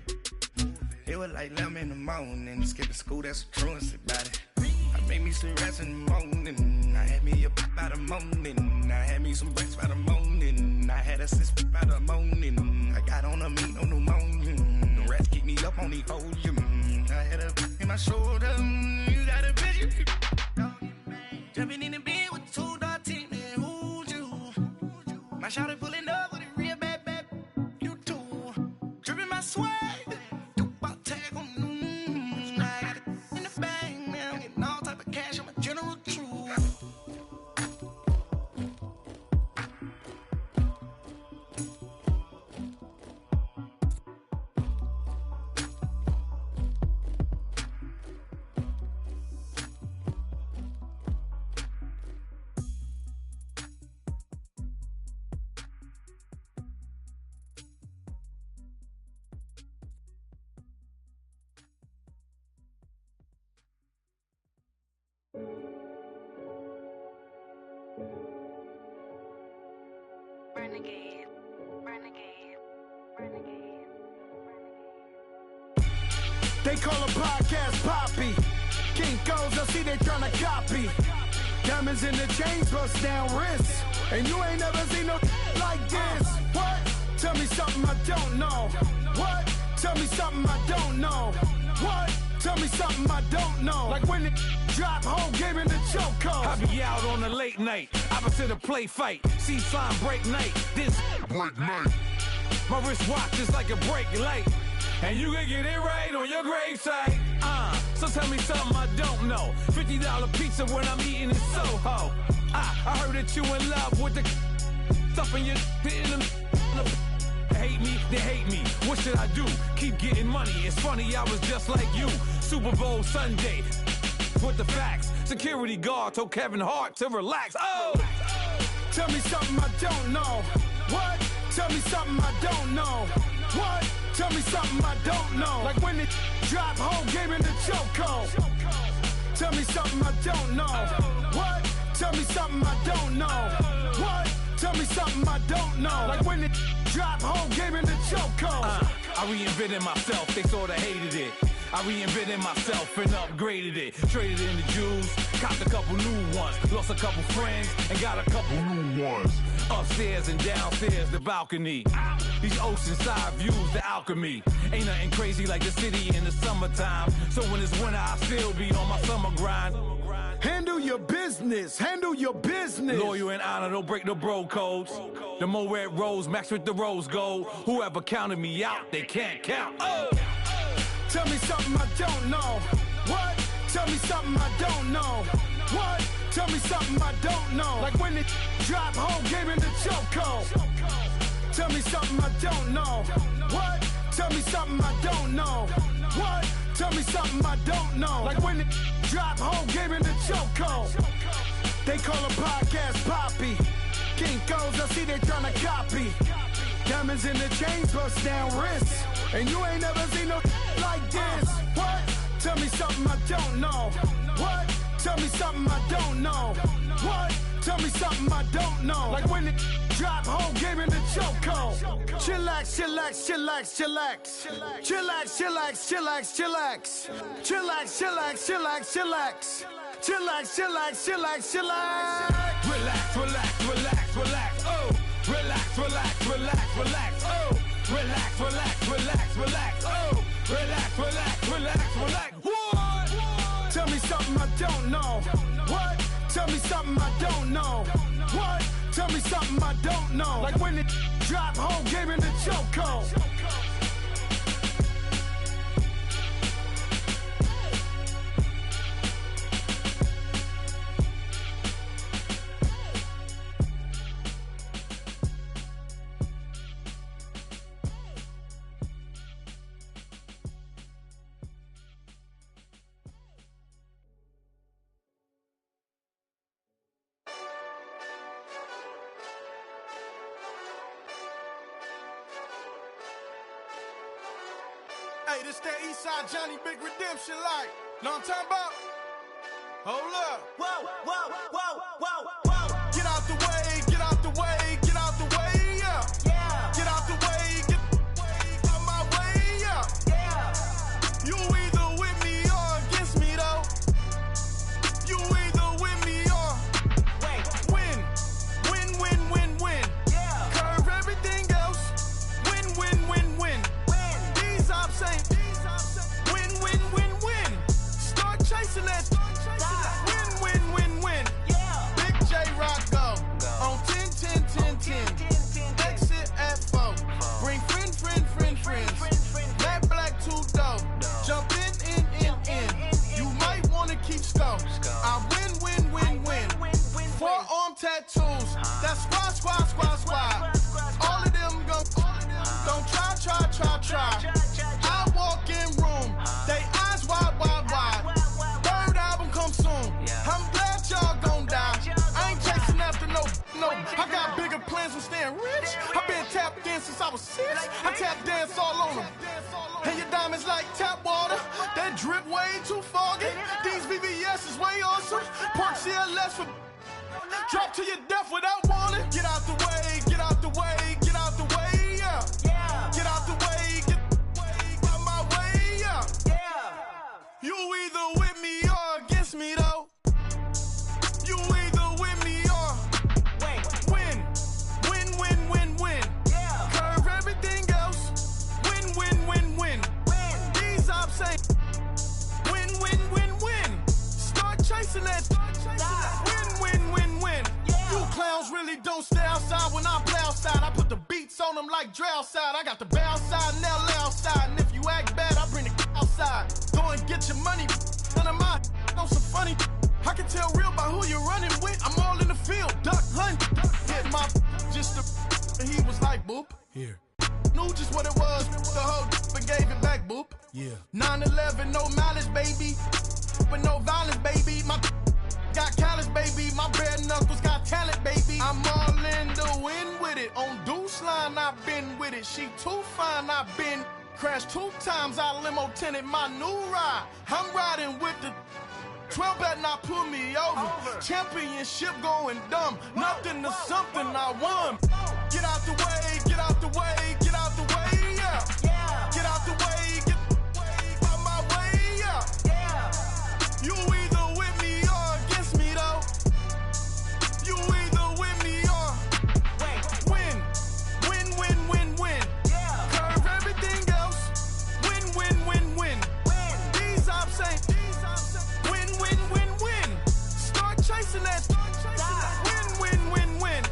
It was like 11 in the morning, skipping school, that's a truancy about it. I made me some rest in the morning, I had me a pop by the morning, I had me some breaks by the morning, I had a sis by the morning, I got on a meat on the morning, the rats keep me up on the podium, I had a in my shoulder, you got a bitch, jumping in the bed with the 2-door team, and who's you? My shawty pulling up with a real bad, you too, dripping my swag. They call a podcast Poppy. Kinkos, I see they tryna copy. Diamonds in the chains, bust down wrists. And you ain't never seen no like this. What? Tell me something I don't know. What? Tell me something I don't know. What? Tell me something I don't know. Like when it drop, whole game in the chokehold. I be out on a late night, opposite a play fight. See slime break night, this break night. My wristwatch is like a brake light. And you can get it right on your gravesite. So tell me something I don't know. $50 pizza when I'm eating in Soho. I heard that you in love with the stuff in your hate me, they hate me. What should I do? Keep getting money. It's funny, I was just like you. Super Bowl Sunday with the facts. Security guard told Kevin Hart to relax. Oh! Tell me something I don't know. What? Tell me something I don't know. What? Tell me something I don't know. Like when it drop, whole game in the chokehold. Tell me something I don't know. What? Tell me something I don't know. What? Tell me something I don't know. Like when it drop, whole game in the chokehold. I reinvented myself, they sorta hated it. I reinvented myself and upgraded it. Traded in the Jews, copped a couple new ones. Lost a couple friends and got a couple new ones. Upstairs and downstairs, the balcony. These oceanside views, the alchemy. Ain't nothing crazy like the city in the summertime. So when it's winter, I still be on my summer grind. Handle your business, handle your business. Loyal and honor, don't break the bro codes. The more red rose, max with the rose gold. Whoever counted me out, they can't count. Oh! Tell me something I don't know. What? Tell me something I don't know. What? Tell me something I don't know. Like when it drop, whole game in the chokehold. Tell me something I don't know. What? Tell me something I don't know. What? Tell me something I don't know. Like when it drop, whole game in the chokehold. They call a podcast Poppy. Kinkos, I see they tryna copy. Diamonds in the chains, bust down wrists. And you ain't never seen no like this. What? Tell me something I don't know. What? Tell me something I don't know. What? Tell me something I don't know. Like when it drop, whole game in the chokehold. Chillax, chillax, chillax, chillax. Chillax, chillax, chillax, chillax. Chillax, chillax, chillax, chillax. Chillax, chillax, chillax, chillax. Relax, relax, relax, relax. Oh! Relax, relax, relax, relax. Oh! Relax, relax, relax, relax. Oh! Relax, relax, relax, relax. What? Tell me something I don't know. What? Tell me something I don't know. What? Tell me something I don't know. Like when it drop, whole game in the chokehold. Hey, this that Eastside Johnny Big Redemption like. Know what I'm talking about? Hold up. Whoa, whoa, whoa, whoa, whoa. Get out the way, get out the way, get out the way, yeah. Yeah. Get out the bitch. I tap dance all on them. And your diamonds like tap water. That drip way too foggy. These VVS is way awesome. Park CLS for drop to your death without warning. Get out the way, get out the way, get out the way, yeah. Get out the way, get out my way, yeah. You either with me or against me though. You either with me or win. Win, win, win, win. Curve everything else. Win, win, win, win. These ops say win, win, win, win. Start chasing that. Win, win, win, win. You clowns really don't stay outside when I play outside. I put the beats on them like Dre outside. I got the bow side and LA outside. And if you act bad, I bring the outside. Go and get your money. None of my know some funny. I can tell real by who you're running with. I'm all in the field, duck hunt. Hit my just and he was like, boop. Here. Knew just what it was. The whole and gave it back, boop. Yeah. 9/11, no malice, baby. But no violence, baby. My got callous, baby. My bare knuckles got talent, baby. I'm all in the wind with it. On Deuce Line, I've been with it. She too fine, I've been crashed 2 times. I limo tinted my new ride. I'm riding with the 12 better not pull me over. Championship going dumb. Nothing to something I won. Get out the way, get out the way, get out the way, yeah. Get out the way, get out my way, yeah. You either with me or against me though. You either with me or win. Win, win, win, win. Curve everything else. Win, win, win, win. These ops ain't win, win, win, win. Start chasing that. Win, win, win, win.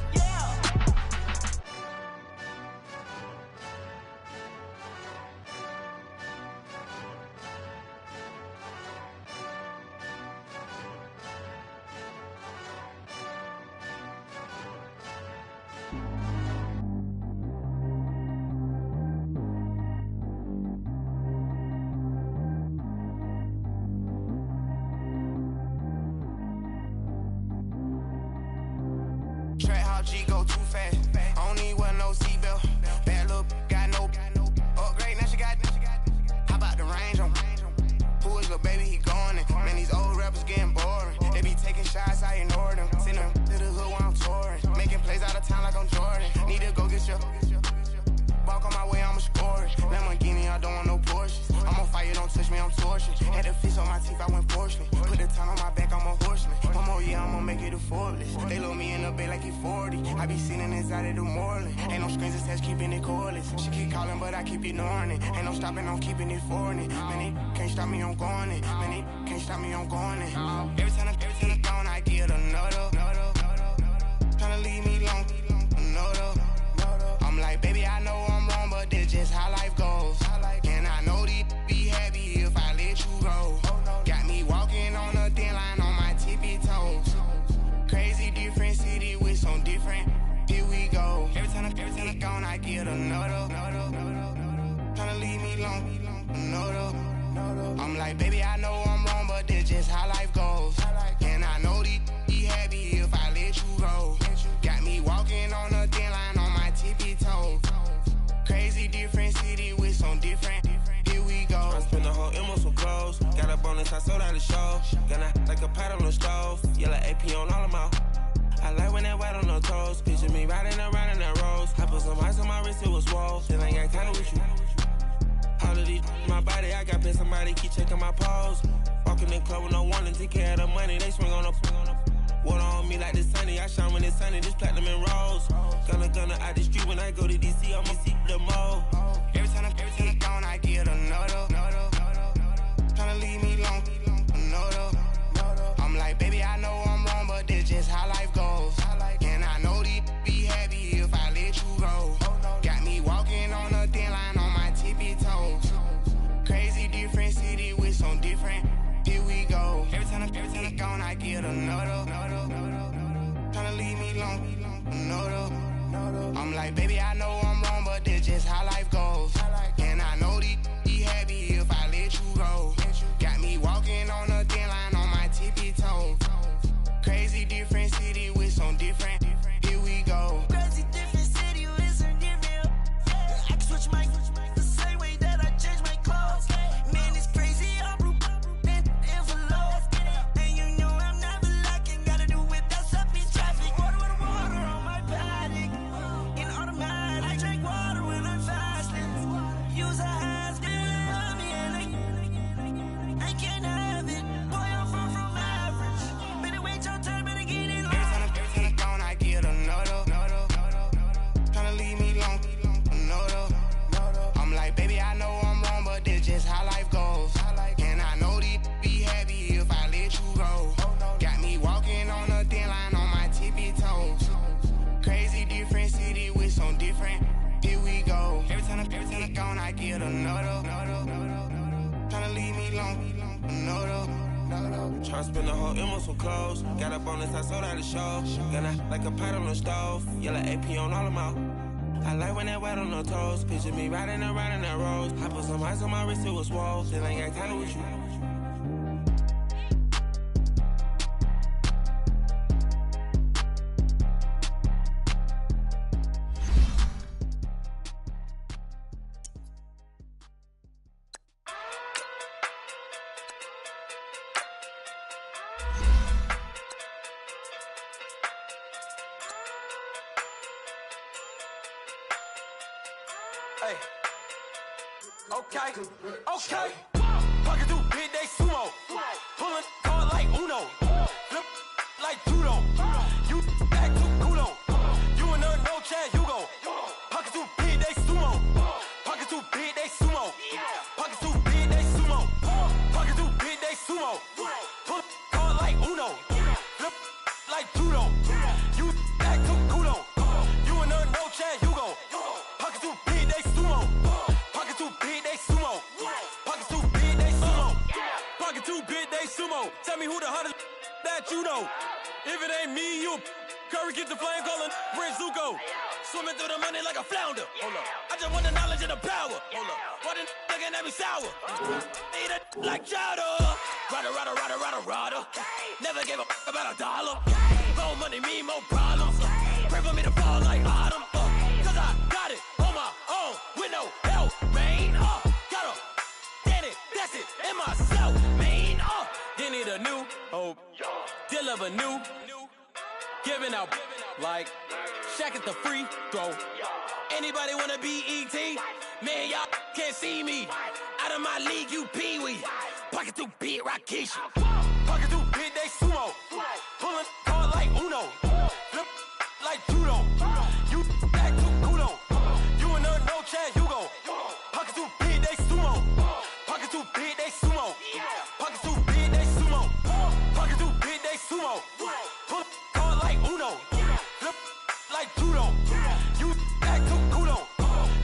Track how G go too fast. I don't need wear no seatbelt. Bad look, got no upgrade. Now she got. How about the range on? Who is little baby? He going in. Man, these old rappers getting boring. They be taking shots, I ignore them. Send them to the hood while I'm touring. Making plays out of town like I'm Jordan. Need to go get your. Walk on my way, I'ma score it. Lamborghini, I don't want no Porsches. I'm on fire, don't touch me, I'm torching. Had the fish on my teeth, I went porcelain. Put the time on my back, I'm a horseman. One more year, I'ma make it a Forbes. They load me in the bay like he 40. I be sitting inside of the Moreland. Ain't no screens attached, keeping it cordless. She keep calling, but I keep ignoring it. Ain't no stopping, I'm keeping it for it. Man, it can't stop me, I'm going it. Man, it can't stop me, I'm going it. Every time I gone, I get another. Tryna leave me long, another. I'm like, baby, I know I'm wrong, but this just how life goes. And I know these be happy if I let you go. Got me walking on a thin line on my tippy toes. Crazy different city with some different. Here we go. Every time I gone, I get another. Tryna leave me long, another. I'm like, baby, I know I'm wrong, but this just how life goes. And I know these be happy if I let you go. Got me walking on a thin line on my tippy toes. Crazy different city with some different. Here we go. I spent the whole M on some clothes. Got a bonus, I sold out the show. Gonna like a pot on the stove. Yellow AP on all of my. I like when that white on the toes. Picture me riding around in that rose. I put some ice on my wrist, it was swole. Still ain't got time with you. All of these my body, I got paid somebody keep checking my pose. Walking in the club with no warning, take care of the money. They swing on the. Water on me like the sunny, I shine when it's sunny, this platinum and rose. Gonna out the street when I go to DC, I'ma see the mo. Every time I gone, I get another. Tryna leave me long, another. I'm like, baby, I know I'm wrong, but this just how life goes. And I know these be happy if I let you go. Got me walking on a thin line on my tippy toes. Crazy different city with some different. Here we go. Every time I gone, I get another. Tryna leave me long, another. I'm like, baby, I know I'm wrong, but this just how life goes. better know though. Tryna leave me alone, no though. Tryna spend the whole M on some clothes. Got up on this, I sold out the show. Gonna like a pot on the stove. Yellow AP on all of them. I like when that wet on the toes. Picture me riding around in that rose. I put some ice on my wrist, it was swole. Still ain't got time with you. Hey, okay. Pocket through big day sumo. Pulling hard like Uno. Flip like judo. You act too culo. You and her no Chad Hugo. Pocket through big day sumo. Pocket through big day sumo. Pocket through big day sumo. Pocket through big day sumo. Pull hard like Uno. Flip like judo. You act too culo. You and her no Chad Hugo. Pocket through big day sumo. Pocket too big, they sumo. Pocket too big, they sumo. Pocket too big, they sumo. Tell me who the hottest that you know. If it ain't me, you Curry get the flame calling Prince Zuko. Swimming through the money like a flounder. Hold up. I just want the knowledge and the power. Hold up. Why the looking at me sour? Eat it like chowder. Rada. Never gave a about $1. More money, me, more problems. Pray for me to fall like autumn. Cause I got it on my own with no help, man. Gotta get it, that's it, in myself, man. You need a new hope, deal of a new, giving out like Shaq at the free throw. Anybody wanna be ET? Man, y'all can't see me. Out of my league, you pee-wee. Pocket too big, Rakisha. Pocket too big, they sumo. Pulling hard like Uno. Flip like judo. You act too culo. You and her no Chad Hugo. Pocket too big, they sumo. Pocket too big, they sumo. Pocket too big, they sumo. Pocket too big, they sumo. Pull hard like Uno. Flip like judo. You act too culo.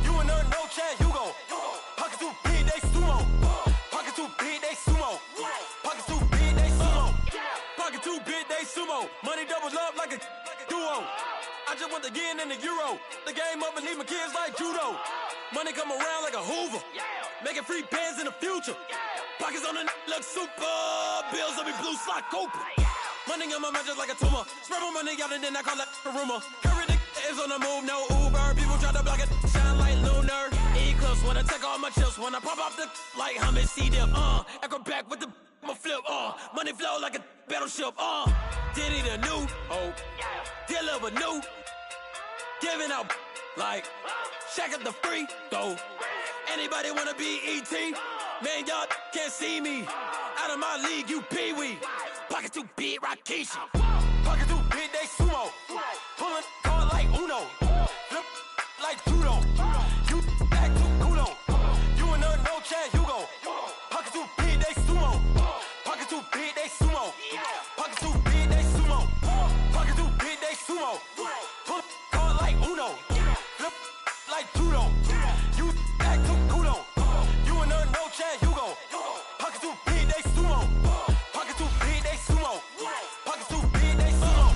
You and her no Chad Hugo. Pocket too big, they sumo. Pocket too big, they sumo. Pocket too big, they sumo. Pocket too big, they sumo. Money doubles up like a duo. I just want the yen and the euro. The game up and leave my kids like judo. Money come around like a Hoover. Making free bands in the future. Pockets on the look super. Bills on me blue slot Cooper. Money on my mind just like a tumor. Spread my money out and then I call that a rumor. Curry the is on the move, no Uber. People try to block it, shine like lunar. Eclipse when I take all my chips. When I pop off the like hummus C-dip. Echo back with the flip. Money flow like a battleship. Diddy the new hope. Deliver new. Giving out like Shaq at the free throw. Anybody wanna be ET? Man, y'all can't see me. Out of my league, you pee-wee. Pocket too big, Rakisha. Pocket too big, they sumo. Pulling hard like Uno. Flip like judo. You act too culo. You and her no Chad Hugo. Pocket too big, they sumo. Pocket too big, they sumo. Pocket too big, they sumo. Pocket too big, they sumo. Pull hard like Uno. Flip like judo. You act too culo. You and her no Chad Hugo. Pocket too big, they sumo. Pocket too big, they sumo. Pocket too big, they sumo.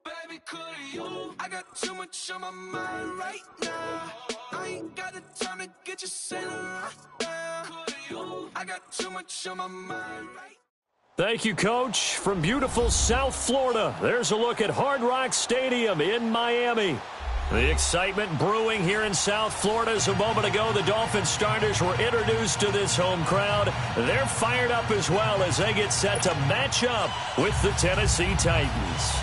Baby, could you? I got too much on my mind right now. I ain't got the time to get you sitting right now. I got too much on my mind right now. Thank you, Coach. From beautiful South Florida, there's a look at Hard Rock Stadium in Miami. The excitement brewing here in South Florida as a moment ago the Dolphins starters were introduced to this home crowd. They're fired up as well as they get set to match up with the Tennessee Titans.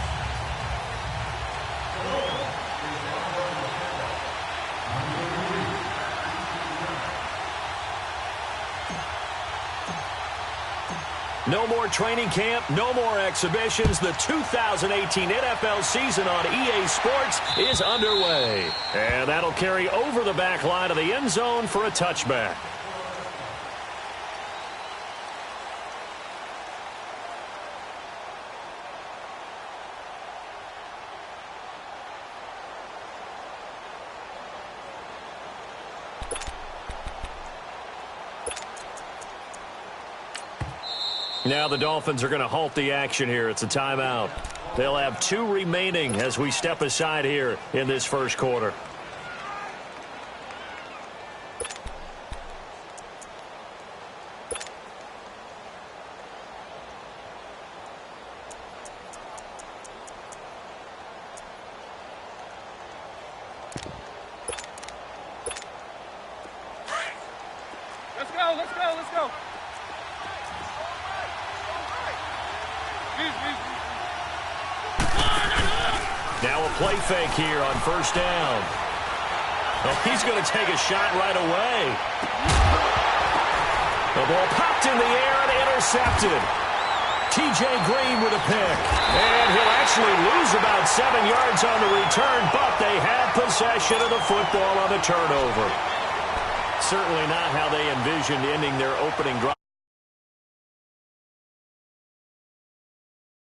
No more training camp, no more exhibitions. The 2018 NFL season on EA Sports is underway. And that'll carry over the back line of the end zone for a touchback. Now the Dolphins are going to halt the action here. It's a timeout. They'll have 2 remaining as we step aside here in this first quarter. Let's go, let's go, let's go. Now a play fake here on first down. And he's going to take a shot right away. The ball popped in the air and intercepted. T.J. Green with a pick. And he'll actually lose about 7 yards on the return, but they have possession of the football on the turnover. Certainly not how they envisioned ending their opening drive.